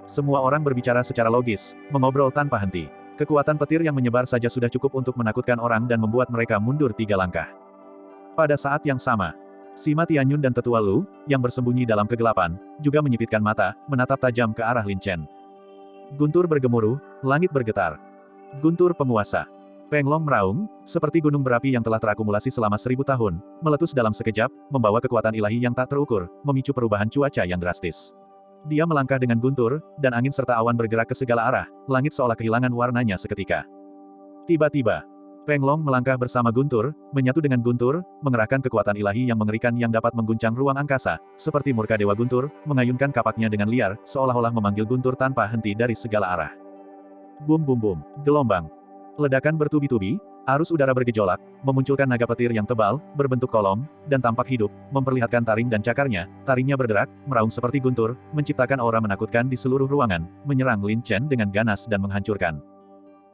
Semua orang berbicara secara logis, mengobrol tanpa henti. Kekuatan petir yang menyebar saja sudah cukup untuk menakutkan orang dan membuat mereka mundur 3 langkah. Pada saat yang sama, Sima Tianyun dan Tetua Lu, yang bersembunyi dalam kegelapan, juga menyipitkan mata, menatap tajam ke arah Lin Chen. Guntur bergemuruh, langit bergetar. Guntur penguasa. Peng Long meraung, seperti gunung berapi yang telah terakumulasi selama 1000 tahun, meletus dalam sekejap, membawa kekuatan ilahi yang tak terukur, memicu perubahan cuaca yang drastis. Dia melangkah dengan guntur, dan angin serta awan bergerak ke segala arah, langit seolah kehilangan warnanya seketika. Tiba-tiba, Peng Long melangkah bersama guntur, menyatu dengan guntur, mengerahkan kekuatan ilahi yang mengerikan yang dapat mengguncang ruang angkasa, seperti murka Dewa Guntur, mengayunkan kapaknya dengan liar, seolah-olah memanggil guntur tanpa henti dari segala arah. Bum bum bum, gelombang. Ledakan bertubi-tubi, arus udara bergejolak, memunculkan naga petir yang tebal, berbentuk kolom, dan tampak hidup, memperlihatkan taring dan cakarnya, taringnya berderak, meraung seperti guntur, menciptakan aura menakutkan di seluruh ruangan, menyerang Lin Chen dengan ganas dan menghancurkan.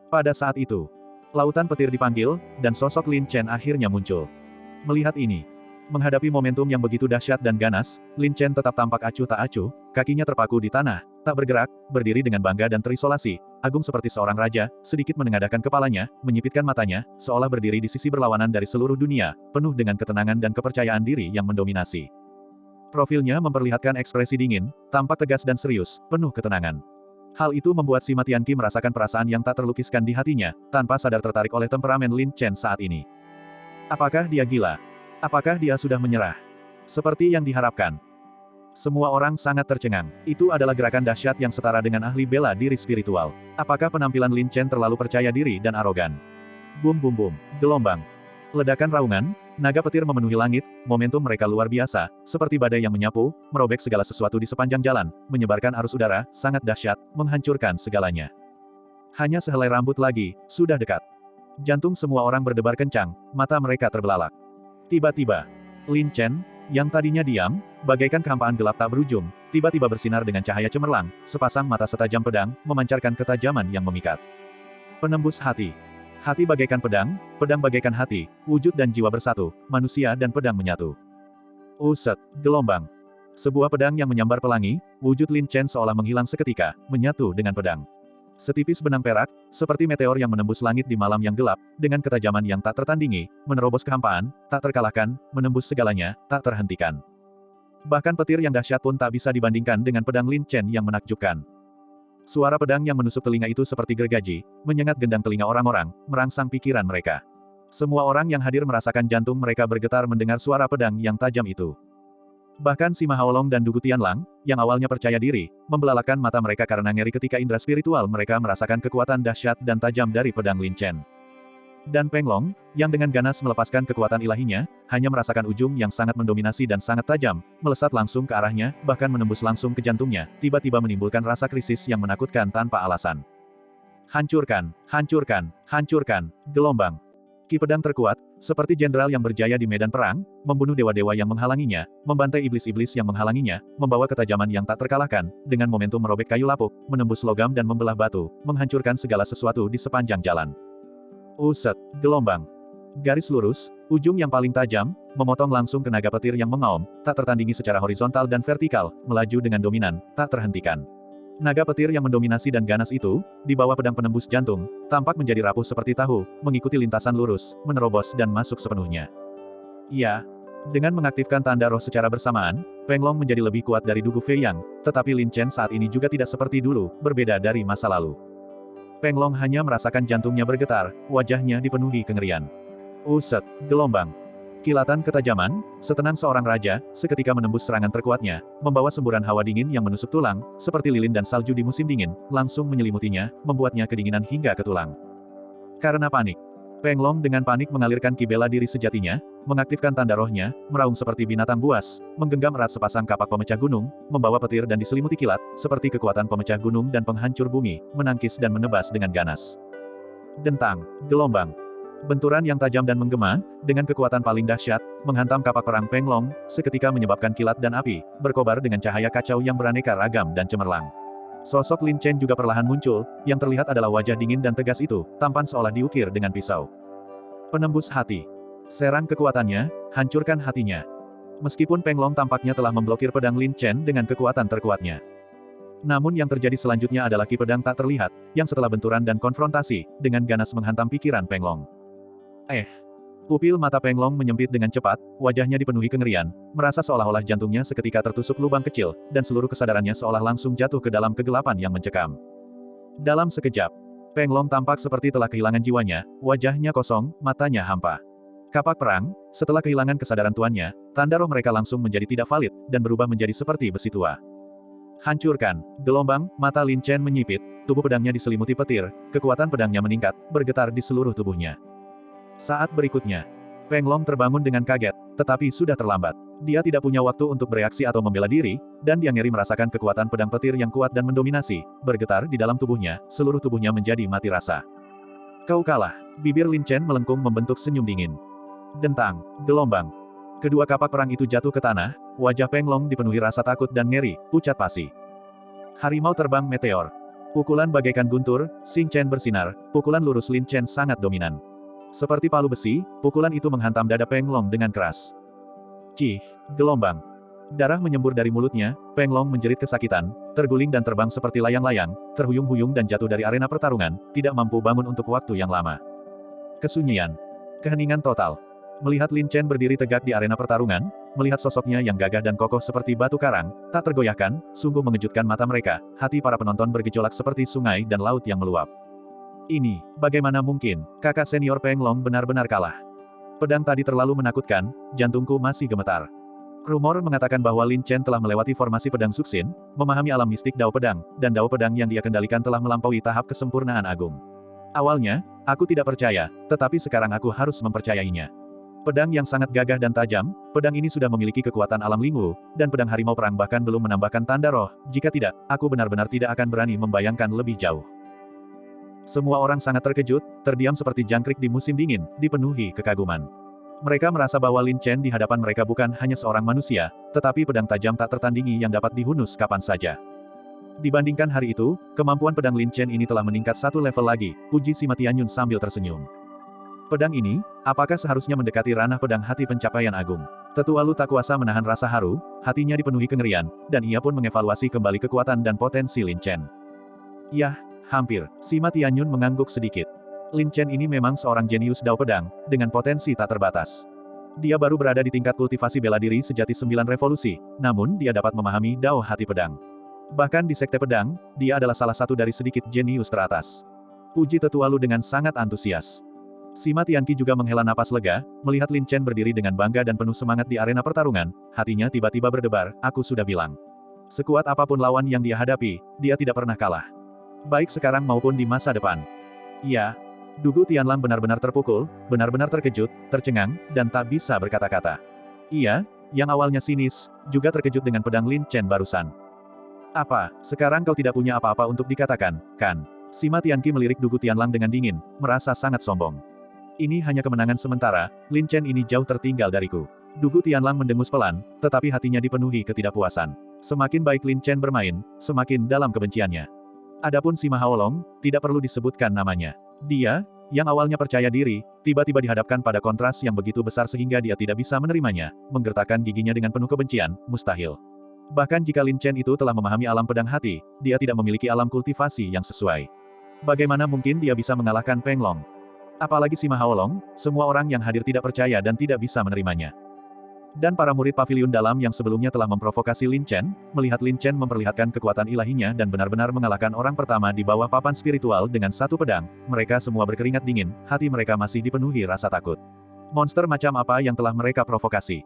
Pada saat itu, lautan petir dipanggil, dan sosok Lin Chen akhirnya muncul. Melihat ini, menghadapi momentum yang begitu dahsyat dan ganas, Lin Chen tetap tampak acuh tak acuh, kakinya terpaku di tanah, tak bergerak, berdiri dengan bangga dan terisolasi, agung seperti seorang raja, sedikit menengadahkan kepalanya, menyipitkan matanya, seolah berdiri di sisi berlawanan dari seluruh dunia, penuh dengan ketenangan dan kepercayaan diri yang mendominasi. Profilnya memperlihatkan ekspresi dingin, tampak tegas dan serius, penuh ketenangan. Hal itu membuat Sima Tianqi merasakan perasaan yang tak terlukiskan di hatinya, tanpa sadar tertarik oleh temperamen Lin Chen saat ini. Apakah dia gila? Apakah dia sudah menyerah? Seperti yang diharapkan. Semua orang sangat tercengang. Itu adalah gerakan dahsyat yang setara dengan ahli bela diri spiritual. Apakah penampilan Lin Chen terlalu percaya diri dan arogan? Bum bum bum, gelombang. Ledakan raungan, naga petir memenuhi langit, momentum mereka luar biasa, seperti badai yang menyapu, merobek segala sesuatu di sepanjang jalan, menyebarkan arus udara, sangat dahsyat, menghancurkan segalanya. Hanya sehelai rambut lagi, sudah dekat. Jantung semua orang berdebar kencang, mata mereka terbelalak. Tiba-tiba, Lin Chen, yang tadinya diam, bagaikan kehampaan gelap tak berujung, tiba-tiba bersinar dengan cahaya cemerlang, sepasang mata setajam pedang, memancarkan ketajaman yang memikat. Penembus hati. Hati bagaikan pedang, pedang bagaikan hati, wujud dan jiwa bersatu, manusia dan pedang menyatu. Uset, gelombang. Sebuah pedang yang menyambar pelangi, wujud Lin Chen seolah menghilang seketika, menyatu dengan pedang. Setipis benang perak, seperti meteor yang menembus langit di malam yang gelap, dengan ketajaman yang tak tertandingi, menerobos kehampaan, tak terkalahkan, menembus segalanya, tak terhentikan. Bahkan petir yang dahsyat pun tak bisa dibandingkan dengan pedang Lin Chen yang menakjubkan. Suara pedang yang menusuk telinga itu seperti gergaji, menyengat gendang telinga orang-orang, merangsang pikiran mereka. Semua orang yang hadir merasakan jantung mereka bergetar mendengar suara pedang yang tajam itu. Bahkan Sima Haolong dan Dugu Tianlang, yang awalnya percaya diri, membelalakan mata mereka karena ngeri ketika indera spiritual mereka merasakan kekuatan dahsyat dan tajam dari pedang Lin Chen. Dan Peng Long, yang dengan ganas melepaskan kekuatan ilahinya, hanya merasakan ujung yang sangat mendominasi dan sangat tajam, melesat langsung ke arahnya, bahkan menembus langsung ke jantungnya, tiba-tiba menimbulkan rasa krisis yang menakutkan tanpa alasan. Hancurkan, hancurkan, hancurkan, gelombang. Ki pedang terkuat, seperti jenderal yang berjaya di medan perang, membunuh dewa-dewa yang menghalanginya, membantai iblis-iblis yang menghalanginya, membawa ketajaman yang tak terkalahkan, dengan momentum merobek kayu lapuk, menembus logam dan membelah batu, menghancurkan segala sesuatu di sepanjang jalan. Uset, gelombang. Garis lurus, ujung yang paling tajam, memotong langsung ke naga petir yang mengaum, tak tertandingi secara horizontal dan vertikal, melaju dengan dominan, tak terhentikan. Naga petir yang mendominasi dan ganas itu, di bawah pedang penembus jantung, tampak menjadi rapuh seperti tahu, mengikuti lintasan lurus, menerobos dan masuk sepenuhnya. Ya, dengan mengaktifkan tanda roh secara bersamaan, Peng Long menjadi lebih kuat dari Dugu Fei Yang, tetapi Lin Chen saat ini juga tidak seperti dulu, berbeda dari masa lalu. Peng Long hanya merasakan jantungnya bergetar, wajahnya dipenuhi kengerian. Uset, gelombang. Kilatan ketajaman, setenang seorang raja, seketika menembus serangan terkuatnya, membawa semburan hawa dingin yang menusuk tulang, seperti lilin dan salju di musim dingin, langsung menyelimutinya, membuatnya kedinginan hingga ke tulang. Karena panik, Peng Long dengan panik mengalirkan ki bela diri sejatinya, mengaktifkan tanda rohnya, meraung seperti binatang buas, menggenggam erat sepasang kapak pemecah gunung, membawa petir dan diselimuti kilat, seperti kekuatan pemecah gunung dan penghancur bumi, menangkis dan menebas dengan ganas. Dentang, gelombang. Benturan yang tajam dan menggema, dengan kekuatan paling dahsyat, menghantam kapak perang Peng Long, seketika menyebabkan kilat dan api, berkobar dengan cahaya kacau yang beraneka ragam dan cemerlang. Sosok Lin Chen juga perlahan muncul, yang terlihat adalah wajah dingin dan tegas itu, tampan seolah diukir dengan pisau. Penembus hati. Serang kekuatannya, hancurkan hatinya. Meskipun Peng Long tampaknya telah memblokir pedang Lin Chen dengan kekuatan terkuatnya. Namun yang terjadi selanjutnya adalah ki pedang tak terlihat, yang setelah benturan dan konfrontasi, dengan ganas menghantam pikiran Peng Long. Pupil mata Peng Long menyempit dengan cepat, wajahnya dipenuhi kengerian, merasa seolah-olah jantungnya seketika tertusuk lubang kecil, dan seluruh kesadarannya seolah langsung jatuh ke dalam kegelapan yang mencekam. Dalam sekejap, Peng Long tampak seperti telah kehilangan jiwanya, wajahnya kosong, matanya hampa. Kapak perang, setelah kehilangan kesadaran tuannya, tanda roh mereka langsung menjadi tidak valid, dan berubah menjadi seperti besi tua. Hancurkan, gelombang, mata Lin Chen menyipit, tubuh pedangnya diselimuti petir, kekuatan pedangnya meningkat, bergetar di seluruh tubuhnya. Saat berikutnya, Peng Long terbangun dengan kaget, tetapi sudah terlambat. Dia tidak punya waktu untuk bereaksi atau membela diri, dan dia ngeri merasakan kekuatan pedang petir yang kuat dan mendominasi, bergetar di dalam tubuhnya, seluruh tubuhnya menjadi mati rasa. Kau kalah, bibir Lin Chen melengkung membentuk senyum dingin. Dentang, gelombang. Kedua kapak perang itu jatuh ke tanah, wajah Peng Long dipenuhi rasa takut dan ngeri, pucat pasi. Harimau terbang meteor. Pukulan bagaikan guntur, Xing Chen bersinar, pukulan lurus Lin Chen sangat dominan. Seperti palu besi, pukulan itu menghantam dada Peng Long dengan keras. Cih, gelombang. Darah menyembur dari mulutnya, Peng Long menjerit kesakitan, terguling dan terbang seperti layang-layang, terhuyung-huyung dan jatuh dari arena pertarungan, tidak mampu bangun untuk waktu yang lama. Kesunyian. Keheningan total. Melihat Lin Chen berdiri tegak di arena pertarungan, melihat sosoknya yang gagah dan kokoh seperti batu karang, tak tergoyahkan, sungguh mengejutkan mata mereka, hati para penonton bergejolak seperti sungai dan laut yang meluap. Ini, bagaimana mungkin, kakak senior Peng Long benar-benar kalah. Pedang tadi terlalu menakutkan, jantungku masih gemetar. Rumor mengatakan bahwa Lin Chen telah melewati formasi pedang Suxin, memahami alam mistik Dao Pedang, dan Dao Pedang yang dia kendalikan telah melampaui tahap kesempurnaan agung. Awalnya, aku tidak percaya, tetapi sekarang aku harus mempercayainya. Pedang yang sangat gagah dan tajam, pedang ini sudah memiliki kekuatan alam Lingwu, dan pedang harimau perang bahkan belum menambahkan tanda roh, jika tidak, aku benar-benar tidak akan berani membayangkan lebih jauh. Semua orang sangat terkejut, terdiam seperti jangkrik di musim dingin, dipenuhi kekaguman. Mereka merasa bahwa Lin Chen di hadapan mereka bukan hanya seorang manusia, tetapi pedang tajam tak tertandingi yang dapat dihunus kapan saja. Dibandingkan hari itu, kemampuan pedang Lin Chen ini telah meningkat satu level lagi, puji Sima Tianyun sambil tersenyum. Pedang ini, apakah seharusnya mendekati ranah pedang hati pencapaian agung? Tetua Lu tak kuasa menahan rasa haru, hatinya dipenuhi kengerian, dan ia pun mengevaluasi kembali kekuatan dan potensi Lin Chen. Yah, hampir, Sima Tianyun mengangguk sedikit. Lin Chen ini memang seorang jenius Dao Pedang, dengan potensi tak terbatas. Dia baru berada di tingkat kultivasi bela diri sejati 9 revolusi, namun dia dapat memahami Dao hati pedang. Bahkan di sekte pedang, dia adalah salah satu dari sedikit jenius teratas. Puji Tetua Lu dengan sangat antusias. Sima Tianqi juga menghela napas lega, melihat Lin Chen berdiri dengan bangga dan penuh semangat di arena pertarungan, hatinya tiba-tiba berdebar, aku sudah bilang. Sekuat apapun lawan yang dia hadapi, dia tidak pernah kalah. Baik sekarang maupun di masa depan. Iya. Dugu Tianlang benar-benar terpukul, benar-benar terkejut, tercengang, dan tak bisa berkata-kata. Ia, yang awalnya sinis, juga terkejut dengan pedang Lin Chen barusan. Apa, sekarang kau tidak punya apa-apa untuk dikatakan, kan? Sima Tianqi melirik Dugu Tianlang dengan dingin, merasa sangat sombong. Ini hanya kemenangan sementara, Lin Chen ini jauh tertinggal dariku. Dugu Tianlang mendengus pelan, tetapi hatinya dipenuhi ketidakpuasan. Semakin baik Lin Chen bermain, semakin dalam kebenciannya. Adapun Sima Haolong, tidak perlu disebutkan namanya. Dia, yang awalnya percaya diri, tiba-tiba dihadapkan pada kontras yang begitu besar sehingga dia tidak bisa menerimanya, menggertakkan giginya dengan penuh kebencian, mustahil. Bahkan jika Lin Chen itu telah memahami alam pedang hati, dia tidak memiliki alam kultivasi yang sesuai. Bagaimana mungkin dia bisa mengalahkan Peng Long? Apalagi Sima Haolong, semua orang yang hadir tidak percaya dan tidak bisa menerimanya. Dan para murid pavilion dalam yang sebelumnya telah memprovokasi Lin Chen, melihat Lin Chen memperlihatkan kekuatan ilahinya dan benar-benar mengalahkan orang pertama di bawah papan spiritual dengan satu pedang, mereka semua berkeringat dingin, hati mereka masih dipenuhi rasa takut. Monster macam apa yang telah mereka provokasi?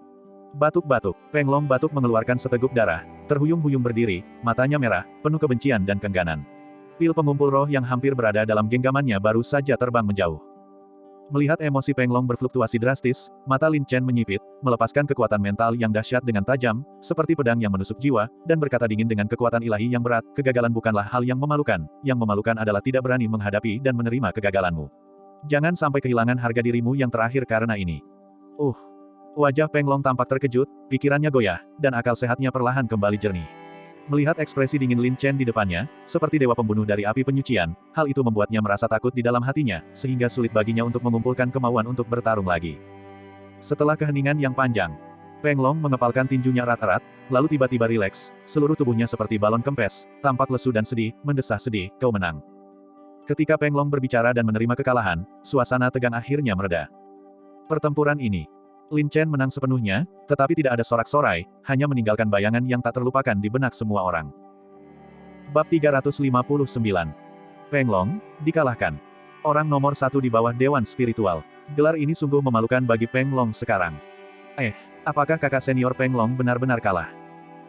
Batuk-batuk, Peng Long batuk mengeluarkan seteguk darah, terhuyung-huyung berdiri, matanya merah, penuh kebencian dan kengganan. Pil pengumpul roh yang hampir berada dalam genggamannya baru saja terbang menjauh. Melihat emosi Peng Long berfluktuasi drastis, mata Lin Chen menyipit, melepaskan kekuatan mental yang dahsyat dengan tajam, seperti pedang yang menusuk jiwa, dan berkata dingin dengan kekuatan ilahi yang berat, kegagalan bukanlah hal yang memalukan adalah tidak berani menghadapi dan menerima kegagalanmu. Jangan sampai kehilangan harga dirimu yang terakhir karena ini. Wajah Peng Long tampak terkejut, pikirannya goyah, dan akal sehatnya perlahan kembali jernih. Melihat ekspresi dingin Lin Chen di depannya, seperti dewa pembunuh dari api penyucian, hal itu membuatnya merasa takut di dalam hatinya, sehingga sulit baginya untuk mengumpulkan kemauan untuk bertarung lagi. Setelah keheningan yang panjang, Peng Long mengepalkan tinjunya erat-erat, lalu tiba-tiba rileks, seluruh tubuhnya seperti balon kempes, tampak lesu dan sedih, mendesah sedih, kau menang. Ketika Peng Long berbicara dan menerima kekalahan, suasana tegang akhirnya mereda. Pertempuran ini, Lin Chen menang sepenuhnya, tetapi tidak ada sorak-sorai, hanya meninggalkan bayangan yang tak terlupakan di benak semua orang. Bab 359. Peng Long, dikalahkan. Orang nomor satu di bawah Dewan Spiritual. Gelar ini sungguh memalukan bagi Peng Long sekarang. Apakah kakak senior Peng Long benar-benar kalah?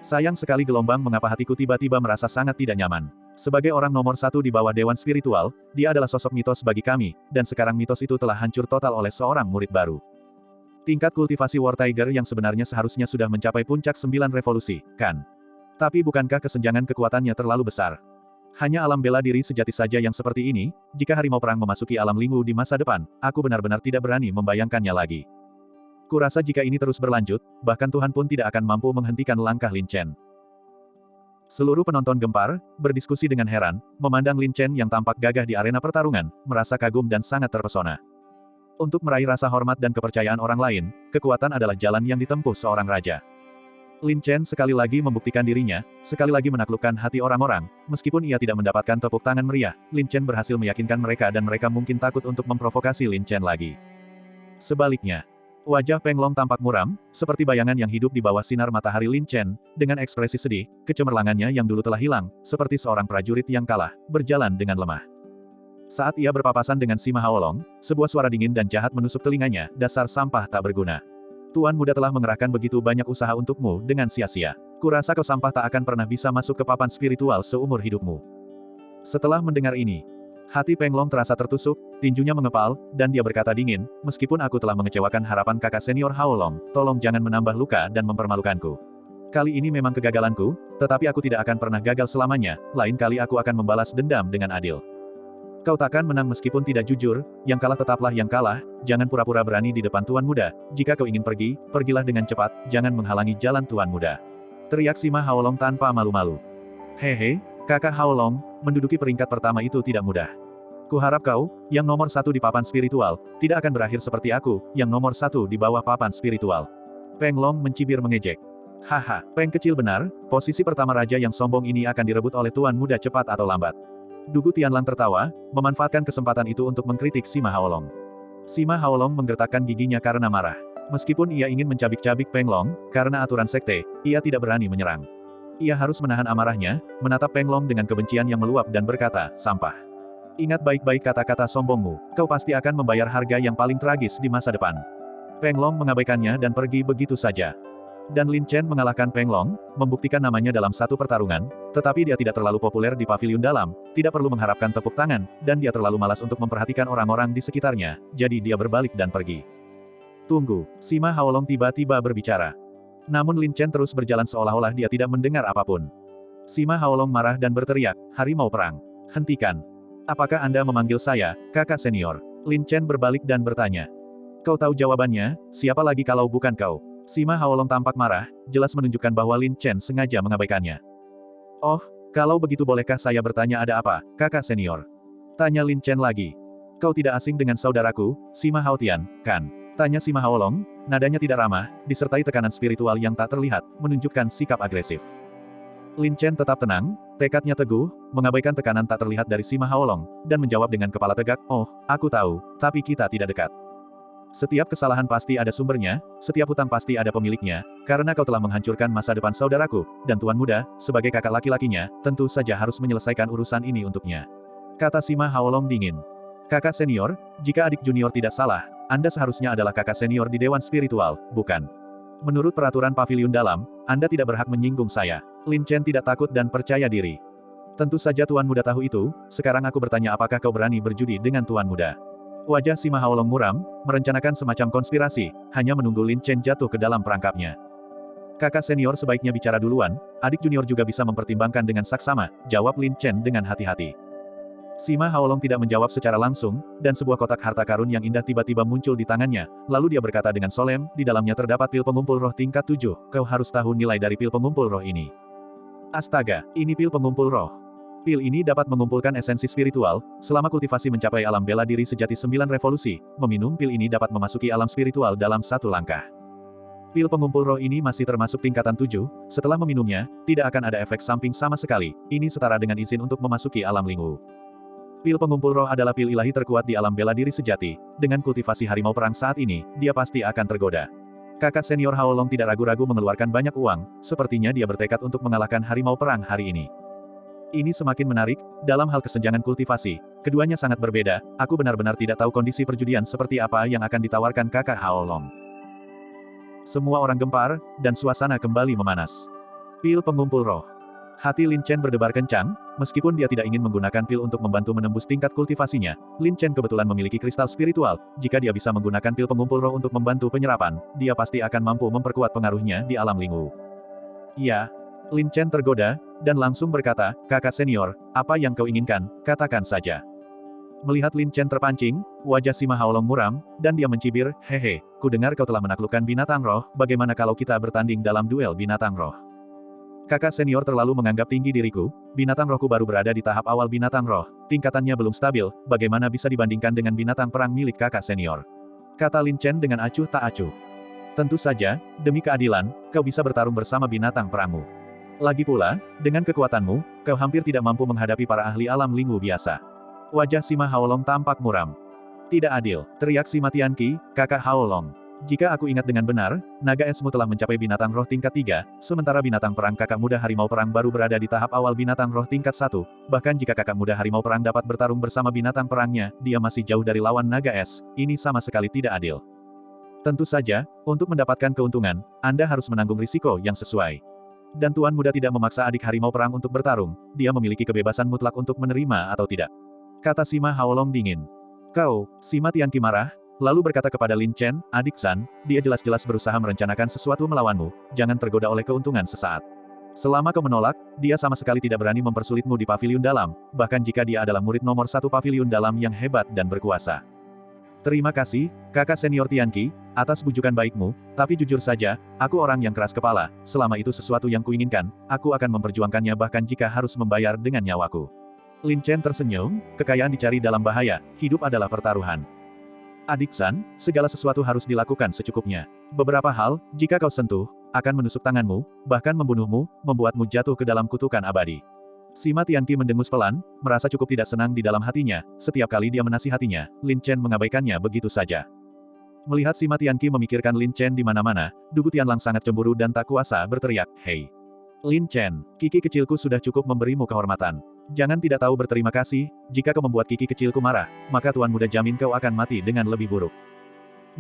Sayang sekali gelombang mengapa hatiku tiba-tiba merasa sangat tidak nyaman. Sebagai orang nomor satu di bawah Dewan Spiritual, dia adalah sosok mitos bagi kami, dan sekarang mitos itu telah hancur total oleh seorang murid baru. Tingkat kultivasi War Tiger yang sebenarnya seharusnya sudah mencapai puncak 9 revolusi, kan? Tapi bukankah kesenjangan kekuatannya terlalu besar? Hanya alam bela diri sejati saja yang seperti ini, jika harimau perang memasuki alam lingu di masa depan, aku benar-benar tidak berani membayangkannya lagi. Kurasa jika ini terus berlanjut, bahkan Tuhan pun tidak akan mampu menghentikan langkah Lin Chen. Seluruh penonton gempar, berdiskusi dengan heran, memandang Lin Chen yang tampak gagah di arena pertarungan, merasa kagum dan sangat terpesona. Untuk meraih rasa hormat dan kepercayaan orang lain, kekuatan adalah jalan yang ditempuh seorang raja. Lin Chen sekali lagi membuktikan dirinya, sekali lagi menaklukkan hati orang-orang, meskipun ia tidak mendapatkan tepuk tangan meriah, Lin Chen berhasil meyakinkan mereka dan mereka mungkin takut untuk memprovokasi Lin Chen lagi. Sebaliknya, wajah Peng Long tampak muram, seperti bayangan yang hidup di bawah sinar matahari Lin Chen, dengan ekspresi sedih, kecemerlangannya yang dulu telah hilang, seperti seorang prajurit yang kalah, berjalan dengan lemah. Saat ia berpapasan dengan Sima Haolong, sebuah suara dingin dan jahat menusuk telinganya, dasar sampah tak berguna. Tuan muda telah mengerahkan begitu banyak usaha untukmu dengan sia-sia. Kurasa kau sampah tak akan pernah bisa masuk ke papan spiritual seumur hidupmu. Setelah mendengar ini, hati Peng Long terasa tertusuk, tinjunya mengepal, dan dia berkata dingin, meskipun aku telah mengecewakan harapan kakak senior Haolong, tolong jangan menambah luka dan mempermalukanku. Kali ini memang kegagalanku, tetapi aku tidak akan pernah gagal selamanya, lain kali aku akan membalas dendam dengan adil. Kau takkan menang meskipun tidak jujur, yang kalah tetaplah yang kalah, jangan pura-pura berani di depan tuan muda, jika kau ingin pergi, pergilah dengan cepat, jangan menghalangi jalan tuan muda. Teriak Sima Haolong tanpa malu-malu. Hehe, kakak Haolong, menduduki peringkat pertama itu tidak mudah. Kuharap kau, yang nomor satu di papan spiritual, tidak akan berakhir seperti aku, yang nomor satu di bawah papan spiritual. Peng Long mencibir mengejek. Haha, Peng kecil benar, posisi pertama raja yang sombong ini akan direbut oleh tuan muda cepat atau lambat. Dugu Tianlang tertawa, memanfaatkan kesempatan itu untuk mengkritik Sima Haolong. Sima Haolong menggertakkan giginya karena marah. Meskipun ia ingin mencabik-cabik Peng Long, karena aturan sekte, ia tidak berani menyerang. Ia harus menahan amarahnya, menatap Peng Long dengan kebencian yang meluap dan berkata, sampah. Ingat baik-baik kata-kata sombongmu, kau pasti akan membayar harga yang paling tragis di masa depan. Peng Long mengabaikannya dan pergi begitu saja. Dan Lin Chen mengalahkan Peng Long, membuktikan namanya dalam satu pertarungan, tetapi dia tidak terlalu populer di pavilion dalam, tidak perlu mengharapkan tepuk tangan, dan dia terlalu malas untuk memperhatikan orang-orang di sekitarnya, jadi dia berbalik dan pergi. Tunggu, Sima Haolong tiba-tiba berbicara. Namun Lin Chen terus berjalan seolah-olah dia tidak mendengar apapun. Sima Haolong marah dan berteriak, harimau perang. Hentikan. Apakah Anda memanggil saya, kakak senior? Lin Chen berbalik dan bertanya. Kau tahu jawabannya, siapa lagi kalau bukan kau? Sima Haolong tampak marah, jelas menunjukkan bahwa Lin Chen sengaja mengabaikannya. Oh, kalau begitu bolehkah saya bertanya ada apa, kakak senior? Tanya Lin Chen lagi. Kau tidak asing dengan saudaraku, Sima Haotian, kan? Tanya Sima Haolong, nadanya tidak ramah, disertai tekanan spiritual yang tak terlihat, menunjukkan sikap agresif. Lin Chen tetap tenang, tekadnya teguh, mengabaikan tekanan tak terlihat dari Sima Haolong, dan menjawab dengan kepala tegak, "Oh, aku tahu, tapi kita tidak dekat. Setiap kesalahan pasti ada sumbernya, setiap hutang pasti ada pemiliknya, karena kau telah menghancurkan masa depan saudaraku, dan Tuan Muda, sebagai kakak laki-lakinya, tentu saja harus menyelesaikan urusan ini untuknya." Kata Sima Haolong dingin. "Kakak senior, jika adik junior tidak salah, Anda seharusnya adalah kakak senior di Dewan Spiritual, bukan? Menurut peraturan pavilion dalam, Anda tidak berhak menyinggung saya." Lin Chen tidak takut dan percaya diri. "Tentu saja Tuan Muda tahu itu, sekarang aku bertanya apakah kau berani berjudi dengan Tuan Muda?" Wajah Sima Haolong muram, merencanakan semacam konspirasi, hanya menunggu Lin Chen jatuh ke dalam perangkapnya. "Kakak senior sebaiknya bicara duluan, adik junior juga bisa mempertimbangkan dengan saksama," jawab Lin Chen dengan hati-hati. Sima Haolong tidak menjawab secara langsung, dan sebuah kotak harta karun yang indah tiba-tiba muncul di tangannya, lalu dia berkata dengan solemn, "Di dalamnya terdapat pil pengumpul roh tingkat 7, kau harus tahu nilai dari pil pengumpul roh ini." Astaga, ini pil pengumpul roh. Pil ini dapat mengumpulkan esensi spiritual, selama kultivasi mencapai alam bela diri sejati 9 revolusi, meminum pil ini dapat memasuki alam spiritual dalam 1 langkah. Pil pengumpul roh ini masih termasuk tingkatan 7, setelah meminumnya, tidak akan ada efek samping sama sekali, ini setara dengan izin untuk memasuki alam Lingwu. Pil pengumpul roh adalah pil ilahi terkuat di alam bela diri sejati, dengan kultivasi harimau perang saat ini, dia pasti akan tergoda. Kakak senior Haolong tidak ragu-ragu mengeluarkan banyak uang, sepertinya dia bertekad untuk mengalahkan harimau perang hari ini. Ini semakin menarik, dalam hal kesenjangan kultivasi, keduanya sangat berbeda, aku benar-benar tidak tahu kondisi perjudian seperti apa yang akan ditawarkan kakak Haolong. Semua orang gempar, dan suasana kembali memanas. Pil pengumpul roh. Hati Lin Chen berdebar kencang, meskipun dia tidak ingin menggunakan pil untuk membantu menembus tingkat kultivasinya, Lin Chen kebetulan memiliki kristal spiritual, jika dia bisa menggunakan pil pengumpul roh untuk membantu penyerapan, dia pasti akan mampu memperkuat pengaruhnya di alam Lingwu. "Ya." Lin Chen tergoda, dan langsung berkata, "Kakak senior, apa yang kau inginkan, katakan saja." Melihat Lin Chen terpancing, wajah Sima Haolong muram, dan dia mencibir, "Hehe, ku dengar kau telah menaklukkan binatang roh, bagaimana kalau kita bertanding dalam duel binatang roh? Kakak senior terlalu menganggap tinggi diriku, binatang rohku baru berada di tahap awal binatang roh, tingkatannya belum stabil, bagaimana bisa dibandingkan dengan binatang perang milik kakak senior?" Kata Lin Chen dengan acuh tak acuh. "Tentu saja, demi keadilan, kau bisa bertarung bersama binatang perangmu. Lagi pula, dengan kekuatanmu, kau hampir tidak mampu menghadapi para ahli alam Lingwu biasa." Wajah Sima Haolong tampak muram. "Tidak adil," teriak Sima Tianqi, kakak Haolong. "Jika aku ingat dengan benar, naga esmu telah mencapai binatang roh tingkat 3, sementara binatang perang kakak muda harimau perang baru berada di tahap awal binatang roh tingkat 1, bahkan jika kakak muda harimau perang dapat bertarung bersama binatang perangnya, dia masih jauh dari lawan naga es, ini sama sekali tidak adil. Tentu saja, untuk mendapatkan keuntungan, Anda harus menanggung risiko yang sesuai. Dan Tuan Muda tidak memaksa adik harimau perang untuk bertarung, dia memiliki kebebasan mutlak untuk menerima atau tidak." Kata Sima Haolong dingin. "Kau," Sima Tianqi marah, lalu berkata kepada Lin Chen, "Adik San, dia jelas-jelas berusaha merencanakan sesuatu melawanmu, jangan tergoda oleh keuntungan sesaat. Selama kau menolak, dia sama sekali tidak berani mempersulitmu di pavilion dalam, bahkan jika dia adalah murid nomor 1 pavilion dalam yang hebat dan berkuasa. Terima kasih, kakak senior Tianqi, atas bujukan baikmu, tapi jujur saja, aku orang yang keras kepala, selama itu sesuatu yang kuinginkan, aku akan memperjuangkannya bahkan jika harus membayar dengan nyawaku." Lin Chen tersenyum, "Kekayaan dicari dalam bahaya, hidup adalah pertaruhan. Adik San, segala sesuatu harus dilakukan secukupnya. Beberapa hal, jika kau sentuh, akan menusuk tanganmu, bahkan membunuhmu, membuatmu jatuh ke dalam kutukan abadi." Sima Tianqi mendengus pelan, merasa cukup tidak senang di dalam hatinya, setiap kali dia menasihatinya, Lin Chen mengabaikannya begitu saja. Melihat Sima Tianqi memikirkan Lin Chen di mana-mana, Dugu Tianlang sangat cemburu dan tak kuasa berteriak, "Hei! Lin Chen, Kiki kecilku sudah cukup memberimu kehormatan. Jangan tidak tahu berterima kasih, jika kau membuat Kiki kecilku marah, maka Tuan Muda jamin kau akan mati dengan lebih buruk."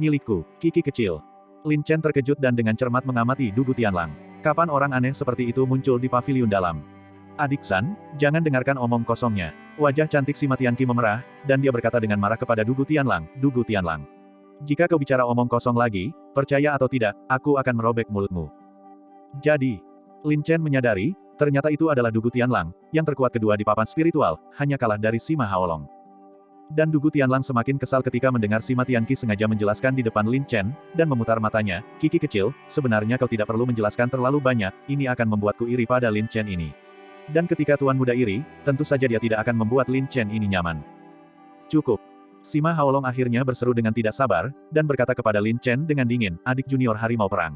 "Milikku, Kiki kecil." Lin Chen terkejut dan dengan cermat mengamati Dugu Tianlang. Kapan orang aneh seperti itu muncul di pavilion dalam? "Adik San, jangan dengarkan omong kosongnya." Wajah cantik Sima Tianqi memerah, dan dia berkata dengan marah kepada Dugu Tianlang, "Dugu Tianlang. Jika kau bicara omong kosong lagi, percaya atau tidak, aku akan merobek mulutmu." Jadi, Lin Chen menyadari, ternyata itu adalah Dugu Tianlang, yang terkuat kedua di papan spiritual, hanya kalah dari Sima Haolong. Dan Dugu Tianlang semakin kesal ketika mendengar Sima Tianqi sengaja menjelaskan di depan Lin Chen, dan memutar matanya, "Kiki kecil, sebenarnya kau tidak perlu menjelaskan terlalu banyak, ini akan membuatku iri pada Lin Chen ini. Dan ketika Tuan Muda iri, tentu saja dia tidak akan membuat Lin Chen ini nyaman. Cukup." Sima Haolong akhirnya berseru dengan tidak sabar, dan berkata kepada Lin Chen dengan dingin, adik junior harimau perang.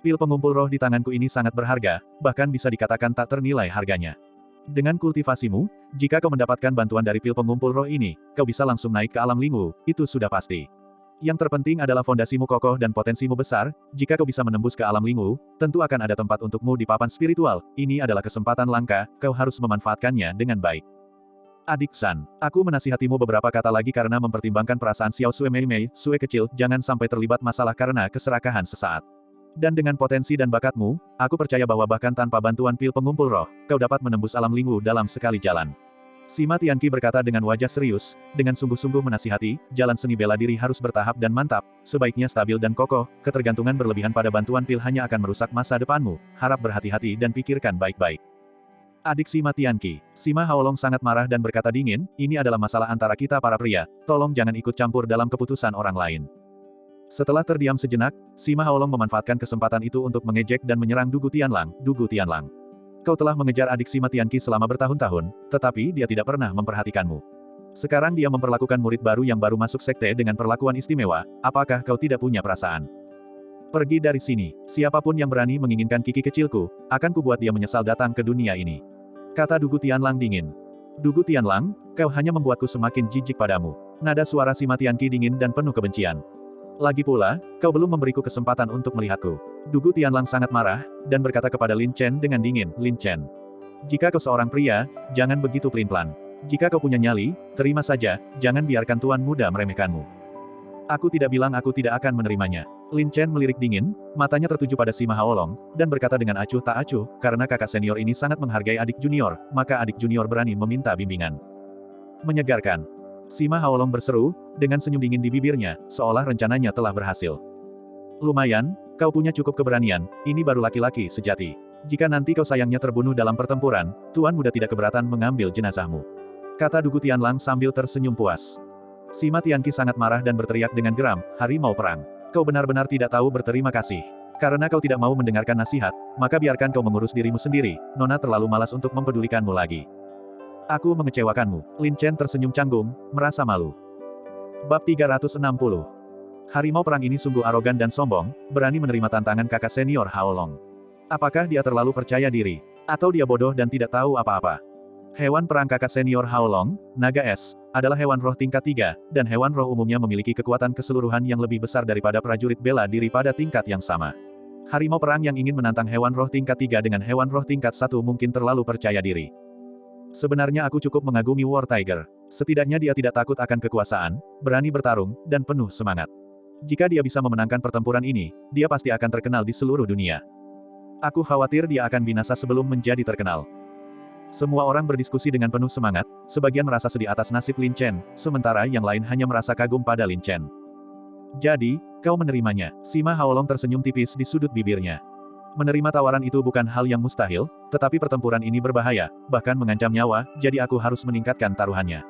Pil pengumpul roh di tanganku ini sangat berharga, bahkan bisa dikatakan tak ternilai harganya. Dengan kultivasimu, jika kau mendapatkan bantuan dari pil pengumpul roh ini, kau bisa langsung naik ke alam lingu, itu sudah pasti. Yang terpenting adalah fondasimu kokoh dan potensimu besar, jika kau bisa menembus ke alam lingu, tentu akan ada tempat untukmu di papan spiritual, ini adalah kesempatan langka, kau harus memanfaatkannya dengan baik. Adik San, aku menasihatimu beberapa kata lagi karena mempertimbangkan perasaan Xiao Sue Mei Mei, Sue kecil, jangan sampai terlibat masalah karena keserakahan sesaat. Dan dengan potensi dan bakatmu, aku percaya bahwa bahkan tanpa bantuan pil pengumpul roh, kau dapat menembus alam lingu dalam sekali jalan. Sima Tianqi berkata dengan wajah serius, dengan sungguh-sungguh menasihati, jalan seni bela diri harus bertahap dan mantap, sebaiknya stabil dan kokoh, ketergantungan berlebihan pada bantuan pil hanya akan merusak masa depanmu, harap berhati-hati dan pikirkan baik-baik. Adik Sima Tianqi, Sima Haolong sangat marah dan berkata dingin, ini adalah masalah antara kita para pria, tolong jangan ikut campur dalam keputusan orang lain. Setelah terdiam sejenak, Sima Haolong memanfaatkan kesempatan itu untuk mengejek dan menyerang Dugu Tianlang. Dugu Tianlang. Kau telah mengejar adik Sima Tianqi selama bertahun-tahun, tetapi dia tidak pernah memperhatikanmu. Sekarang dia memperlakukan murid baru yang baru masuk sekte dengan perlakuan istimewa, apakah kau tidak punya perasaan? Pergi dari sini, siapapun yang berani menginginkan kiki kecilku, akan kubuat dia menyesal datang ke dunia ini. Kata Dugu Tianlang dingin. Dugu Tianlang, kau hanya membuatku semakin jijik padamu. Nada suara Sima Tianqi dingin dan penuh kebencian. Lagi pula, kau belum memberiku kesempatan untuk melihatku. Dugu Tianlang sangat marah, dan berkata kepada Lin Chen dengan dingin, Lin Chen. Jika kau seorang pria, jangan begitu pelin-pelan. Jika kau punya nyali, terima saja, jangan biarkan tuan muda meremehkanmu. Aku tidak bilang aku tidak akan menerimanya. Lin Chen melirik dingin, matanya tertuju pada Sima Haolong, dan berkata dengan acuh tak acuh, karena kakak senior ini sangat menghargai adik junior, maka adik junior berani meminta bimbingan. Menyegarkan. Sima Haolong berseru, dengan senyum dingin di bibirnya, seolah rencananya telah berhasil. Lumayan, kau punya cukup keberanian, ini baru laki-laki sejati. Jika nanti kau sayangnya terbunuh dalam pertempuran, tuan muda tidak keberatan mengambil jenazahmu. Kata Dugu Tianlang sambil tersenyum puas. Sima Tianqi sangat marah dan berteriak dengan geram, harimau perang. Kau benar-benar tidak tahu berterima kasih. Karena kau tidak mau mendengarkan nasihat, maka biarkan kau mengurus dirimu sendiri, Nona terlalu malas untuk mempedulikanmu lagi. Aku mengecewakanmu. Lin Chen tersenyum canggung, merasa malu. Bab 360. Harimau perang ini sungguh arogan dan sombong, berani menerima tantangan kakak senior Haolong. Apakah dia terlalu percaya diri? Atau dia bodoh dan tidak tahu apa-apa? Hewan perang kakak senior Haolong, naga es, adalah hewan roh tingkat 3, dan hewan roh umumnya memiliki kekuatan keseluruhan yang lebih besar daripada prajurit bela diri pada tingkat yang sama. Harimau perang yang ingin menantang hewan roh tingkat 3 dengan hewan roh tingkat 1 mungkin terlalu percaya diri. Sebenarnya aku cukup mengagumi War Tiger. Setidaknya dia tidak takut akan kekuasaan, berani bertarung, dan penuh semangat. Jika dia bisa memenangkan pertempuran ini, dia pasti akan terkenal di seluruh dunia. Aku khawatir dia akan binasa sebelum menjadi terkenal. Semua orang berdiskusi dengan penuh semangat, sebagian merasa sedih atas nasib Lin Chen, sementara yang lain hanya merasa kagum pada Lin Chen. Jadi, kau menerimanya. Sima Haolong tersenyum tipis di sudut bibirnya. Menerima tawaran itu bukan hal yang mustahil, tetapi pertempuran ini berbahaya, bahkan mengancam nyawa, jadi aku harus meningkatkan taruhannya.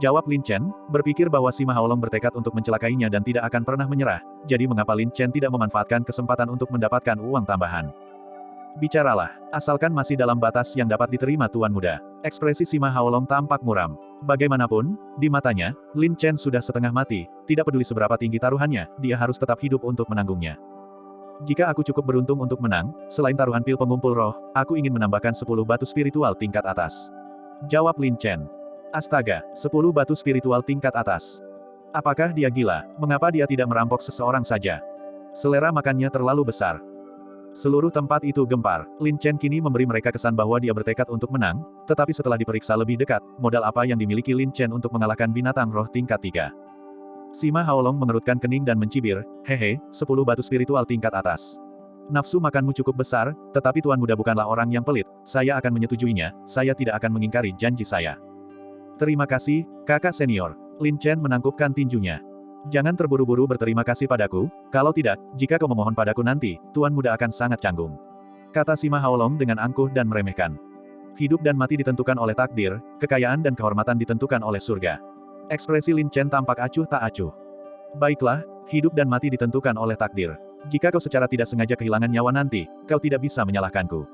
Jawab Lin Chen, berpikir bahwa Sima Haolong bertekad untuk mencelakainya dan tidak akan pernah menyerah, jadi mengapa Lin Chen tidak memanfaatkan kesempatan untuk mendapatkan uang tambahan. Bicaralah, asalkan masih dalam batas yang dapat diterima tuan muda. Ekspresi Sima Haolong tampak muram. Bagaimanapun, di matanya, Lin Chen sudah setengah mati, tidak peduli seberapa tinggi taruhannya, dia harus tetap hidup untuk menanggungnya. Jika aku cukup beruntung untuk menang, selain taruhan pil pengumpul roh, aku ingin menambahkan 10 batu spiritual tingkat atas. Jawab Lin Chen. Astaga, 10 batu spiritual tingkat atas. Apakah dia gila? Mengapa dia tidak merampok seseorang saja? Selera makannya terlalu besar. Seluruh tempat itu gempar. Lin Chen kini memberi mereka kesan bahwa dia bertekad untuk menang, tetapi setelah diperiksa lebih dekat, modal apa yang dimiliki Lin Chen untuk mengalahkan binatang roh tingkat 3? Sima Haolong mengerutkan kening dan mencibir, hehe, 10 batu spiritual tingkat atas. Nafsu makanmu cukup besar, tetapi tuan muda bukanlah orang yang pelit, saya akan menyetujuinya, saya tidak akan mengingkari janji saya. Terima kasih, kakak senior. Lin Chen menangkupkan tinjunya. Jangan terburu-buru berterima kasih padaku, kalau tidak, jika kau memohon padaku nanti, tuan muda akan sangat canggung. Kata Sima Haolong dengan angkuh dan meremehkan. Hidup dan mati ditentukan oleh takdir, kekayaan dan kehormatan ditentukan oleh surga. Ekspresi Lin Chen tampak acuh tak acuh. Baiklah, hidup dan mati ditentukan oleh takdir. Jika kau secara tidak sengaja kehilangan nyawa nanti, kau tidak bisa menyalahkanku.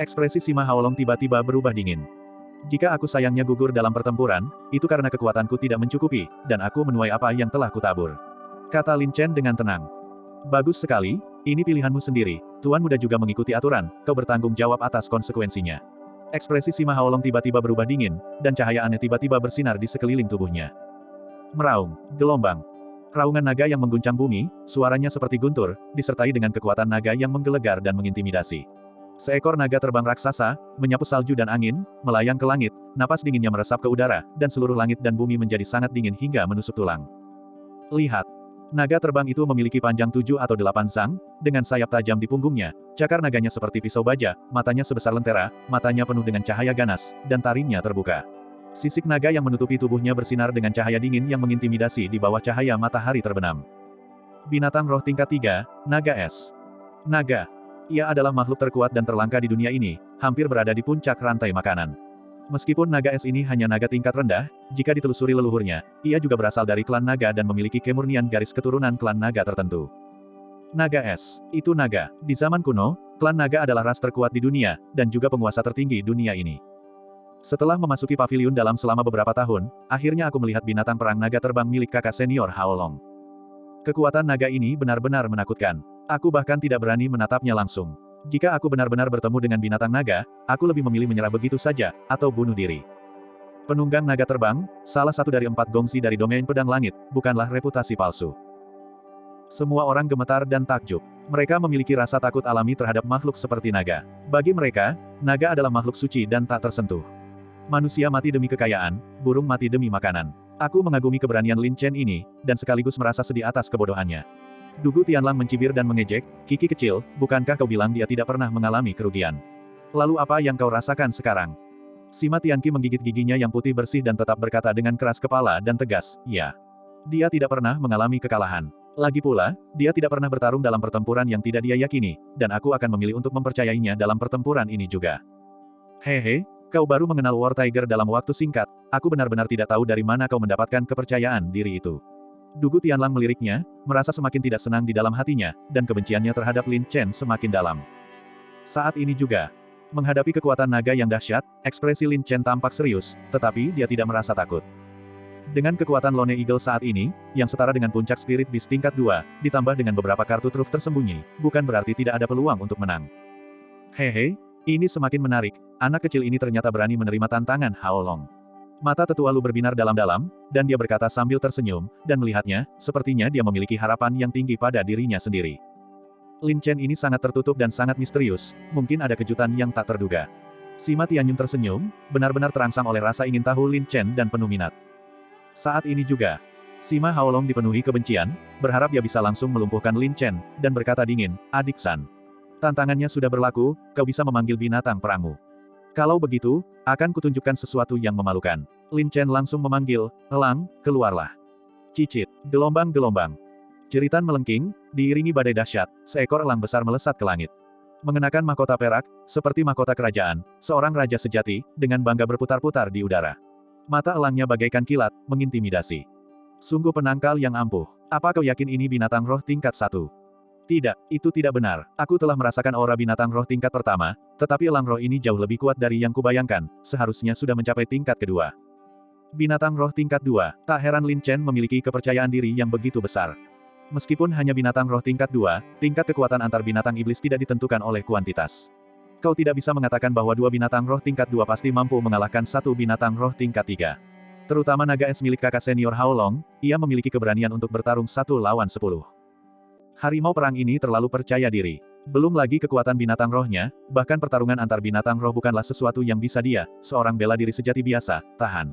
Ekspresi Sima Haolong tiba-tiba berubah dingin. Jika aku sayangnya gugur dalam pertempuran, itu karena kekuatanku tidak mencukupi, dan aku menuai apa yang telah kutabur. Kata Lin Chen dengan tenang. Bagus sekali, ini pilihanmu sendiri. Tuan muda juga mengikuti aturan, kau bertanggung jawab atas konsekuensinya. Ekspresi Sima Haolong tiba-tiba berubah dingin, dan cahaya aneh tiba-tiba bersinar di sekeliling tubuhnya. Meraung, gelombang. Raungan naga yang mengguncang bumi, suaranya seperti guntur, disertai dengan kekuatan naga yang menggelegar dan mengintimidasi. Seekor naga terbang raksasa, menyapu salju dan angin, melayang ke langit, napas dinginnya meresap ke udara, dan seluruh langit dan bumi menjadi sangat dingin hingga menusuk tulang. Lihat. Naga terbang itu memiliki panjang 7 atau 8 zang, dengan sayap tajam di punggungnya, cakar naganya seperti pisau baja, matanya sebesar lentera, matanya penuh dengan cahaya ganas, dan taringnya terbuka. Sisik naga yang menutupi tubuhnya bersinar dengan cahaya dingin yang mengintimidasi di bawah cahaya matahari terbenam. Binatang roh tingkat 3, Naga Es. Naga. Ia adalah makhluk terkuat dan terlangka di dunia ini, hampir berada di puncak rantai makanan. Meskipun naga es ini hanya naga tingkat rendah, jika ditelusuri leluhurnya, ia juga berasal dari klan naga dan memiliki kemurnian garis keturunan klan naga tertentu. Naga es, itu naga. Di zaman kuno, klan naga adalah ras terkuat di dunia, dan juga penguasa tertinggi dunia ini. Setelah memasuki paviliun dalam selama beberapa tahun, akhirnya aku melihat binatang perang naga terbang milik kakak senior Haolong. Kekuatan naga ini benar-benar menakutkan. Aku bahkan tidak berani menatapnya langsung. Jika aku benar-benar bertemu dengan binatang naga, aku lebih memilih menyerah begitu saja, atau bunuh diri. Penunggang naga terbang, salah satu dari 4 gongsi dari domain pedang langit, bukanlah reputasi palsu. Semua orang gemetar dan takjub. Mereka memiliki rasa takut alami terhadap makhluk seperti naga. Bagi mereka, naga adalah makhluk suci dan tak tersentuh. Manusia mati demi kekayaan, burung mati demi makanan. Aku mengagumi keberanian Lin Chen ini, dan sekaligus merasa sedih atas kebodohannya. Dugu Tianlang mencibir dan mengejek, Kiki kecil, bukankah kau bilang dia tidak pernah mengalami kerugian? Lalu apa yang kau rasakan sekarang? Sima Tianqi menggigit giginya yang putih bersih dan tetap berkata dengan keras kepala dan tegas, ya. Dia tidak pernah mengalami kekalahan. Lagi pula, dia tidak pernah bertarung dalam pertempuran yang tidak dia yakini, dan aku akan memilih untuk mempercayainya dalam pertempuran ini juga. Hehe, kau baru mengenal War Tiger dalam waktu singkat, aku benar-benar tidak tahu dari mana kau mendapatkan kepercayaan diri itu. Dugu Tianlang meliriknya, merasa semakin tidak senang di dalam hatinya, dan kebenciannya terhadap Lin Chen semakin dalam. Saat ini juga, menghadapi kekuatan naga yang dahsyat, ekspresi Lin Chen tampak serius, tetapi dia tidak merasa takut. Dengan kekuatan Lone Eagle saat ini, yang setara dengan puncak Spirit Beast tingkat 2, ditambah dengan beberapa kartu truf tersembunyi, bukan berarti tidak ada peluang untuk menang. Hehe, ini semakin menarik, anak kecil ini ternyata berani menerima tantangan Haolong. Mata tetua Lu berbinar dalam-dalam, dan dia berkata sambil tersenyum, dan melihatnya, sepertinya dia memiliki harapan yang tinggi pada dirinya sendiri. Lin Chen ini sangat tertutup dan sangat misterius, mungkin ada kejutan yang tak terduga. Sima Tianyun tersenyum, benar-benar terangsang oleh rasa ingin tahu Lin Chen dan penuh minat. Saat ini juga, Sima Haolong dipenuhi kebencian, berharap dia bisa langsung melumpuhkan Lin Chen, dan berkata dingin, adik San. Tantangannya sudah berlaku, kau bisa memanggil binatang perangmu. Kalau begitu, akan kutunjukkan sesuatu yang memalukan. Lin Chen langsung memanggil, elang, keluarlah. Cicit, gelombang-gelombang. Jeritan melengking, diiringi badai dahsyat, seekor elang besar melesat ke langit. Mengenakan mahkota perak, seperti mahkota kerajaan, seorang raja sejati, dengan bangga berputar-putar di udara. Mata elangnya bagaikan kilat, mengintimidasi. Sungguh penangkal yang ampuh. Apa kau yakin ini binatang roh tingkat 1? Tidak, itu tidak benar. Aku telah merasakan aura binatang roh tingkat pertama, tetapi elang roh ini jauh lebih kuat dari yang kubayangkan, seharusnya sudah mencapai tingkat kedua. Binatang roh tingkat 2, tak heran Lin Chen memiliki kepercayaan diri yang begitu besar. Meskipun hanya binatang roh tingkat 2, tingkat kekuatan antar binatang iblis tidak ditentukan oleh kuantitas. Kau tidak bisa mengatakan bahwa 2 binatang roh tingkat 2 pasti mampu mengalahkan 1 binatang roh tingkat 3. Terutama naga es milik kakak senior Haolong, ia memiliki keberanian untuk bertarung 1 lawan 10. Harimau perang ini terlalu percaya diri. Belum lagi kekuatan binatang rohnya, bahkan pertarungan antar binatang roh bukanlah sesuatu yang bisa dia, seorang bela diri sejati biasa, tahan.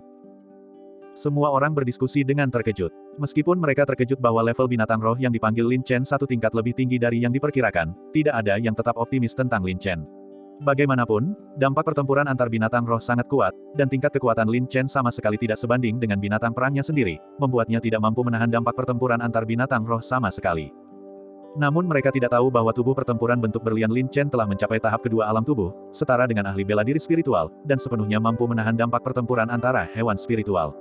Semua orang berdiskusi dengan terkejut. Meskipun mereka terkejut bahwa level binatang roh yang dipanggil Lin Chen 1 tingkat lebih tinggi dari yang diperkirakan, tidak ada yang tetap optimis tentang Lin Chen. Bagaimanapun, dampak pertempuran antar binatang roh sangat kuat, dan tingkat kekuatan Lin Chen sama sekali tidak sebanding dengan binatang perangnya sendiri, membuatnya tidak mampu menahan dampak pertempuran antar binatang roh sama sekali. Namun mereka tidak tahu bahwa tubuh pertempuran bentuk berlian Lin Chen telah mencapai tahap kedua alam tubuh, setara dengan ahli bela diri spiritual, dan sepenuhnya mampu menahan dampak pertempuran antara hewan spiritual.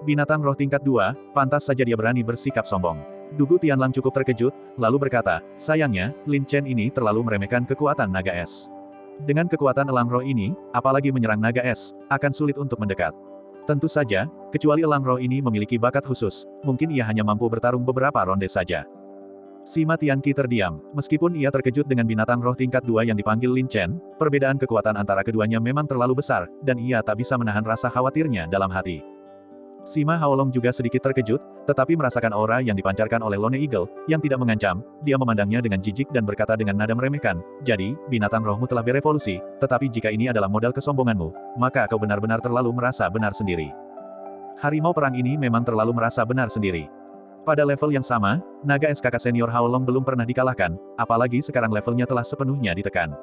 Binatang roh tingkat 2, pantas saja dia berani bersikap sombong. Dugu Tianlang cukup terkejut, lalu berkata, sayangnya, Lin Chen ini terlalu meremehkan kekuatan naga es. Dengan kekuatan elang roh ini, apalagi menyerang naga es, akan sulit untuk mendekat. Tentu saja, kecuali elang roh ini memiliki bakat khusus, mungkin ia hanya mampu bertarung beberapa ronde saja. Sima Tianqi terdiam. Meskipun ia terkejut dengan binatang roh tingkat 2 yang dipanggil Lin Chen, perbedaan kekuatan antara keduanya memang terlalu besar, dan ia tak bisa menahan rasa khawatirnya dalam hati. Sima Haolong juga sedikit terkejut, tetapi merasakan aura yang dipancarkan oleh Lone Eagle, yang tidak mengancam, dia memandangnya dengan jijik dan berkata dengan nada meremehkan, "Jadi, binatang rohmu telah berevolusi, tetapi jika ini adalah modal kesombonganmu, maka kau benar-benar terlalu merasa benar sendiri." Harimau perang ini memang terlalu merasa benar sendiri. Pada level yang sama, naga SKK senior Haolong belum pernah dikalahkan, apalagi sekarang levelnya telah sepenuhnya ditekan.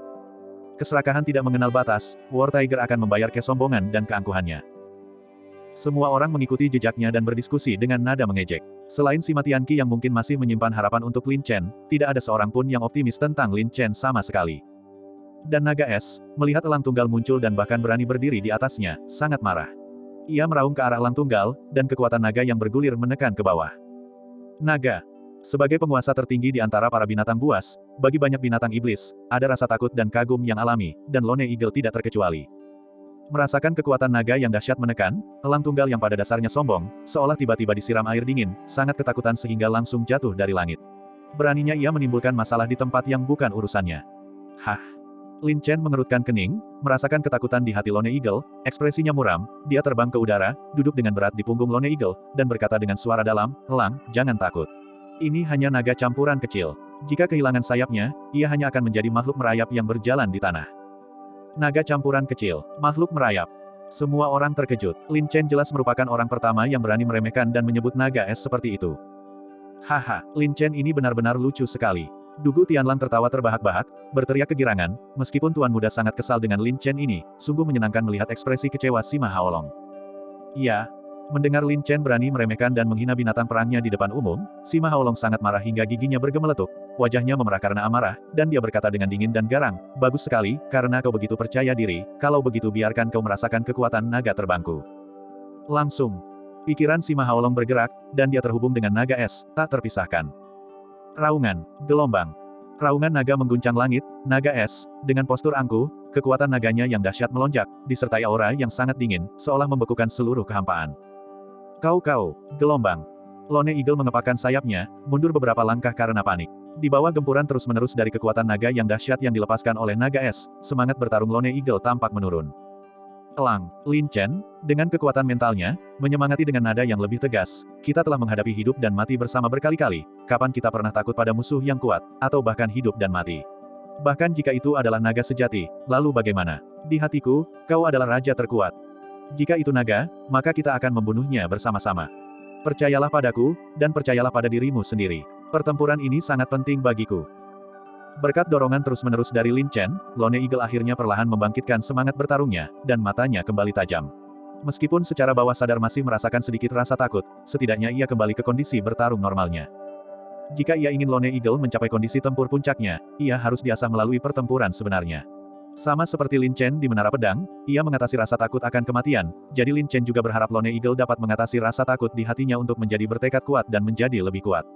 Keserakahan tidak mengenal batas, War Tiger akan membayar kesombongan dan keangkuhannya. Semua orang mengikuti jejaknya dan berdiskusi dengan nada mengejek. Selain Sima Tianqi yang mungkin masih menyimpan harapan untuk Lin Chen, tidak ada seorang pun yang optimis tentang Lin Chen sama sekali. Dan naga es, melihat elang tunggal muncul dan bahkan berani berdiri di atasnya, sangat marah. Ia meraung ke arah elang tunggal, dan kekuatan naga yang bergulir menekan ke bawah. Naga. Sebagai penguasa tertinggi di antara para binatang buas, bagi banyak binatang iblis, ada rasa takut dan kagum yang alami, dan Lone Eagle tidak terkecuali. Merasakan kekuatan naga yang dahsyat menekan, elang tunggal yang pada dasarnya sombong, seolah tiba-tiba disiram air dingin, sangat ketakutan sehingga langsung jatuh dari langit. Beraninya ia menimbulkan masalah di tempat yang bukan urusannya. Hah? Lin Chen mengerutkan kening, merasakan ketakutan di hati Lone Eagle, ekspresinya muram, dia terbang ke udara, duduk dengan berat di punggung Lone Eagle, dan berkata dengan suara dalam, "Elang, jangan takut. Ini hanya naga campuran kecil. Jika kehilangan sayapnya, ia hanya akan menjadi makhluk merayap yang berjalan di tanah." Naga campuran kecil, makhluk merayap. Semua orang terkejut. Lin Chen jelas merupakan orang pertama yang berani meremehkan dan menyebut naga es seperti itu. Haha, Lin Chen ini benar-benar lucu sekali. Dugu Tianlang tertawa terbahak-bahak, berteriak kegirangan, meskipun Tuan Muda sangat kesal dengan Lin Chen ini, sungguh menyenangkan melihat ekspresi kecewa Sima Haolong. Iya. Mendengar Lin Chen berani meremehkan dan menghina binatang perangnya di depan umum, Sima Haolong sangat marah hingga giginya bergemeletuk, wajahnya memerah karena amarah, dan dia berkata dengan dingin dan garang, "Bagus sekali, karena kau begitu percaya diri, kalau begitu biarkan kau merasakan kekuatan naga terbangku." Langsung, pikiran Sima Haolong bergerak, dan dia terhubung dengan naga es, tak terpisahkan. Raungan, gelombang. Raungan naga mengguncang langit, naga es, dengan postur angkuh, kekuatan naganya yang dahsyat melonjak, disertai aura yang sangat dingin, seolah membekukan seluruh kehampaan. Kau, gelombang. Lone Eagle mengepakkan sayapnya, mundur beberapa langkah karena panik. Di bawah gempuran terus-menerus dari kekuatan naga yang dahsyat yang dilepaskan oleh naga es, semangat bertarung Lone Eagle tampak menurun. Elang, Lin Chen, dengan kekuatan mentalnya, menyemangati dengan nada yang lebih tegas, "Kita telah menghadapi hidup dan mati bersama berkali-kali, kapan kita pernah takut pada musuh yang kuat, atau bahkan hidup dan mati? Bahkan jika itu adalah naga sejati, lalu bagaimana? Di hatiku, kau adalah raja terkuat. Jika itu naga, maka kita akan membunuhnya bersama-sama. Percayalah padaku, dan percayalah pada dirimu sendiri. Pertempuran ini sangat penting bagiku." Berkat dorongan terus-menerus dari Lin Chen, Lone Eagle akhirnya perlahan membangkitkan semangat bertarungnya, dan matanya kembali tajam. Meskipun secara bawah sadar masih merasakan sedikit rasa takut, setidaknya ia kembali ke kondisi bertarung normalnya. Jika ia ingin Lone Eagle mencapai kondisi tempur puncaknya, ia harus diasah melalui pertempuran sebenarnya. Sama seperti Lin Chen di Menara Pedang, ia mengatasi rasa takut akan kematian, jadi Lin Chen juga berharap Lone Eagle dapat mengatasi rasa takut di hatinya untuk menjadi bertekad kuat dan menjadi lebih kuat.